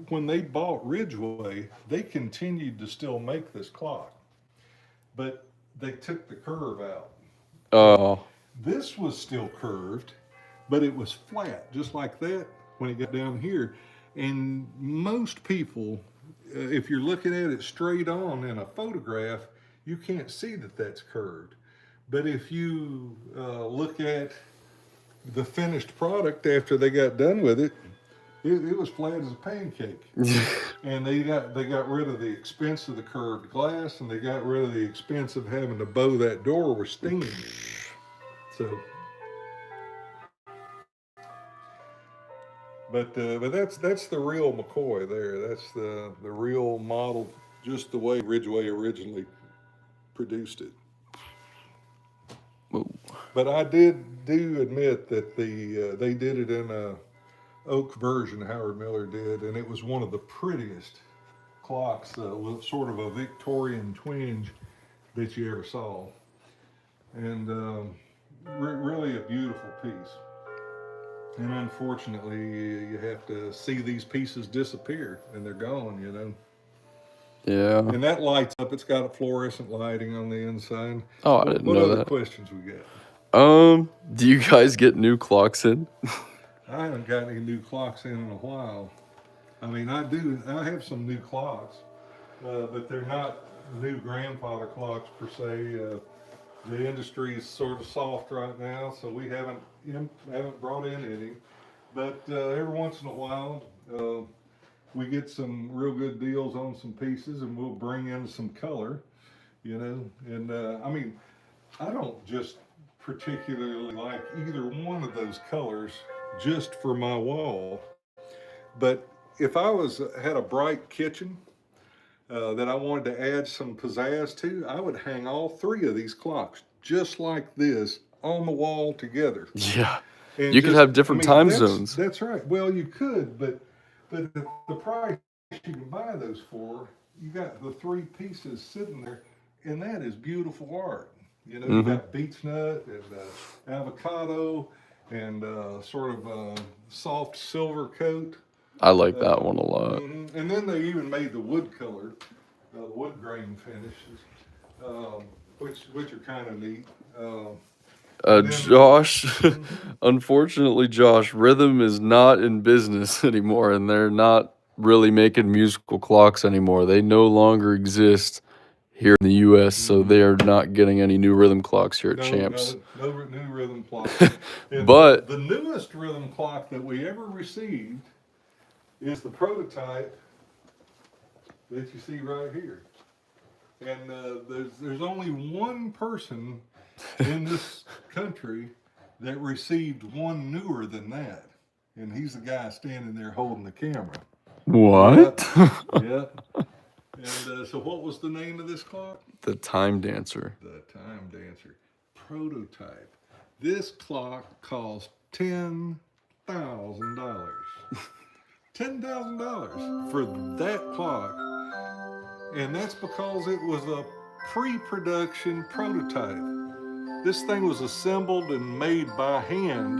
when they bought Ridgway, they continued to still make this clock, but they took the curve out. Oh. This was still curved, but it was flat, just like that when it got down here. And most people if you're looking at it straight on in a photograph, you can't see that that's curved. But if you look at the finished product after they got done with it, it was flat as a pancake. And they got rid of the expense of the curved glass, and they got rid of the expense of having to bow that door with steam. So, but that's the real McCoy there. That's the real model, just the way Ridgway originally produced it. Whoa. But I do admit that they did it in a oak version. Howard Miller did, and it was one of the prettiest clocks, with sort of a Victorian twinge that you ever saw, and really a beautiful piece. And unfortunately, you have to see these pieces disappear, and they're gone, you know. Yeah. And that lights up. It's got a fluorescent lighting on the inside. Oh, I didn't What know other that. questions we got? Do you guys get new clocks in? I haven't got any new clocks in a while. I mean, I do. I have some new clocks, but they're not new grandfather clocks per se. The industry is sort of soft right now, so we haven't brought in any. But every once in a while, we get some real good deals on some pieces, and we'll bring in some color, you know. And I mean, I don't just particularly like either one of those colors just for my wall, but if I had a bright kitchen that I wanted to add some pizzazz to, I would hang all three of these clocks just like this on the wall together. Yeah. And You could have different time zones. That's right. Well, you could, but the price you can buy those for, you got the three pieces sitting there, and that is beautiful art. You know, you got beech nut and avocado and sort of a soft silver coat. I like that one a lot. And then they even made the wood color, the wood grain finishes, which are kind of neat. Josh, unfortunately, Josh, Rhythm is not in business anymore, and they're not really making musical clocks anymore. They no longer exist here in the U.S., so they are not getting any new rhythm clocks here at Champs. No new rhythm clock. But the newest rhythm clock that we ever received is the prototype that you see right here. And there's only one person in this country that received one newer than that, and he's the guy standing there holding the camera. what? Yep. And so what was the name of this clock? The Time Dancer. The Time Dancer prototype. This clock cost $10,000. $10,000 for that clock. And that's because it was a pre-production prototype. This thing was assembled and made by hand,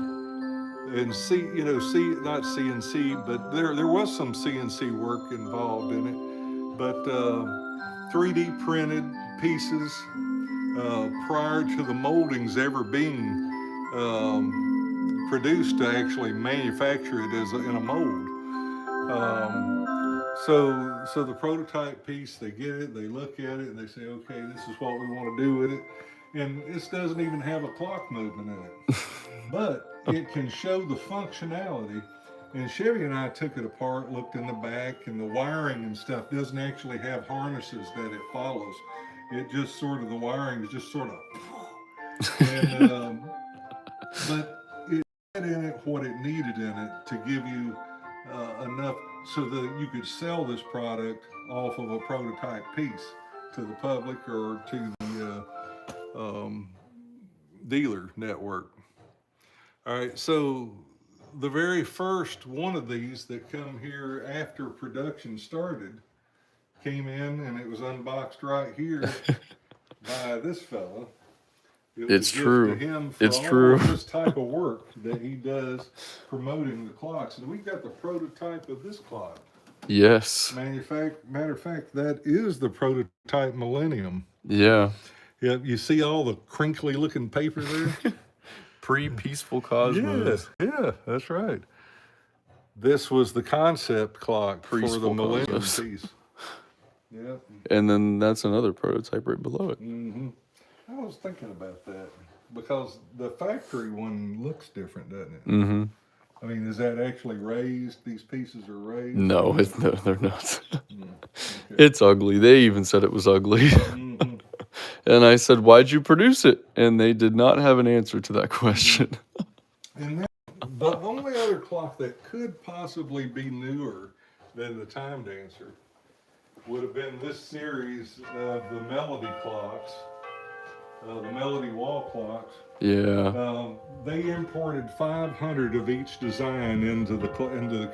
and not CNC, but there was some CNC work involved in it. But 3D printed pieces prior to the moldings ever being produced to actually manufacture it in a mold. So the prototype piece, they get it, they look at it, and they say, okay, this is what we want to do with it. And this doesn't even have a clock movement in it, but it can show the functionality. And Chevy and I took it apart, looked in the back, and the wiring and stuff doesn't actually have harnesses that it follows. It just sort of, the wiring is just sort of, and, but it had in it what it needed in it to give you enough so that you could sell this product off of a prototype piece to the public or to the dealer network. All right, so the very first one of these that come here after production started came in, and it was unboxed right here by this fella. It's true. It's true. This type of work that he does promoting the clocks, and we've got the prototype of this clock. Yes. Matter of fact, that is the prototype Millennium. Yeah. Yeah, you see all the crinkly looking paper there? Pre-Peaceful Cosmos. Yeah, that's right. This was the concept clock for the Peaceful Millennium Cosmos. piece. Yeah. And then that's another prototype right below it. Mm-hmm. I was thinking about that because the factory one looks different, doesn't it? Mm-hmm. I mean, is that actually raised? These pieces are raised? No, no, they're not. Mm, okay. It's ugly. They even said it was ugly. Mm-hmm. And I said, "Why'd you produce it?" And they did not have an answer to that question. And that, the only other clock that could possibly be newer than the Time Dancer would have been this series of the Melody clocks, the Melody wall clocks. Yeah. They imported 500 of each design into the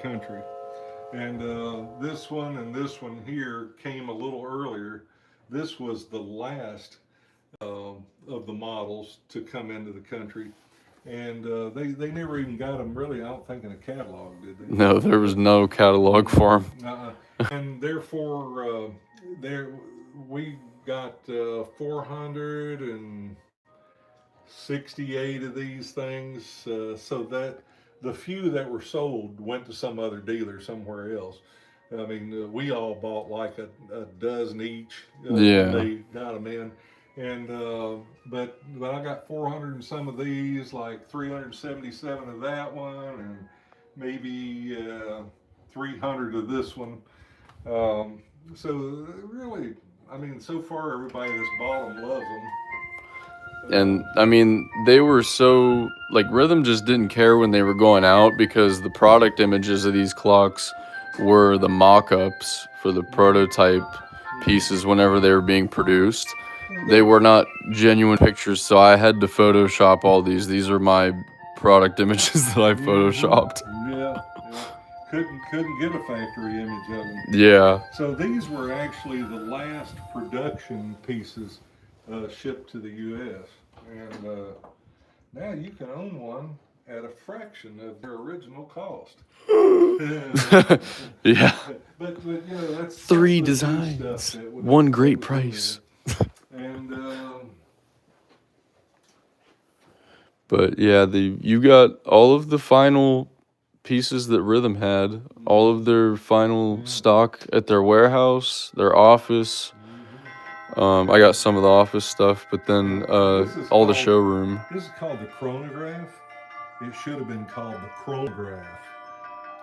country, and this one and this one here came a little earlier. This was the last of the models to come into the country, and they never even got them really. I don't think in a catalog, did they? No, there was no catalog for them. And therefore, there we got 468 of these things, so that the few that were sold went to some other dealer somewhere else. I mean, we all bought like a dozen each Yeah. when they got them in, and but I got 400 and some of these, like 377 of that one, and maybe 300 of this one. So really, I mean, so far everybody that's bought them loves them. And I mean, they were so like Rhythm just didn't care when they were going out because the product images of these clocks were the mock-ups for the prototype pieces whenever they were being produced. They were not genuine pictures, so I had to Photoshop all these. These are my product images that I Photoshopped. Yeah, yeah. Couldn't get a factory image of them. Yeah. So these were actually the last production pieces shipped to the U.S. And now you can own one at a fraction of their original cost. Yeah. But you know that's 3 the new designs, stuff that would- one that great was in there. price. And But yeah, you got all of the final pieces that Rhythm had, all of their final stock at their warehouse, their office. I got some of the office stuff, but then This is all the called- showroom. This is called the chronograph. It should have been called the chronograph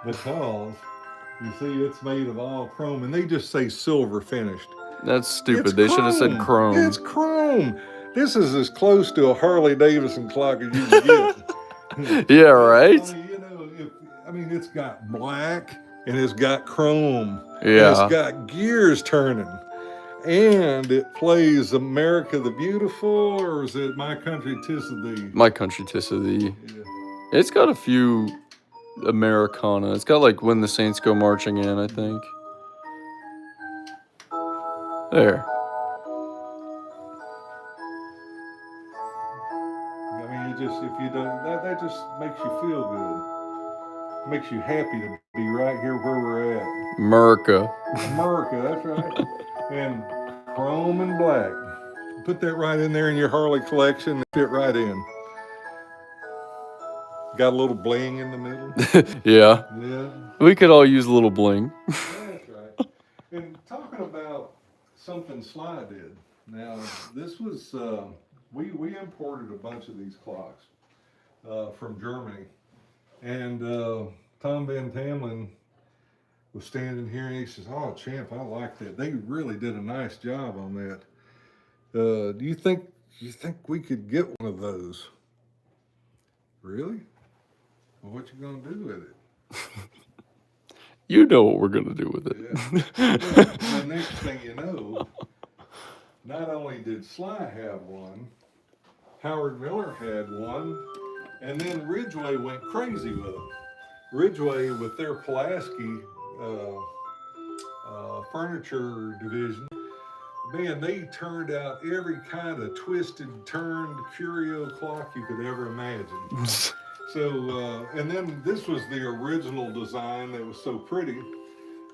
because you see it's made of all chrome, and they just say silver finished. That's stupid. It's They should have said chrome. It's chrome. This is as close to a Harley Davidson clock as you can get. Yeah, right? You know, I mean, it's got black and it's got chrome. And Yeah. it's got gears turning. And it plays America the Beautiful, or is it My Country 'Tis of Thee? My Country 'Tis of Thee. Yeah. It's got a few Americana. It's got like When the Saints Go Marching In, I think. There. I mean, if you don't, that just makes you feel good. Makes you happy to be right here where we're at. America. America, that's right. And chrome and black. Put that right in there in your Harley collection. Fit right in. Got a little bling in the middle. Yeah. Yeah. We could all use a little bling. That's right. And talking about something Sly did. Now, this was, we imported a bunch of these clocks from Germany. And Tom Van Tamlin was standing here and he says, "Oh, champ, I like that. They really did a nice job on that. Do you think we could get one of those?" Really? Well, what you gonna do with it? You know what we're gonna do with it. Yeah. The next thing you know, not only did Sly have one, Howard Miller had one, and then Ridgway went crazy with them. Ridgway, with their Pulaski furniture division, man, they turned out every kind of twisted, turned curio clock you could ever imagine. So, and then this was the original design that was so pretty.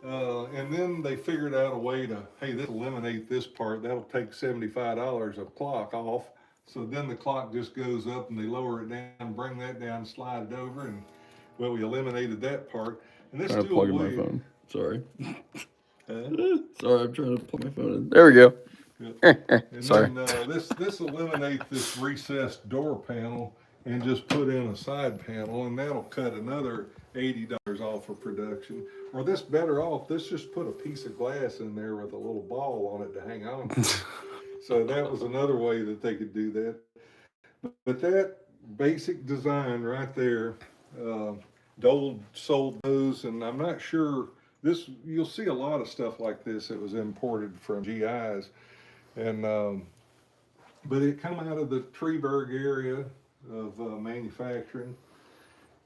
And then they figured out a way to, hey, this eliminate this part. That'll take $75 a clock off. So then the clock just goes up and they lower it down, bring that down, slide it over, and well, we eliminated that part. And this Trying to plug in my away. phone. Sorry. Sorry, I'm trying to plug my phone in. There we go. And Sorry. then this eliminates this recessed door panel and just put in a side panel, and that'll cut another $80 off of production. Or this better off, let's just put a piece of glass in there with a little ball on it to hang on to. So that was another way that they could do that. But that basic design right there, uh, Dole sold those, and I'm not sure this. You'll see a lot of stuff like this that was imported from GIs, and but it come out of the Treeberg area of manufacturing,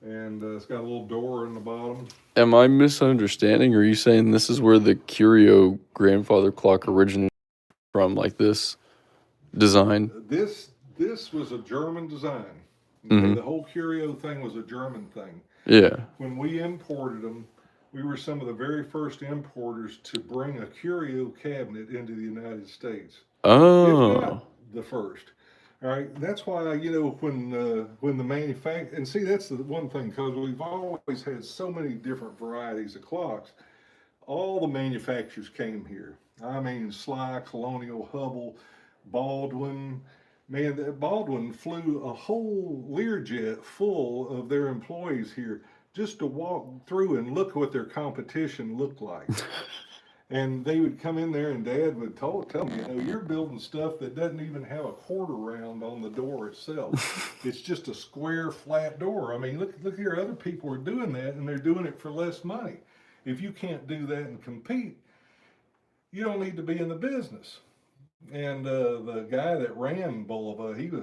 and it's got a little door in the bottom. Am I misunderstanding? Or are you saying this is where the Curio grandfather clock originated from, like this design? This was a German design. Okay, Mm-hmm. the whole curio thing was a German thing. Yeah. When we imported them, we were some of the very first importers to bring a curio cabinet into the United States, if Oh. not the first. All right, that's why when the manufacturer, and see, that's the one thing, because we've always had so many different varieties of clocks. All the manufacturers came here. I mean, Sly, Colonial, Hubble, Baldwin. Man, Baldwin flew a whole Learjet full of their employees here just to walk through and look what their competition looked like. And they would come in there, and Dad would tell me, you're building stuff that doesn't even have a quarter round on the door itself. It's just a square, flat door. I mean, look here, other people are doing that, and they're doing it for less money. If you can't do that and compete, you don't need to be in the business. And the guy that ran Bulova, he was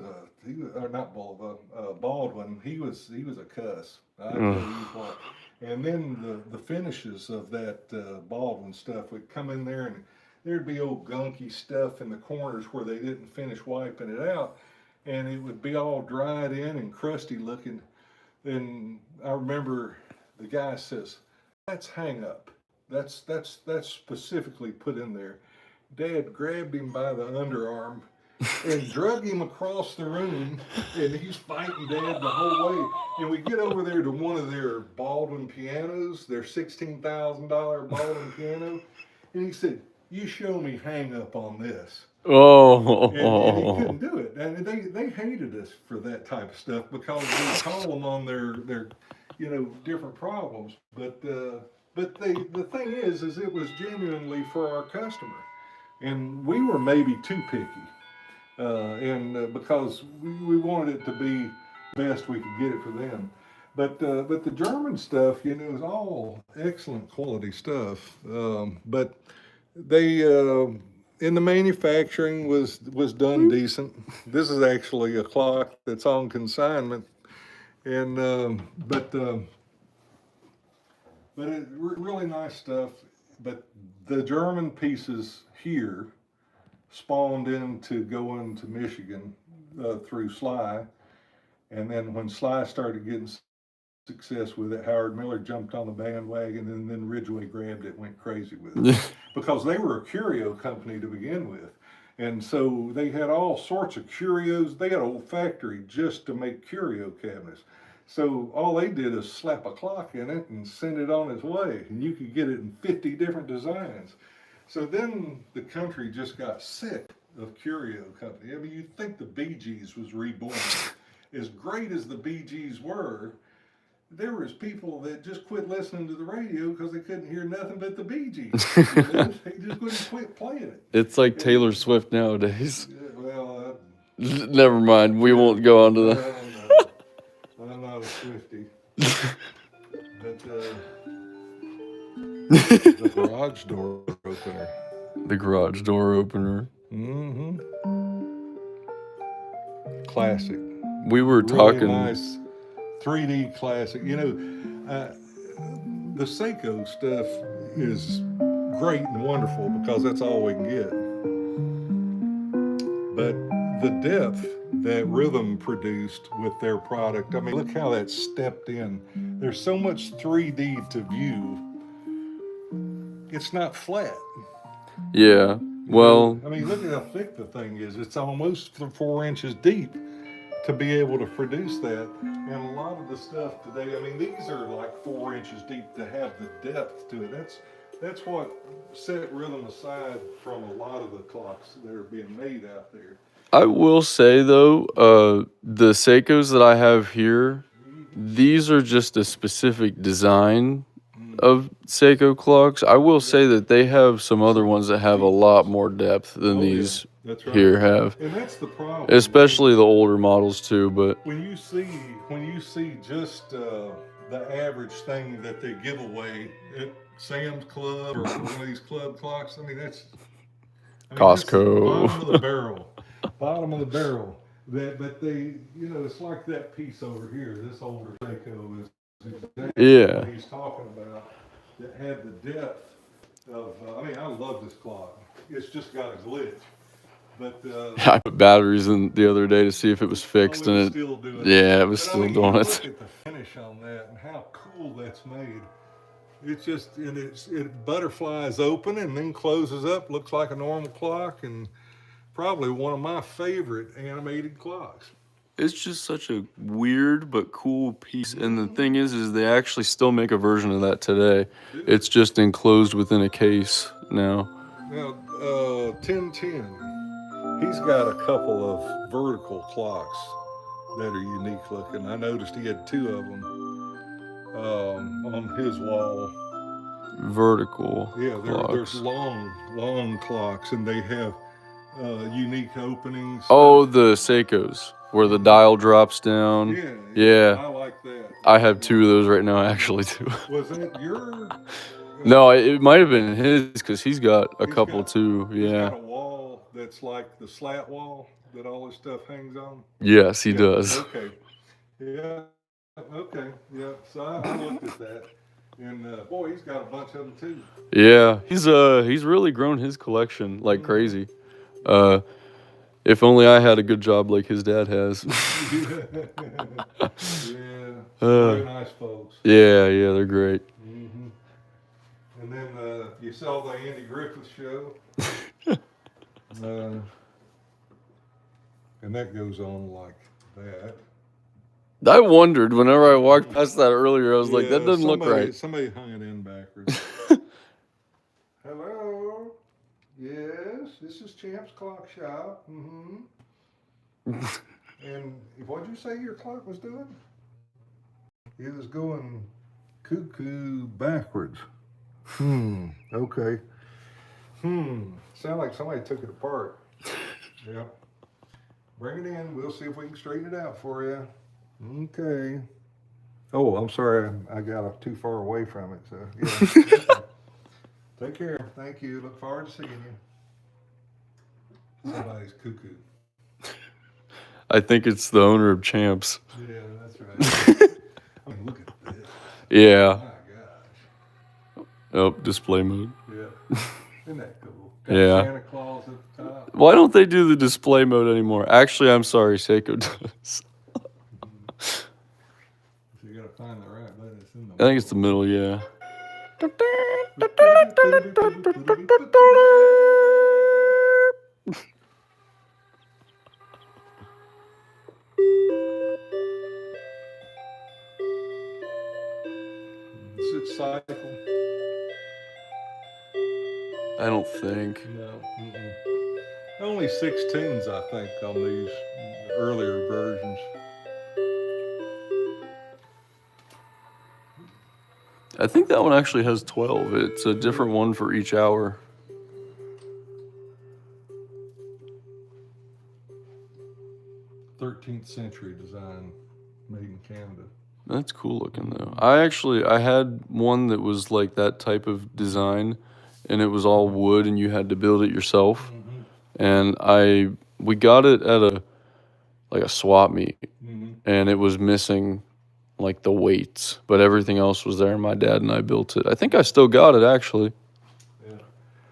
or not Bulova, Baldwin. He was a cuss. I tell you what. And then the finishes of that Baldwin stuff would come in there, and there'd be old gunky stuff in the corners where they didn't finish wiping it out, and it would be all dried in and crusty looking. And I remember the guy says, "That's hang up. That's specifically put in there." Dad grabbed him by the underarm and drug him across the room, and he's fighting Dad the whole way. And we get over there to one of their Baldwin pianos, their $16,000 Baldwin piano, and he said, "You show me hang up on this." And he couldn't do it. And they hated us for that type of stuff because we call them on their different problems. But the thing is it was genuinely for our customer. And we were maybe too picky, and because we wanted it to be best we could get it for them. But the German stuff, is all excellent quality stuff. But they in the manufacturing was done decent. This is actually a clock that's on consignment, and but really nice stuff. But the German pieces here spawned into going to Michigan through Sly, and then when Sly started getting success with it, Howard Miller jumped on the bandwagon, and then Ridgway grabbed it and went crazy with it because they were a curio company to begin with. And so they had all sorts of curios. They had a whole factory just to make curio cabinets. So all they did is slap a clock in it and send it on its way, and you could get it in 50 different designs. So then the country just got sick of curio company. I mean, you'd think the Bee Gees was reborn. As great as the Bee Gees were, there was people that just quit listening to the radio because they couldn't hear nothing but the Bee Gees. They just couldn't quit playing it. It's like Taylor Swift nowadays. Well, Never mind. We won't go on to that. I'm not a Swiftie. But the garage door opener. The garage door opener. Mm-hmm. Classic. We were Really talking. nice 3D classic. The Seiko stuff is great and wonderful because that's all we can get. But the depth that Rhythm produced with their product, I mean, look how that stepped in. There's so much 3D to view. It's not flat. Yeah. Well, I mean, look at how thick the thing is. It's almost 4 inches deep to be able to produce that. And a lot of the stuff today, I mean, these are like 4 inches deep to have the depth to it. that's what set rhythm aside from a lot of the clocks that are being made out there. I will say though, the Seikos that I have here, these are just a specific design of Seiko clocks. I will say that they have some other ones that have a lot more depth than Oh, yeah, these that's right. here have, And that's the problem. especially the older models too. But When you see just the average thing that they give away at Sam's Club or one of these club clocks, I mean this is Costco. bottom of the barrel, bottom of the barrel. But they, it's like that piece over here. This older Seiko is exactly Yeah. what he's talking about. That had the depth of. I mean, I love this clock. It's just got a glitch. But I put batteries in the other day to see if it was fixed, it was and still doing it. yeah, it was But still I mean, doing you it. look at the finish on that and how cool that's made. It's just, and it butterflies open and then closes up, looks like a normal clock, and probably one of my favorite animated clocks. It's just such a weird but cool piece. And the thing is they actually still make a version of that today. It's just enclosed within a case now. Now, 1010, he's got a couple of vertical clocks that are unique looking. I noticed he had two of them on his wall. Vertical Yeah, there's clocks. long clocks, and they have unique openings. Oh, the Seikos, where the dial drops down. Yeah, I like that. I have two of those right now, actually, too. Was that your? No, it might have been his, because he's got a He's couple, got- too. He's Yeah. got a wall that's like the slat wall that all his stuff hangs on. Yes, he Yeah, does. Okay. Yeah. Okay. Yeah. So I looked at that, and boy, he's got a bunch of them too. Yeah, he's really grown his collection like crazy. If only I had a good job like his dad has. Yeah. Very nice folks. Yeah, they're great. hmm And then you saw the Andy Griffith show, and that goes on like that. I wondered whenever I walked past that earlier, I was like, that doesn't look right. Somebody hung it in backwards. Hello. Yes, this is Champ's Clock Shop. And what'd you say your clock was doing? It was going cuckoo backwards. Okay. Sound like somebody took it apart. Yep. Bring it in. We'll see if we can straighten it out for you. Okay. Oh, I'm sorry. I got too far away from it. So, yeah. Take care. Thank you. Look forward to seeing you. Somebody's cuckoo. I think it's the owner of Champs. Yeah, that's right. I mean, look at this. Yeah. My gosh. Oh, display mode. Yeah. Isn't that cool? Got Yeah. Santa Claus at the top. Why don't they do the display mode anymore? Actually, I'm sorry, Seiko does. So you gotta find the right button. It's in the I think it's the middle, yeah. Is it cycle? I don't think. No. Only 6 tunes, I think, on these earlier versions. I think that one actually has 12. It's a different one for each hour. 13th century design, made in Canada. That's cool looking though. I had one that was like that type of design, and it was all wood, and you had to build it yourself. And we got it at a swap meet, and it was missing like the weights, but everything else was there. My dad and I built it. I think I still got it actually. Yeah.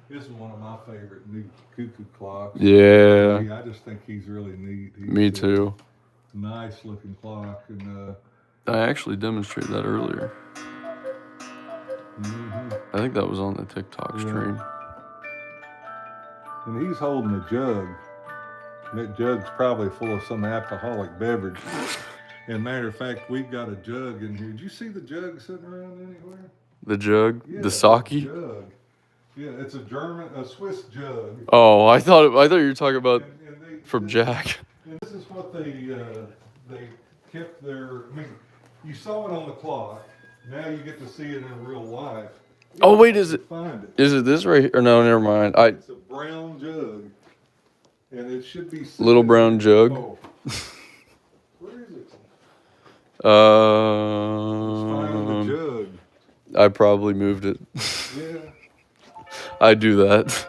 This is one of my favorite new cuckoo clocks. Yeah. I just think he's really neat. Me too. Nice looking clock, and I actually demonstrated that earlier. I think that was on the TikTok stream. and he's holding a jug. And that jug's probably full of some alcoholic beverage. And matter of fact, we've got a jug in here. Did you see the jug sitting around anywhere? The jug? Yeah, The this sake? jug. Yeah, it's a Swiss jug. Oh, I thought you were talking about And from Jack. and this is what they kept their. I mean, you saw it on the clock. Now you get to see it in real life. Oh wait, Find it. is it this right here? Or no, never mind. It's a brown jug, and it should be Little brown jug. Oh, where is it? Find the Um, jug. I probably moved it. Yeah. I do that.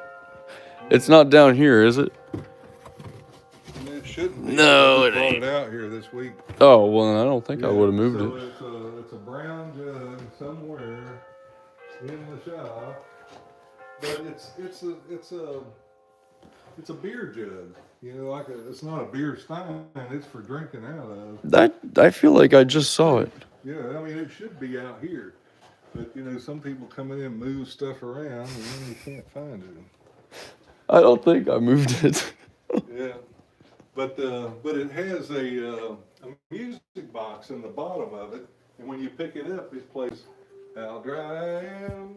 It's not down here, is it? And it shouldn't be. No, I it just brought ain't. it out here this week. Oh well, then I don't think I would have moved so it. it's a brown jug somewhere in the shop, but it's a beer jug. You know, it's not a beer stein. It's for drinking out of. I feel like I just saw it. Yeah, I mean it should be out here, but you know some people come in and move stuff around and then you can't find it. I don't think I moved it. Yeah, but it has a music box in the bottom of it, and when you pick it up, it plays "How Dry I Am."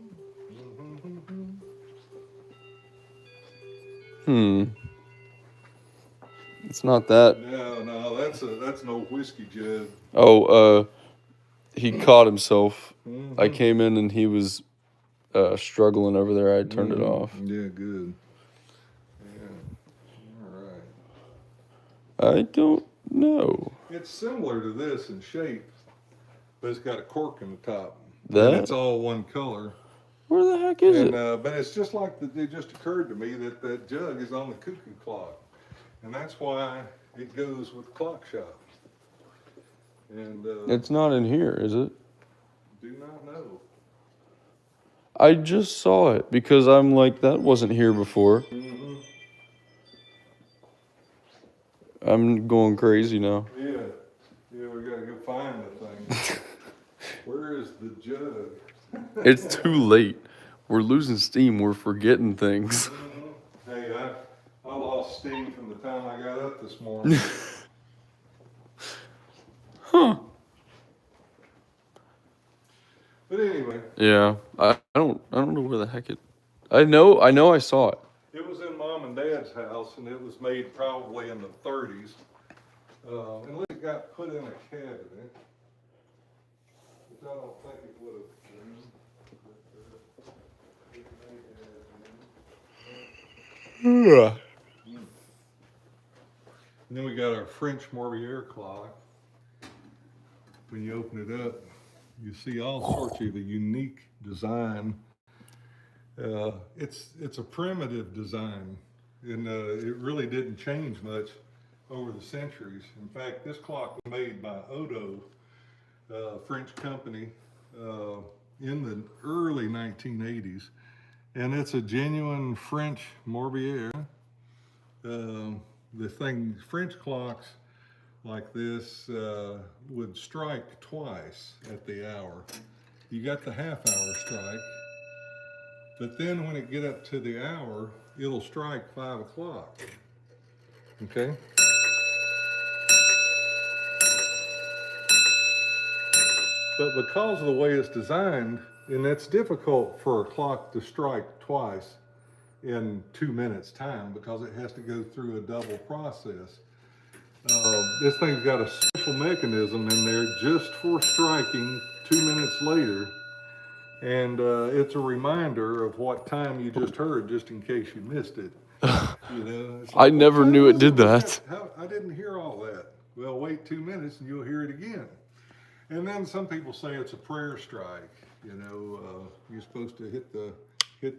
It's not that. No, that's no whiskey jug. Oh, he caught himself. I Mhm. came in and he was struggling over there. I turned it off. Yeah, good. Yeah, all right. I don't know. It's similar to this in shape, but it's got a cork in the top. That? And it's all one color. Where the heck is it? But it's just like it just occurred to me that jug is on the cuckoo clock, and that's why it goes with clock shop. And It's not in here, is it? do not know. I just saw it because I'm like, that wasn't here before. Mm-hmm. I'm going crazy now. Yeah, we gotta go find the thing. Where is the jug? It's too late. We're losing steam. We're forgetting things. Mm-hmm. Hey, I lost steam from the time I got up this morning. Huh. But anyway, Yeah. I don't know where the heck it. I know I saw it. it was in Mom and Dad's house, and it was made probably in the 30s. Unless it got put in a cabinet, which I don't think it would have been. But, it may have been. And then we got our French Morbier clock. When you open it up, you see all sorts of a unique design. It's a primitive design, and it really didn't change much over the centuries. In fact, this clock was made by Odo, French company, in the early 1980s, and it's a genuine French Morbier. French clocks like this would strike twice at the hour. You got the half-hour strike, but then when it get up to the hour, it'll strike 5 o'clock. Okay. But because of the way it's designed, and it's difficult for a clock to strike twice in 2 minutes time because it has to go through a double process. This thing's got a special mechanism in there just for striking 2 minutes later. And it's a reminder of what time you just heard, just in case you missed it. You know, it's I like, never what knew time it did was that. I didn't hear all that. Well, wait 2 minutes and you'll hear it again. And then some people say it's a prayer strike. You know, you're supposed to hit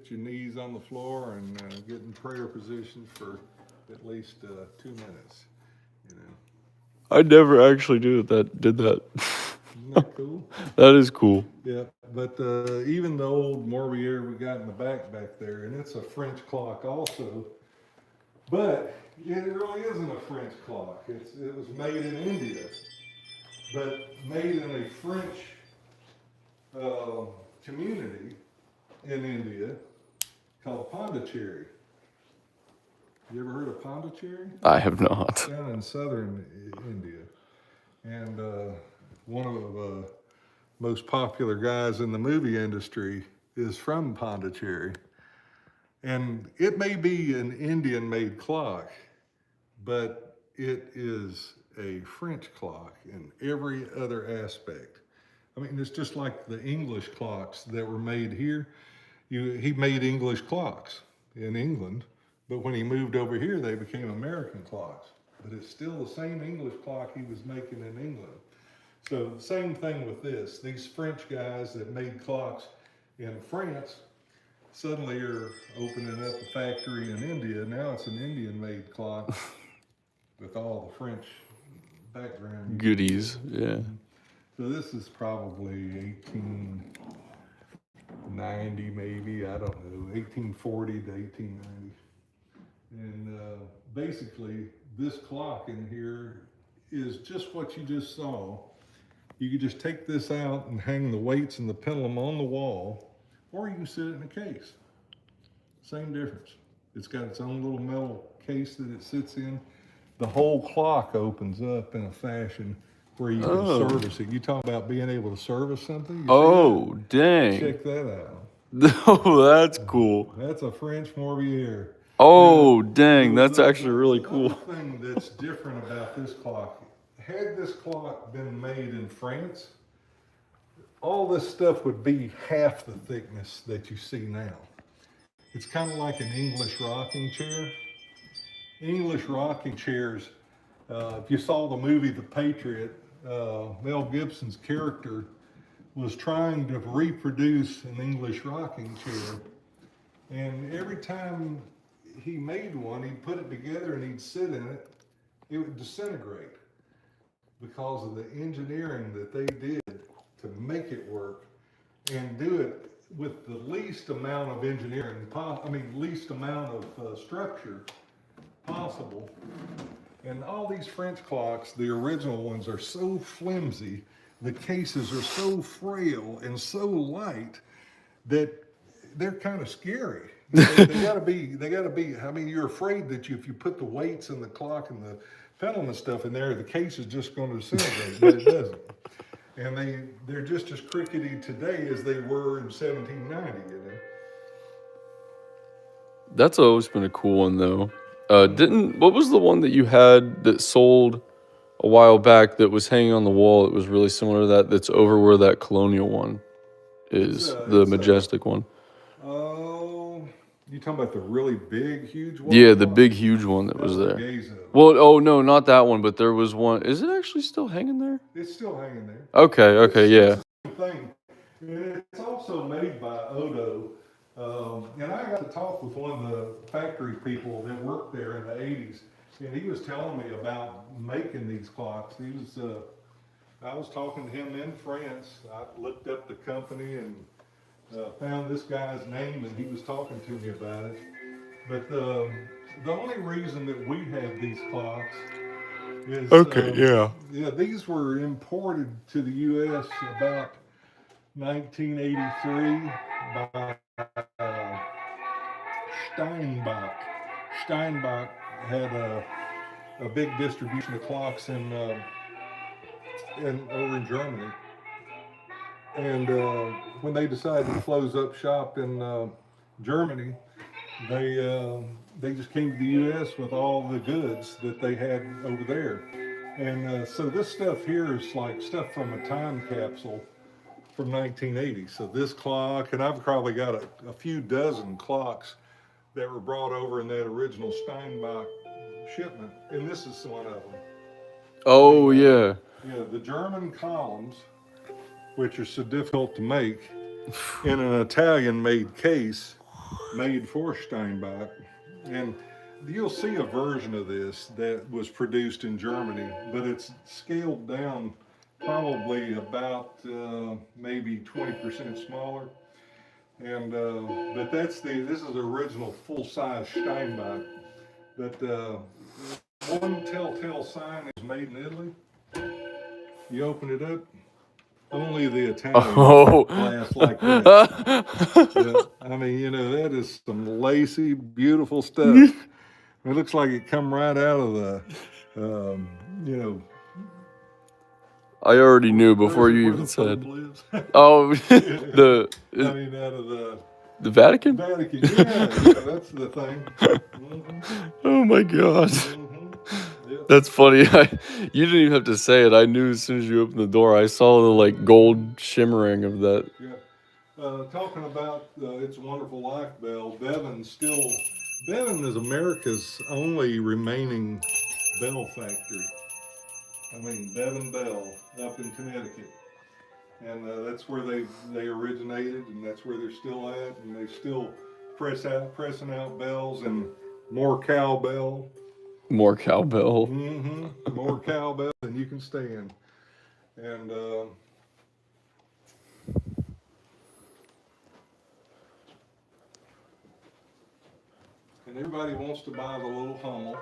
your knees on the floor and get in prayer position for at least 2 minutes. You know. I never actually did that. Isn't that cool? That is cool. Yeah, but even the old Morbier we got in the back there, and it's a French clock also, but it really isn't a French clock. It was made in India, but made in a French community in India called Pondicherry. You ever heard of Pondicherry? I have not. Down in southern India, and one of most popular guys in the movie industry, is from Pondicherry. And it may be an Indian-made clock, but it is a French clock in every other aspect. I mean, it's just like the English clocks that were made here. He made English clocks in England, but when he moved over here, they became American clocks. But it's still the same English clock he was making in England. So same thing with this. These French guys that made clocks in France suddenly are opening up a factory in India. Now it's an Indian-made clock with all the French background. Goodies, yeah. So this is probably 1890, maybe, I don't know, 1840 to 1890. And basically, this clock in here is just what you just saw. You could just take this out and hang the weights and the pendulum on the wall, or you can sit it in a case. Same difference. It's got its own little metal case that it sits in. The whole clock opens up in a fashion where you can service it. You talk about being able to service something? You see Oh, that? dang. Check that out. Oh, that's cool. That's a French Morbier. Oh, Now, dang, that's actually really cool. The other thing that's different about this clock, had this clock been made in France, all this stuff would be half the thickness that you see now. It's kind of like an English rocking chair. English rocking chairs, if you saw the movie The Patriot, Mel Gibson's character was trying to reproduce an English rocking chair. And every time he made one, he'd put it together and he'd sit in it, it would disintegrate because of the engineering that they did to make it work and do it with the least amount of engineering, least amount of structure possible. And all these French clocks, the original ones, are so flimsy, the cases are so frail and so light that they're kind of scary. They gotta be, I mean, you're afraid that if you put the weights and the clock and the pendulum and stuff in there, the case is just going to disintegrate, but it doesn't. And they're just as crickety today as they were in 1790, you know? That's always been a cool one, though. What was the one that you had that sold a while back that was hanging on the wall? It was really similar to that. That's over where that Colonial one is, the majestic one. Oh, you talking about the really big, huge one? Yeah, the big, huge one that was there. Well, oh no, not that one, but there was one. Is it actually still hanging there? It's still hanging there. Okay, yeah. It's the same thing. And it's also made by Odo. And I got to talk with one of the factory people that worked there in the 80s, and he was telling me about making these clocks. I was talking to him in France. I looked up the company and found this guy's name, and he was talking to me about it. But the only reason that we have these clocks is these were imported to the U.S. about 1983 by Steinbach. Steinbach had a big distribution of clocks over in Germany. And when they decided to close up shop in Germany, they just came to the U.S. with all the goods that they had over there. And so this stuff here is like stuff from a time capsule from 1980. So this clock, and I've probably got a few dozen clocks that were brought over in that original Steinbach shipment, and this is one of them. Oh, yeah. Yeah, the German columns, which are so difficult to make, in an Italian-made case, made for Steinbach. And you'll see a version of this that was produced in Germany, but it's scaled down probably about maybe 20% smaller. And but this is the original full-size Steinbach. But one telltale sign is made in Italy. You open it up, only the Italian glass like that. I mean, you know, that is some lacy, beautiful stuff. It looks like it come right out of the, I already knew before you where even the said. Pope lives. Oh, I mean, out of the Vatican? Vatican. Yeah, that's the thing. Oh my God. Yep. That's funny. You didn't even have to say it. I knew as soon as you opened the door. I saw the like gold shimmering of that. Yeah. Talking about It's a Wonderful Life bell, Bevan is America's only remaining bell factory. I mean, Bevan Bell up in Connecticut. And that's where they originated, and that's where they're still at, and they still pressing out bells and more cowbell. More cowbell. More cowbell than you can stand. And everybody wants to buy the little Hummel.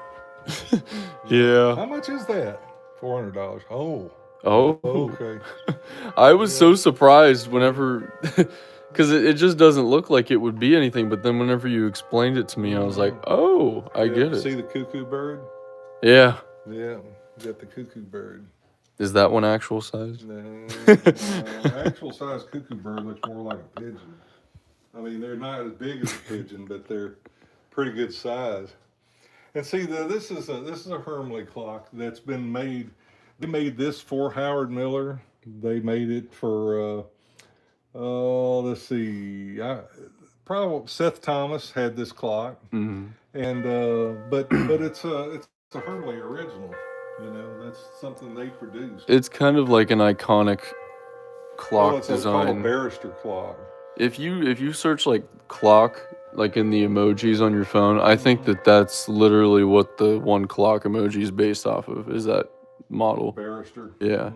Yeah. How much is that? $400. Oh. Oh. Okay. I was so surprised whenever, because it just doesn't look like it would be anything. But then whenever you explained it to me, I was like, oh, I get it. See the cuckoo bird? Yeah. Yeah, you got the cuckoo bird. Is that one actual size? No, actual size cuckoo bird looks more like a pigeon. I mean, they're not as big as a pigeon, but they're pretty good size. And see, this is a Hermley clock that's been made. They made this for Howard Miller. They made it for let's see, probably Seth Thomas had this clock, Mm-hmm. and but it's a Hermley original. You know, that's something they produced. It's kind of like an iconic clock It's called a design. barrister clock. If you search like clock like in the emojis on your phone, I think that's literally what the one clock emoji is based off of. Is that model? Barrister. Yeah,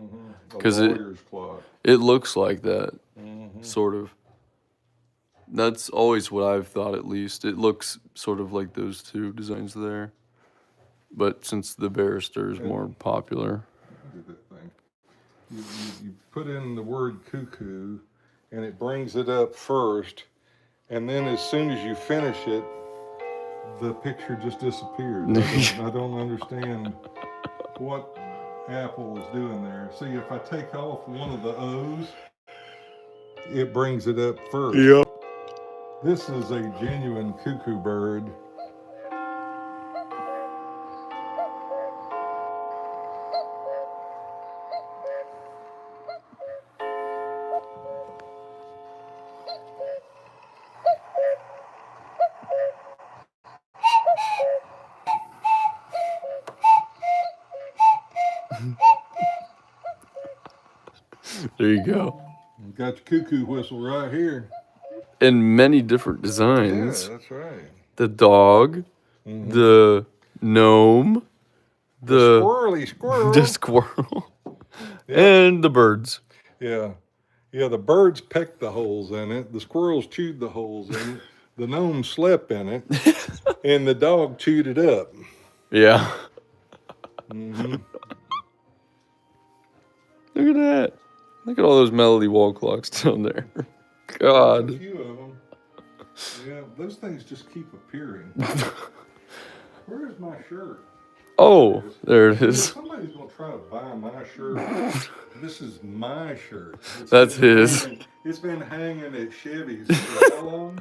A 'cause lawyer's clock. it looks like that, sort of. That's always what I've thought, at least. It looks sort of like those two designs there, but since the barrister is more popular. Look at that thing. You put in the word cuckoo, and it brings it up first, and then as soon as you finish it, the picture just disappears. I don't understand what Apple is doing there. See, if I take off one of the O's, it brings it up first. Yep. This is a genuine cuckoo bird. There you go. Got your cuckoo whistle right here. In many different Yeah, designs. that's right. The dog, the gnome, the Squirrely squirrel. the squirrel, Yep. and the birds. Yeah. Yeah, the birds pecked the holes in it. The squirrels chewed the holes in it. The gnome slept in it. And the dog chewed it up. Yeah. Mm-hmm. Look at that. Look at all those melody wall clocks down there. A God. few of them. Yeah, those things just keep appearing. Where's my shirt? Oh, there it is. Somebody's going to try to buy my shirt. This is my shirt. That's his. It's been hanging at Chevy's for how long?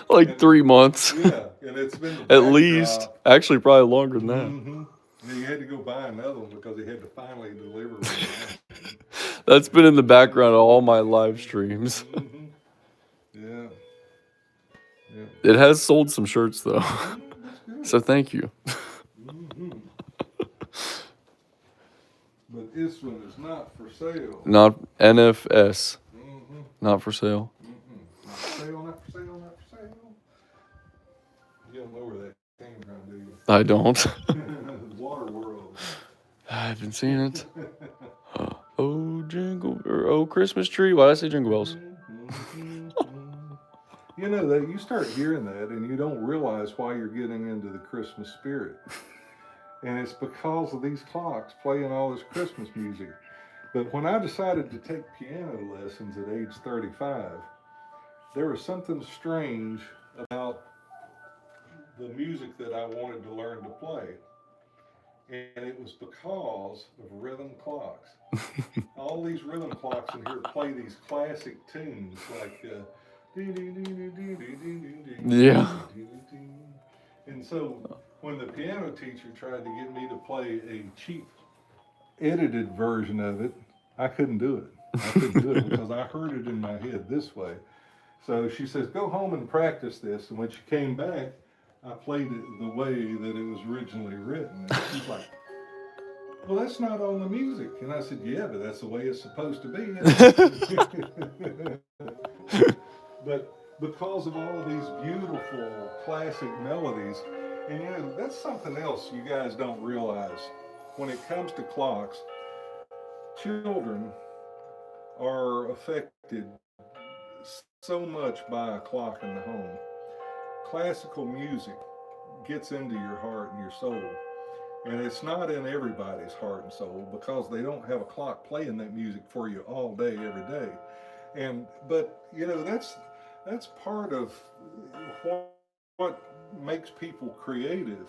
Like 3 months. Yeah, and it's been the At backdrop. least. Actually, probably longer than that. Mm-hmm. And he had to go buy another one because he had to finally deliver one. That's been in the background of all my live streams. Mm-hmm. Yeah. Yeah. It has sold some shirts, though. That's good. So thank you. Mm-hmm. But this one is not for sale. Not NFS. Mm-hmm. Not for sale. Mm-hmm. Not for sale, not for sale, not for sale. You don't know where that came from, do you? I don't. Water World. I haven't seen it. Oh, oh, Christmas tree. Why did I say jingle bells? You know that you start hearing that and you don't realize why you're getting into the Christmas spirit. And it's because of these clocks playing all this Christmas music. But when I decided to take piano lessons at age 35, there was something strange about the music that I wanted to learn to play. and it was because of rhythm clocks. All these rhythm clocks in here play these classic tunes like Yeah. and so when the piano teacher tried to get me to play a cheap edited version of it, I couldn't do it. I couldn't do it because I heard it in my head this way. So she says, go home and practice this. And when she came back, I played it the way that it was originally written. And she's like, well, that's not on the music. And I said, yeah, but that's the way it's supposed to be. But because of all of these beautiful classic melodies, and you know, that's something else you guys don't realize. When it comes to clocks, children are affected so much by a clock in the home. Classical music gets into your heart and your soul. And it's not in everybody's heart and soul because they don't have a clock playing that music for you all day, every day. And but you know that's part of what makes people creative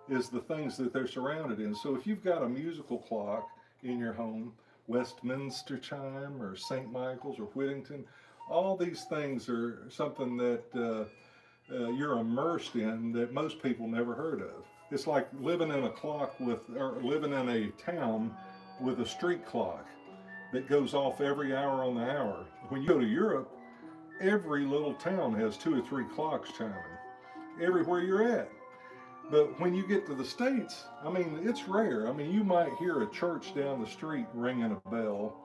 is the things that they're surrounded in. So if you've got a musical clock in your home, Westminster chime or St. Michael's or Whittington, all these things are something that you're immersed in that most people never heard of. It's like living in a clock with, or living in a town with a street clock that goes off every hour on the hour. When you go to Europe, every little town has 2 or 3 clocks chiming everywhere you're at. But when you get to the States, I mean, it's rare. I mean, you might hear a church down the street ringing a bell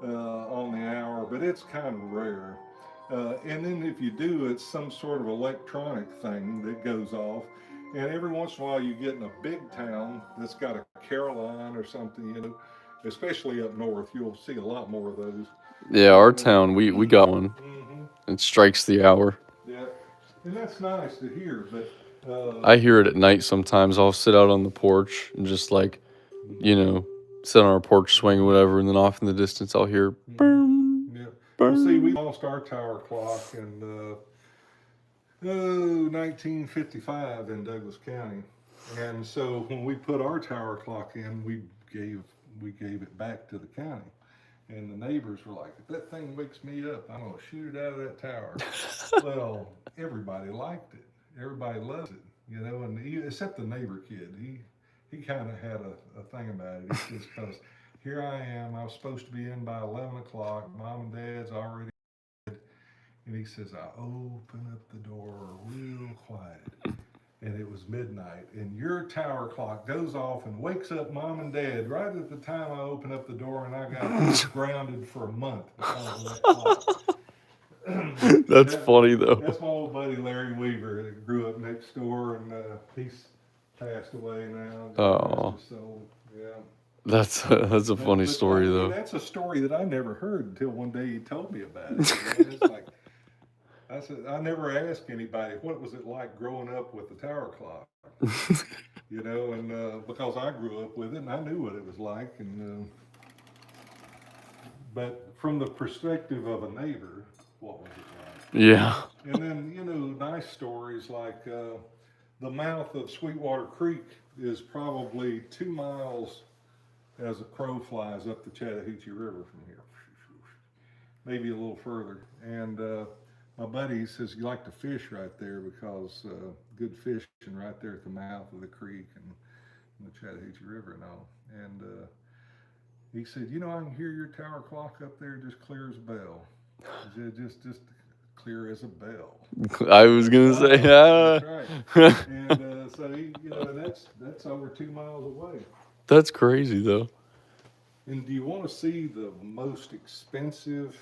on the hour, but it's kind of rare. And then if you do, it's some sort of electronic thing that goes off. And every once in a while, you get in a big town that's got a Caroline or something, you know, especially up north, you'll see a lot more of those. Yeah, our town, we got one. Mm-hmm. It strikes the hour. Yeah, and that's nice to hear. But I hear it at night sometimes. I'll sit out on the porch and just like, you know, sit on our porch swing or whatever, and then off in the distance I'll hear boom, yeah, well, see, boom. we lost our tower clock in 1955 in Douglas County, and so when we put our tower clock in, we gave it back to the county. And the neighbors were like, if that thing wakes me up, I'm going to shoot it out of that tower. Well, everybody liked it. Everybody loves it, you know, and except the neighbor kid. He kind of had a thing about it. He says, because here I am, I was supposed to be in by 11 o'clock. Mom and dad's already. And he says, I open up the door real quiet. And it was midnight. And your tower clock goes off and wakes up mom and dad right at the time I open up the door, and I got grounded for a month because of that clock. That's funny though. That's my old buddy Larry Weaver that grew up next door, and he's passed away now. Oh, So yeah. that's a funny story I mean, though. that's a story that I never heard until one day he told me about it. You know, it's like I said, I never asked anybody what was it like growing up with the tower clock. You know, and because I grew up with it and I knew what it was like, and but from the perspective of a neighbor, what was it like? Yeah. And then, you know, nice stories like the mouth of Sweetwater Creek is probably 2 miles as a crow flies up the Chattahoochee River from here, maybe a little further. And my buddy says you like to fish right there because good fishing right there at the mouth of the creek and the Chattahoochee River and all. And he said, you know, I can hear your tower clock up there just clear as a bell. He said, just clear as a bell. I was gonna say, That's right. And so he, you know, that's over 2 miles away. That's crazy though. And do you want to see the most expensive,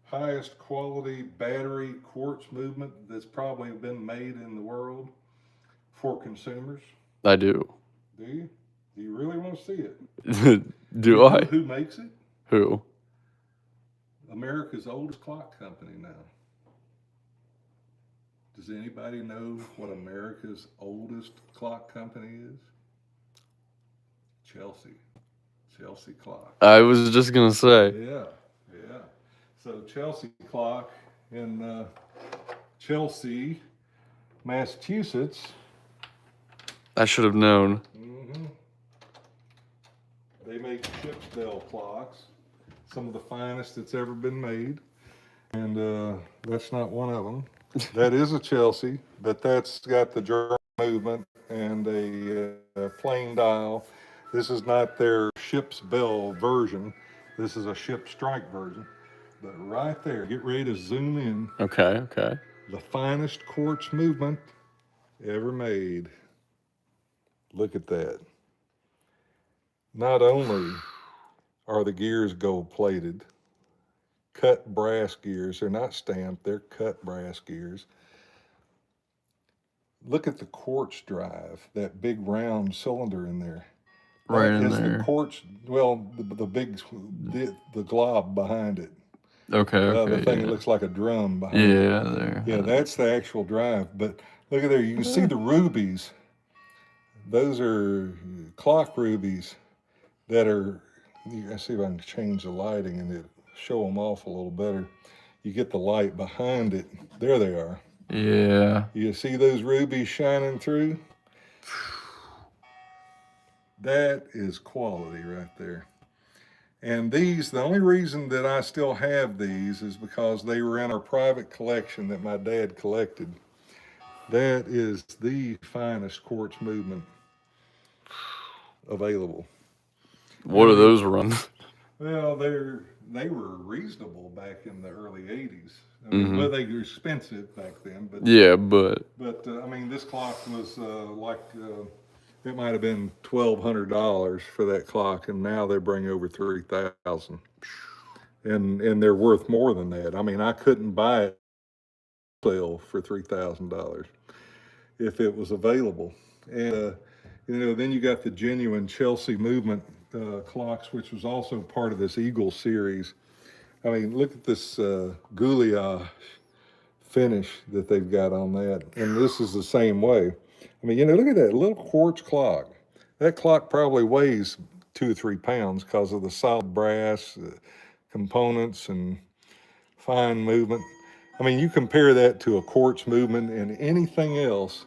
highest quality battery quartz movement that's probably been made in the world for consumers? I do. Do you? Do you really want to see it? Do You know I? who makes it? Who? America's oldest clock company now. Does anybody know what America's oldest clock company is? Chelsea Clock. I was just gonna say. Yeah. So Chelsea Clock in Chelsea, Massachusetts. I should have known. bell clocks, some of the finest that's ever been made. And that's not one of them. That is a Chelsea, but that's got the German movement and a plain dial. This is not their ship's bell version. This is a ship strike version. But right there, get ready to zoom in. Okay, okay. The finest quartz movement ever made. Look at that. Not only are the gears gold plated, cut brass gears, they're not stamped, they're cut brass gears. Look at the quartz drive, that big round cylinder in there. Right That in is the there. quartz, well, the big, the glob behind it. Okay, The okay, thing that yeah. looks like a drum behind it. Yeah, there. Yeah, that's the actual drive. But look at there, you can see the rubies. Those are clock rubies that are, you can see if I can change the lighting and it show them off a little better. You get the light behind it. There they are. Yeah. You see those rubies shining through? That is quality right there. And these, the only reason that I still have these is because they were in our private collection that my dad collected. That is the finest quartz movement available. What do those run? Well, they were reasonable back in the early '80s. I mean, Mhm. well, they were expensive back then, but Yeah, but I mean, this clock was it might have been $1,200 for that clock, and now they bring over 3,000, and they're worth more than that. I mean, I couldn't buy it sale for $3,000 if it was available. And then you got the genuine Chelsea movement clocks, which was also part of this Eagle series. I mean, look at this Gouliage finish that they've got on that. And this is the same way. I mean, look at that little quartz clock. That clock probably weighs 2 or 3 pounds because of the solid brass components and fine movement. I mean, you compare that to a quartz movement and anything else,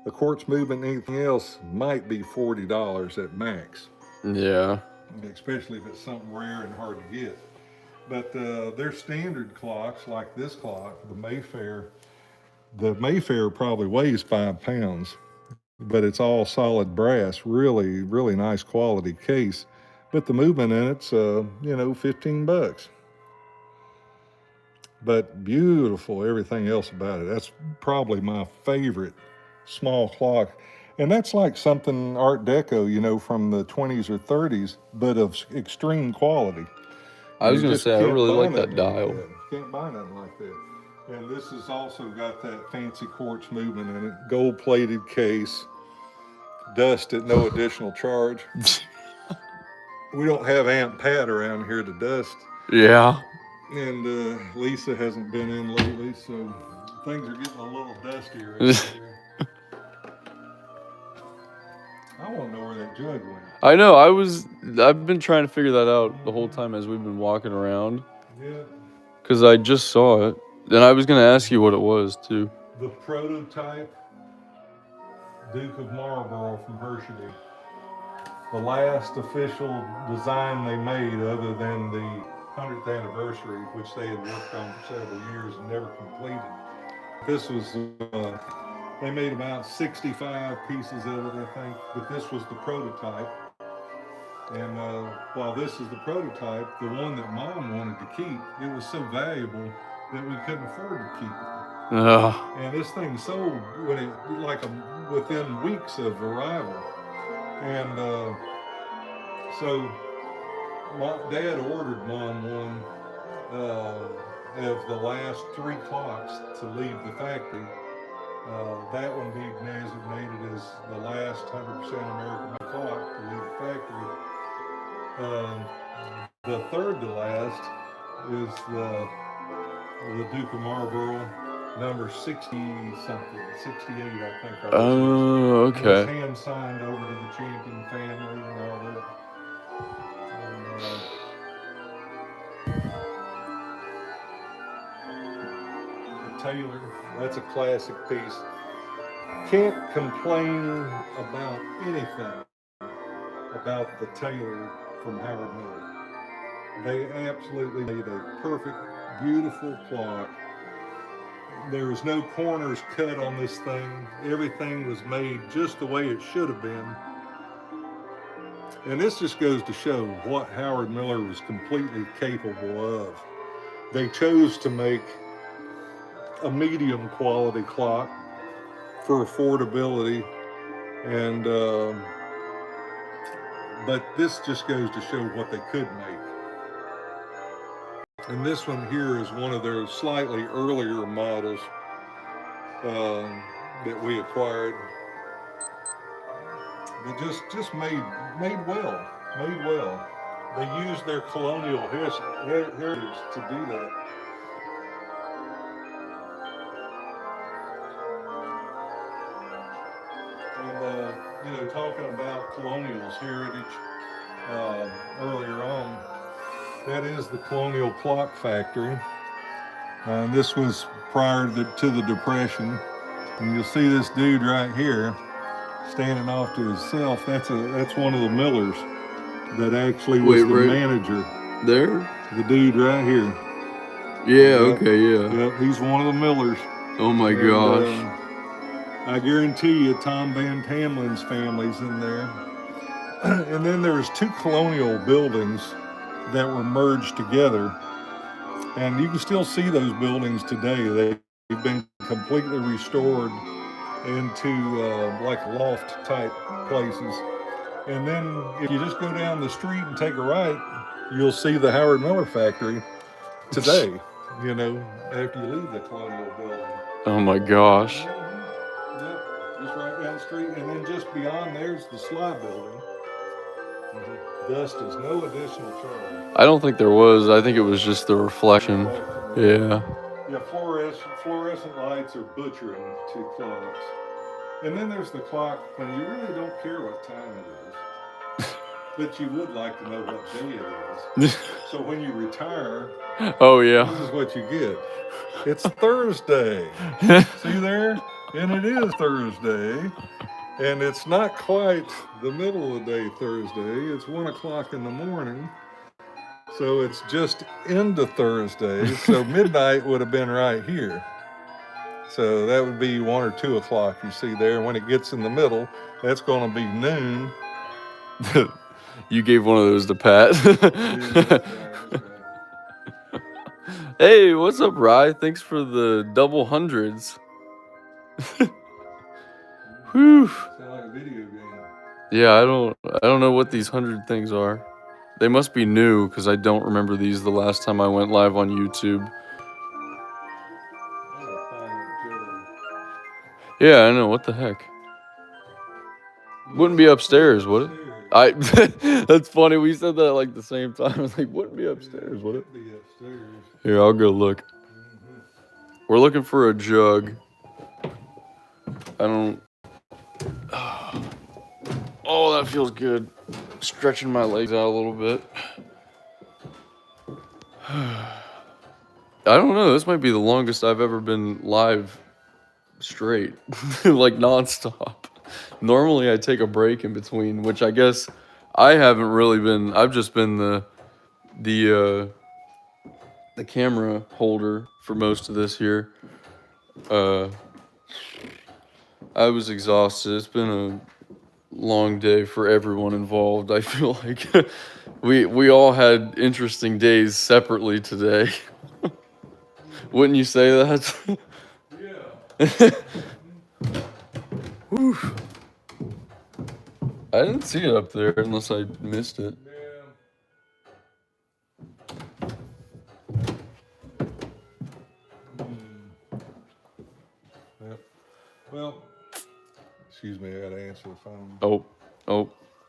a quartz movement and anything else might be $40 at max, yeah. especially if it's something rare and hard to get. But their standard clocks, like this clock, the Mayfair probably weighs 5 pounds, but it's all solid brass, really, really nice quality case. But the movement in it's, $15. But beautiful, everything else about it. That's probably my favorite small clock. And that's like something Art Deco, from the 20s or 30s, but of extreme quality. I was You gonna just say I can't really buy like that nothing like dial. that. Can't buy nothing like that. And this has also got that fancy quartz movement in it, gold-plated case, dust at no additional charge. We don't have Aunt Pat around here to dust, Yeah. and Lisa hasn't been in lately, so things are getting a little dusty around here. I want to know where that jug went. I know. I've been trying to figure that out the whole time as we've been walking around. Yeah. Cause I just saw it, and I was gonna ask you what it was too. The prototype Duke of Marlborough from Hershey. The last official design they made, other than the 100th anniversary, which they had worked on for several years and never completed. This was, they made about 65 pieces of it, I think, but this was the prototype. And while this is the prototype, the one that Mom wanted to keep, it was so valuable that we couldn't afford to keep it. And this thing sold within weeks of arrival. And so Dad ordered Mom one of the last 3 clocks to leave the factory. That one being designated as the last 100% American clock to leave the factory. The third to last is the Duke of Marlborough, number 60 something, 68 I think. Oh, It was okay. hand signed over to the Champion family and all that. And, the Taylor, that's a classic piece. Can't complain about anything about the Taylor from Howard Miller. They absolutely made a perfect, beautiful clock. There was no corners cut on this thing. Everything was made just the way it should have been. And this just goes to show what Howard Miller was completely capable of. They chose to make a medium quality clock for affordability, and but this just goes to show what they could make. And this one here is one of their slightly earlier models that we acquired. But just made well, made well. They used their colonial heritage to do that. And you know, talking about colonials heritage earlier on, that is the Colonial Clock Factory. This was prior to the Depression, and you'll see this dude right here standing off to himself. That's one of the Millers that actually was the manager. There? The dude right here. Yeah, Yep. okay, yeah. Yep, he's one of the Millers. Oh my gosh. I guarantee you Tom Van Tamlin's family's in there. And then there's two colonial buildings that were merged together. And you can still see those buildings today. They've been completely restored into like loft type places. And then if you just go down the street and take a right, you'll see the Howard Miller factory today, you know, after you leave the colonial building. Oh my gosh. Yep, just right down the street. And then just beyond there's the Sly building. Dust is no additional charge. I don't think there was. I think it was just the reflection. Yeah. Yeah, fluorescent lights are butchering two clocks. And then there's the clock when you really don't care what time it is, but you would like to know what day it is. So when you retire, Oh yeah. this is what you get. It's Thursday. See there? And it is Thursday. And it's not quite the middle of the day Thursday. It's 1 o'clock in the morning. So it's just into Thursday. So midnight would have been right here. So that would be 1 or 2 o'clock you see there. When it gets in the middle, that's going to be noon. You gave one of those to Pat. That's right. Hey, what's up, Rye? Thanks for the double hundreds. Whew. Sound like a video game. Yeah, I don't know what these 100 things are. They must be new because I don't remember these the last time I went live on YouTube. Yeah, I know. What the heck? Wouldn't be upstairs, would it? That's funny. We said that like the same time. I was like, wouldn't be upstairs, would it? Be upstairs. Here, I'll go look. We're looking for a jug. I don't. Oh, that feels good. Stretching my legs out a little bit. I don't know. This might be the longest I've ever been live straight, like nonstop. Normally, I take a break in between, which I guess I haven't really been. I've just been the camera holder for most of this here. I was exhausted. It's been a long day for everyone involved. I feel like we all had interesting days separately today. Wouldn't you say that? Yeah. Whew. I didn't see it up there unless I missed it. Yep. Well, excuse me, I gotta answer the phone. Oh.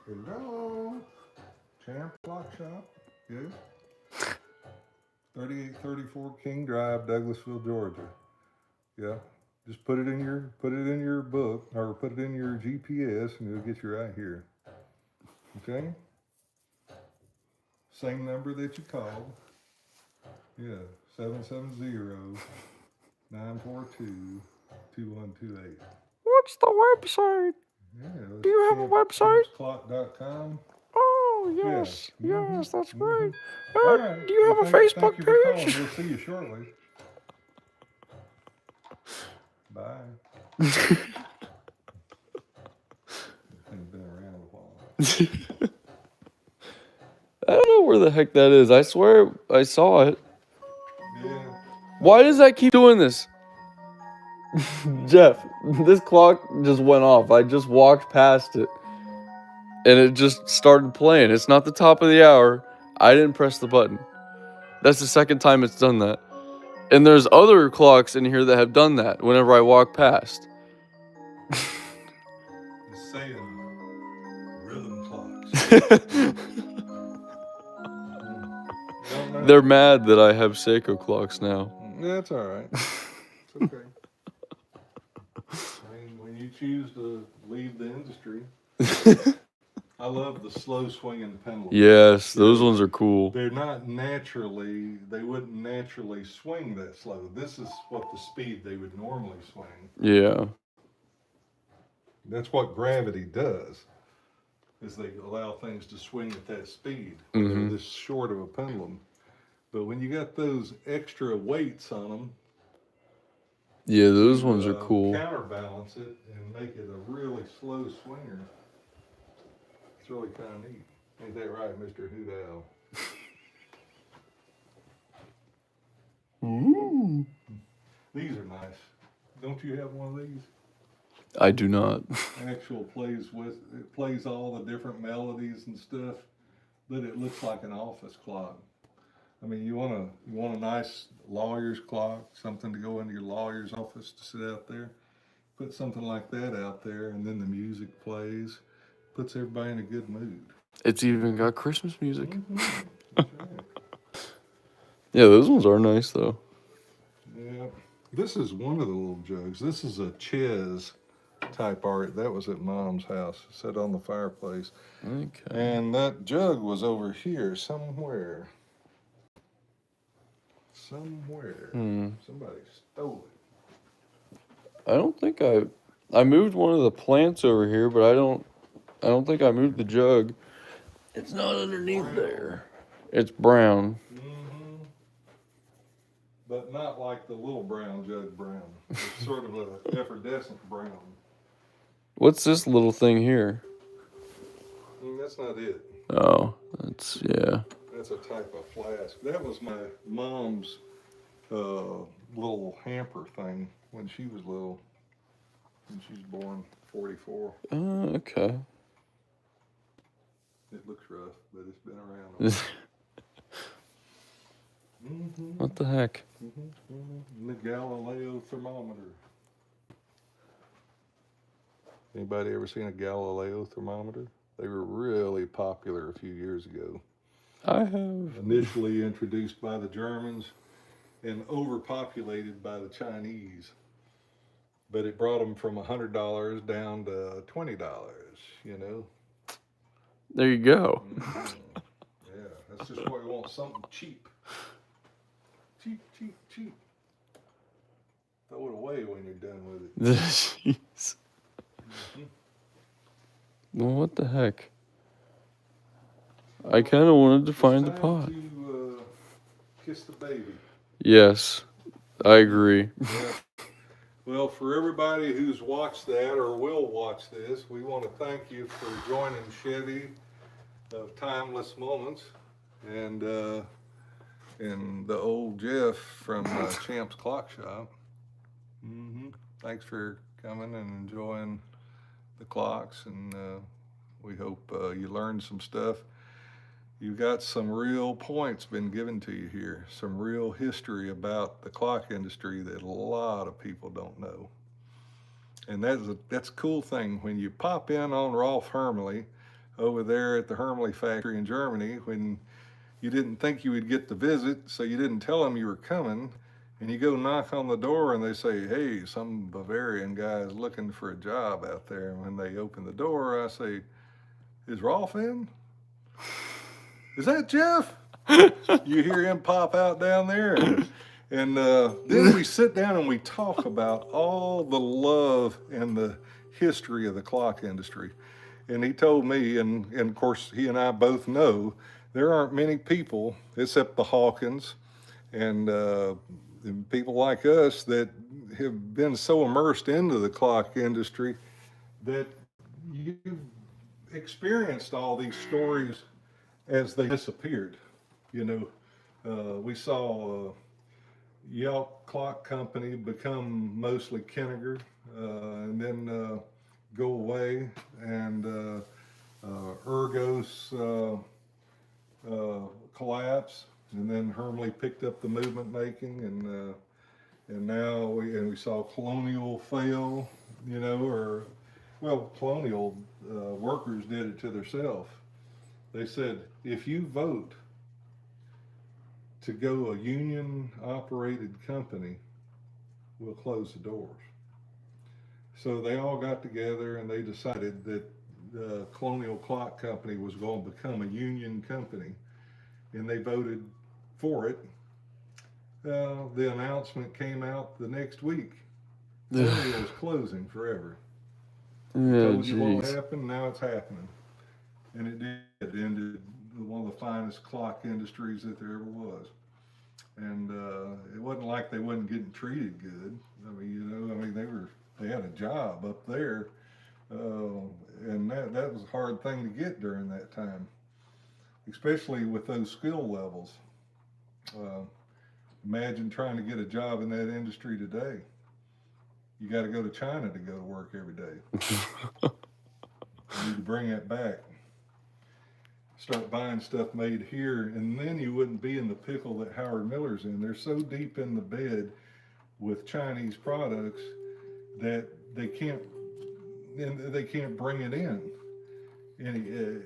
Hello, Champ Clock Shop. Yes. 3834 King Drive, Douglasville, Georgia. Yeah. Just put it in your book, or put it in your GPS, and it'll get you right here. Okay. Same number that you called. Yeah. 770-942-2128. What's the website? Yeah. Do you have a website? Champsclock.com. Oh Oh, yes. Yeah. Yes, that's Mhm. great. All right. Do you have Well, a thank Facebook you for calling. page? We'll see you shortly. Bye. I've been around a while. I don't know where the heck that is. I swear I saw it. Yeah. Why does that keep doing this? Jeff, this clock just went off. I just walked past it. And it just started playing. It's not the top of the hour. I didn't press the button. That's the second time it's done that. And there's other clocks in here that have done that whenever I walk past. Just saying, rhythm clocks. Don't know. They're mad that I have Seiko clocks now. That's all right. It's okay. I mean, when you choose to leave the industry, I love the slow swinging pendulum. Yes, those ones are cool. They're not naturally, they wouldn't naturally swing that slow. This is what the speed they would normally swing. Yeah. That's what gravity does, is they allow things to swing at that speed. Mhm. They're this short of a pendulum. But when you got those extra weights on them, Yeah, those ones are cool. counterbalance it and make it a really slow swinger. It's really kind of neat. Ain't that right, Mr. Hoot Owl? Ooh. These are nice. Don't you have one of these? I do not. Actual it plays all the different melodies and stuff, but it looks like an office clock. I mean, you want a nice lawyer's clock, something to go into your lawyer's office to sit out there. Put something like that out there, and then the music plays, puts everybody in a good mood. It's even got Christmas music. Mm-hmm. That's right. Yeah, those ones are nice though. Yeah, this is one of the little jugs. This is a Ches type art. That was at Mom's house. It sat on the fireplace. Okay. And that jug was over here somewhere. Somebody stole it. I don't think I moved one of the plants over here, but I don't think I moved the jug. It's not underneath there. It's brown. Mm-hmm. But not like the little brown jug brown. It's sort of a effervescent brown. What's this little thing here? That's not it. Oh, yeah. That's a type of flask. That was my mom's little hamper thing when she was little. When she's born 44. Okay. It looks rough, but it's been around. Mm-hmm. What the heck? The Galileo thermometer. Anybody ever seen a Galileo thermometer? They were really popular a few years ago. I have. Initially introduced by the Germans and overpopulated by the Chinese. But it brought them from $100 down to $20, you know? There you go. Yeah, that's just why we want something cheap. Cheap. Throw it away when you're done with it. Jeez. Well, what the heck? I kind of wanted to find the pot. To kiss the baby. Yes, I agree. Yeah. Well, for everybody who's watched that or will watch this, we want to thank you for joining Chevy of Timeless Moments and the old Jeff from Champ's Clock Shop. Mm-hmm. Thanks for coming and enjoying the clocks, and we hope you learned some stuff. You got some real points been given to you here, some real history about the clock industry that a lot of people don't know. And that's a cool thing. When you pop in on Rolf Hermle over there at the Hermle factory in Germany, when you didn't think you would get the visit, so you didn't tell them you were coming, and you go knock on the door and they say, hey, some Bavarian guy is looking for a job out there. And when they open the door, I say, is Rolf in? Is that Jeff? You hear him pop out down there. And then we sit down and we talk about all the love and the history of the clock industry. And he told me, and of course he and I both know, there aren't many people except the Hawkins and people like us that have been so immersed into the clock industry that you've experienced all these stories as they disappeared. You know, we saw Yelp Clock Company become mostly Kenninger, and then go away, and Ergos collapse, and then Hermley picked up the movement making, and now we saw Colonial fail, you know, or well, Colonial workers did it to themselves. They said if you vote to go a union operated company, we'll close the doors. So they all got together and they decided that the Colonial Clock Company was going to become a union company, and they voted for it. The announcement came out the next week. Colonial was closing forever. Told you what would happen, now it's happening. And it did. It ended one of the finest clock industries that there ever was. And it wasn't like they wasn't getting treated good. I mean, you know, I mean they had a job up there, and that was a hard thing to get during that time, especially with those skill levels. Imagine trying to get a job in that industry today. You got to go to China to go to work every day. You need to bring that back. Start buying stuff made here, and then you wouldn't be in the pickle that Howard Miller's in. They're so deep in the bed with Chinese products that they can't bring it in. And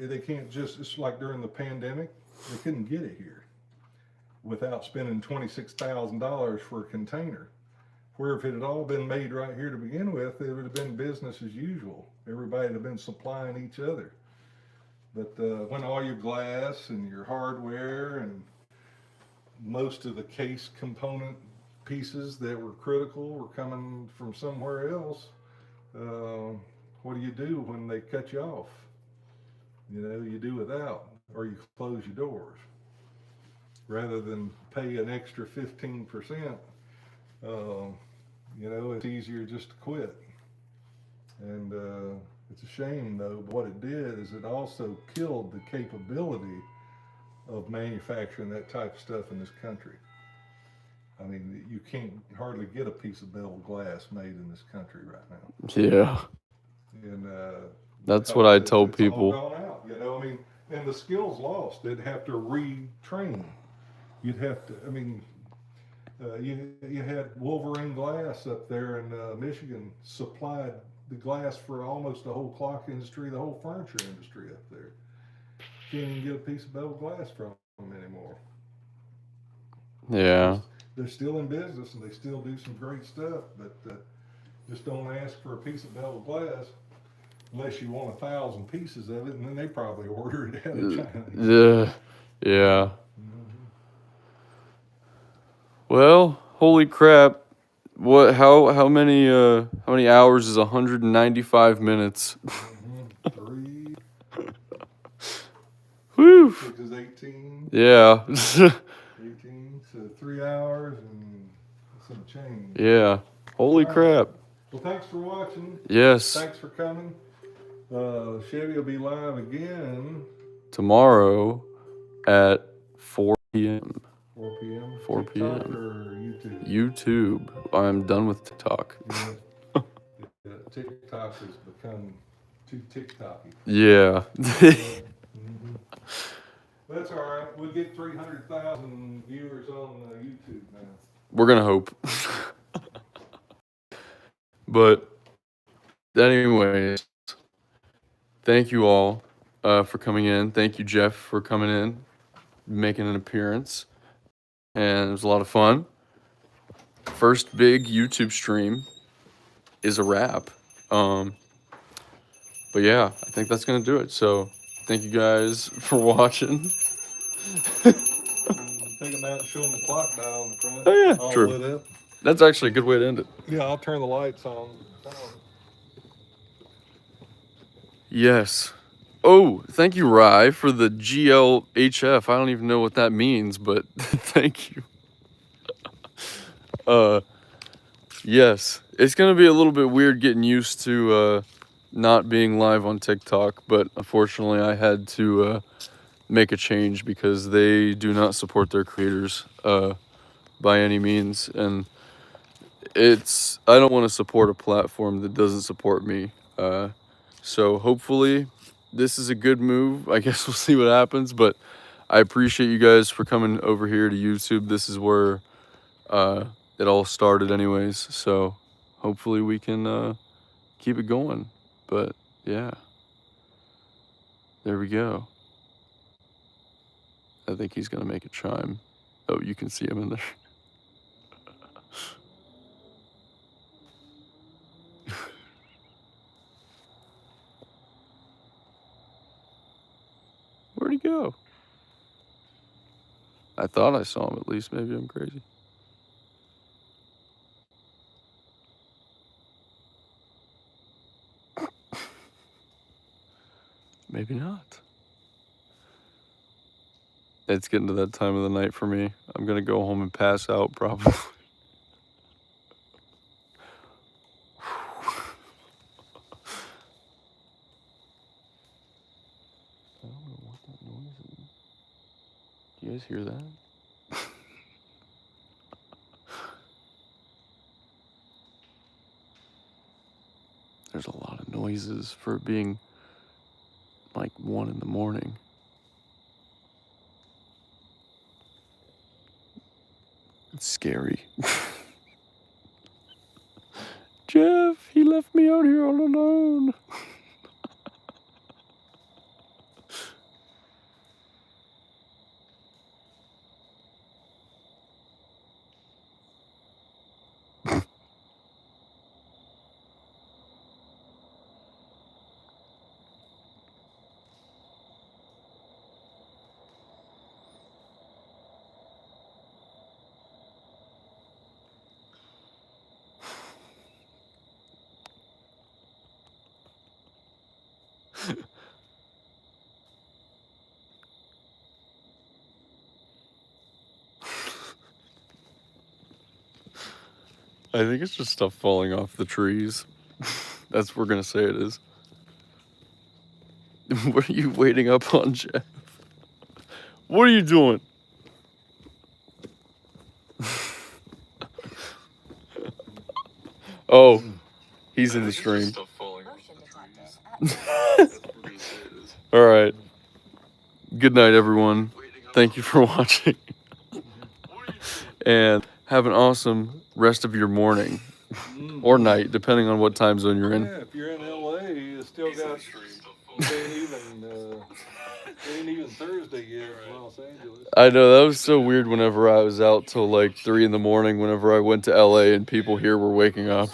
they can't just, it's like during the pandemic, they couldn't get it here without spending $26,000 for a container. Where if it had all been made right here to begin with, it would have been business as usual. Everybody would have been supplying each other. But when all your glass and your hardware and most of the case component pieces that were critical were coming from somewhere else, what do you do when they cut you off? You know, you do without, or you close your doors. Rather than pay an extra 15%, you know, it's easier just to quit. And it's a shame though, but what it did is it also killed the capability of manufacturing that type of stuff in this country. I mean, you can't hardly get a piece of beveled glass made in this country right now. Yeah. And that's what I tell it's people. all gone out, you know. I mean, and the skills lost. They'd have to retrain. You'd have to. I mean, you had Wolverine Glass up there in Michigan supplied the glass for almost the whole clock industry, the whole furniture industry up there. Can't even get a piece of beveled glass from them anymore. Yeah. They're still in business and they still do some great stuff, but just don't ask for a piece of beveled glass unless you want 1,000 pieces of it, and then they probably order it out of China. Yeah. Well, holy crap. What how many hours is 195 minutes? 3 Whew. 6 is 18. Yeah. 18, so 3 hours and some change. Yeah. Holy crap. Well, thanks for watching. Yes. Thanks for coming. Chevy will be live again Tomorrow at 4 p.m. 4 p.m. 4 TikTok p.m. or YouTube? YouTube. I'm done with TikTok. Yeah, TikTok has become too TikToky. Yeah. That's all right. We'll get 300,000 viewers on YouTube now. We're gonna hope. But anyways, thank you all for coming in. Thank you, Jeff, for coming in, making an appearance. And it was a lot of fun. First big YouTube stream is a wrap. But yeah, I think that's gonna do it. So thank you guys for watching. Take them out and show them the clock dial in the front. Oh yeah, all true. lit up. That's actually a good way to end it. Yeah, I'll turn the lights on. Yes. Oh, thank you, Rye, for the GLHF. I don't even know what that means, but thank you. Yes. It's gonna be a little bit weird getting used to not being live on TikTok, but unfortunately I had to make a change because they do not support their creators by any means, and I don't want to support a platform that doesn't support me. So hopefully this is a good move. I guess we'll see what happens, but I appreciate you guys for coming over here to YouTube. This is where it all started anyways. So hopefully we can keep it going. But yeah, there we go. I think he's gonna make a chime. Oh, you can see him in there. Where'd he go? I thought I saw him at least. Maybe I'm crazy. Maybe not. It's getting to that time of the night for me. I'm gonna go home and pass out probably. I don't know what that noise is. Do you guys hear that? There's a lot of noises for it being like 1 in the morning. It's scary. Jeff, he left me out here all alone. I think it's just stuff falling off the trees. That's what we're gonna say it is. What are you waiting up on, Jeff? What are you doing? Oh, he's in the stream. All right. Good night, everyone. Thank you for watching. And have an awesome rest of your morning or night, depending on what time zone you're in. Yeah, if you're in LA, you still got ain't even Thursday yet in Los Angeles. I know, that was so weird whenever I was out till like 3 in the morning whenever I went to LA and people here were waking up.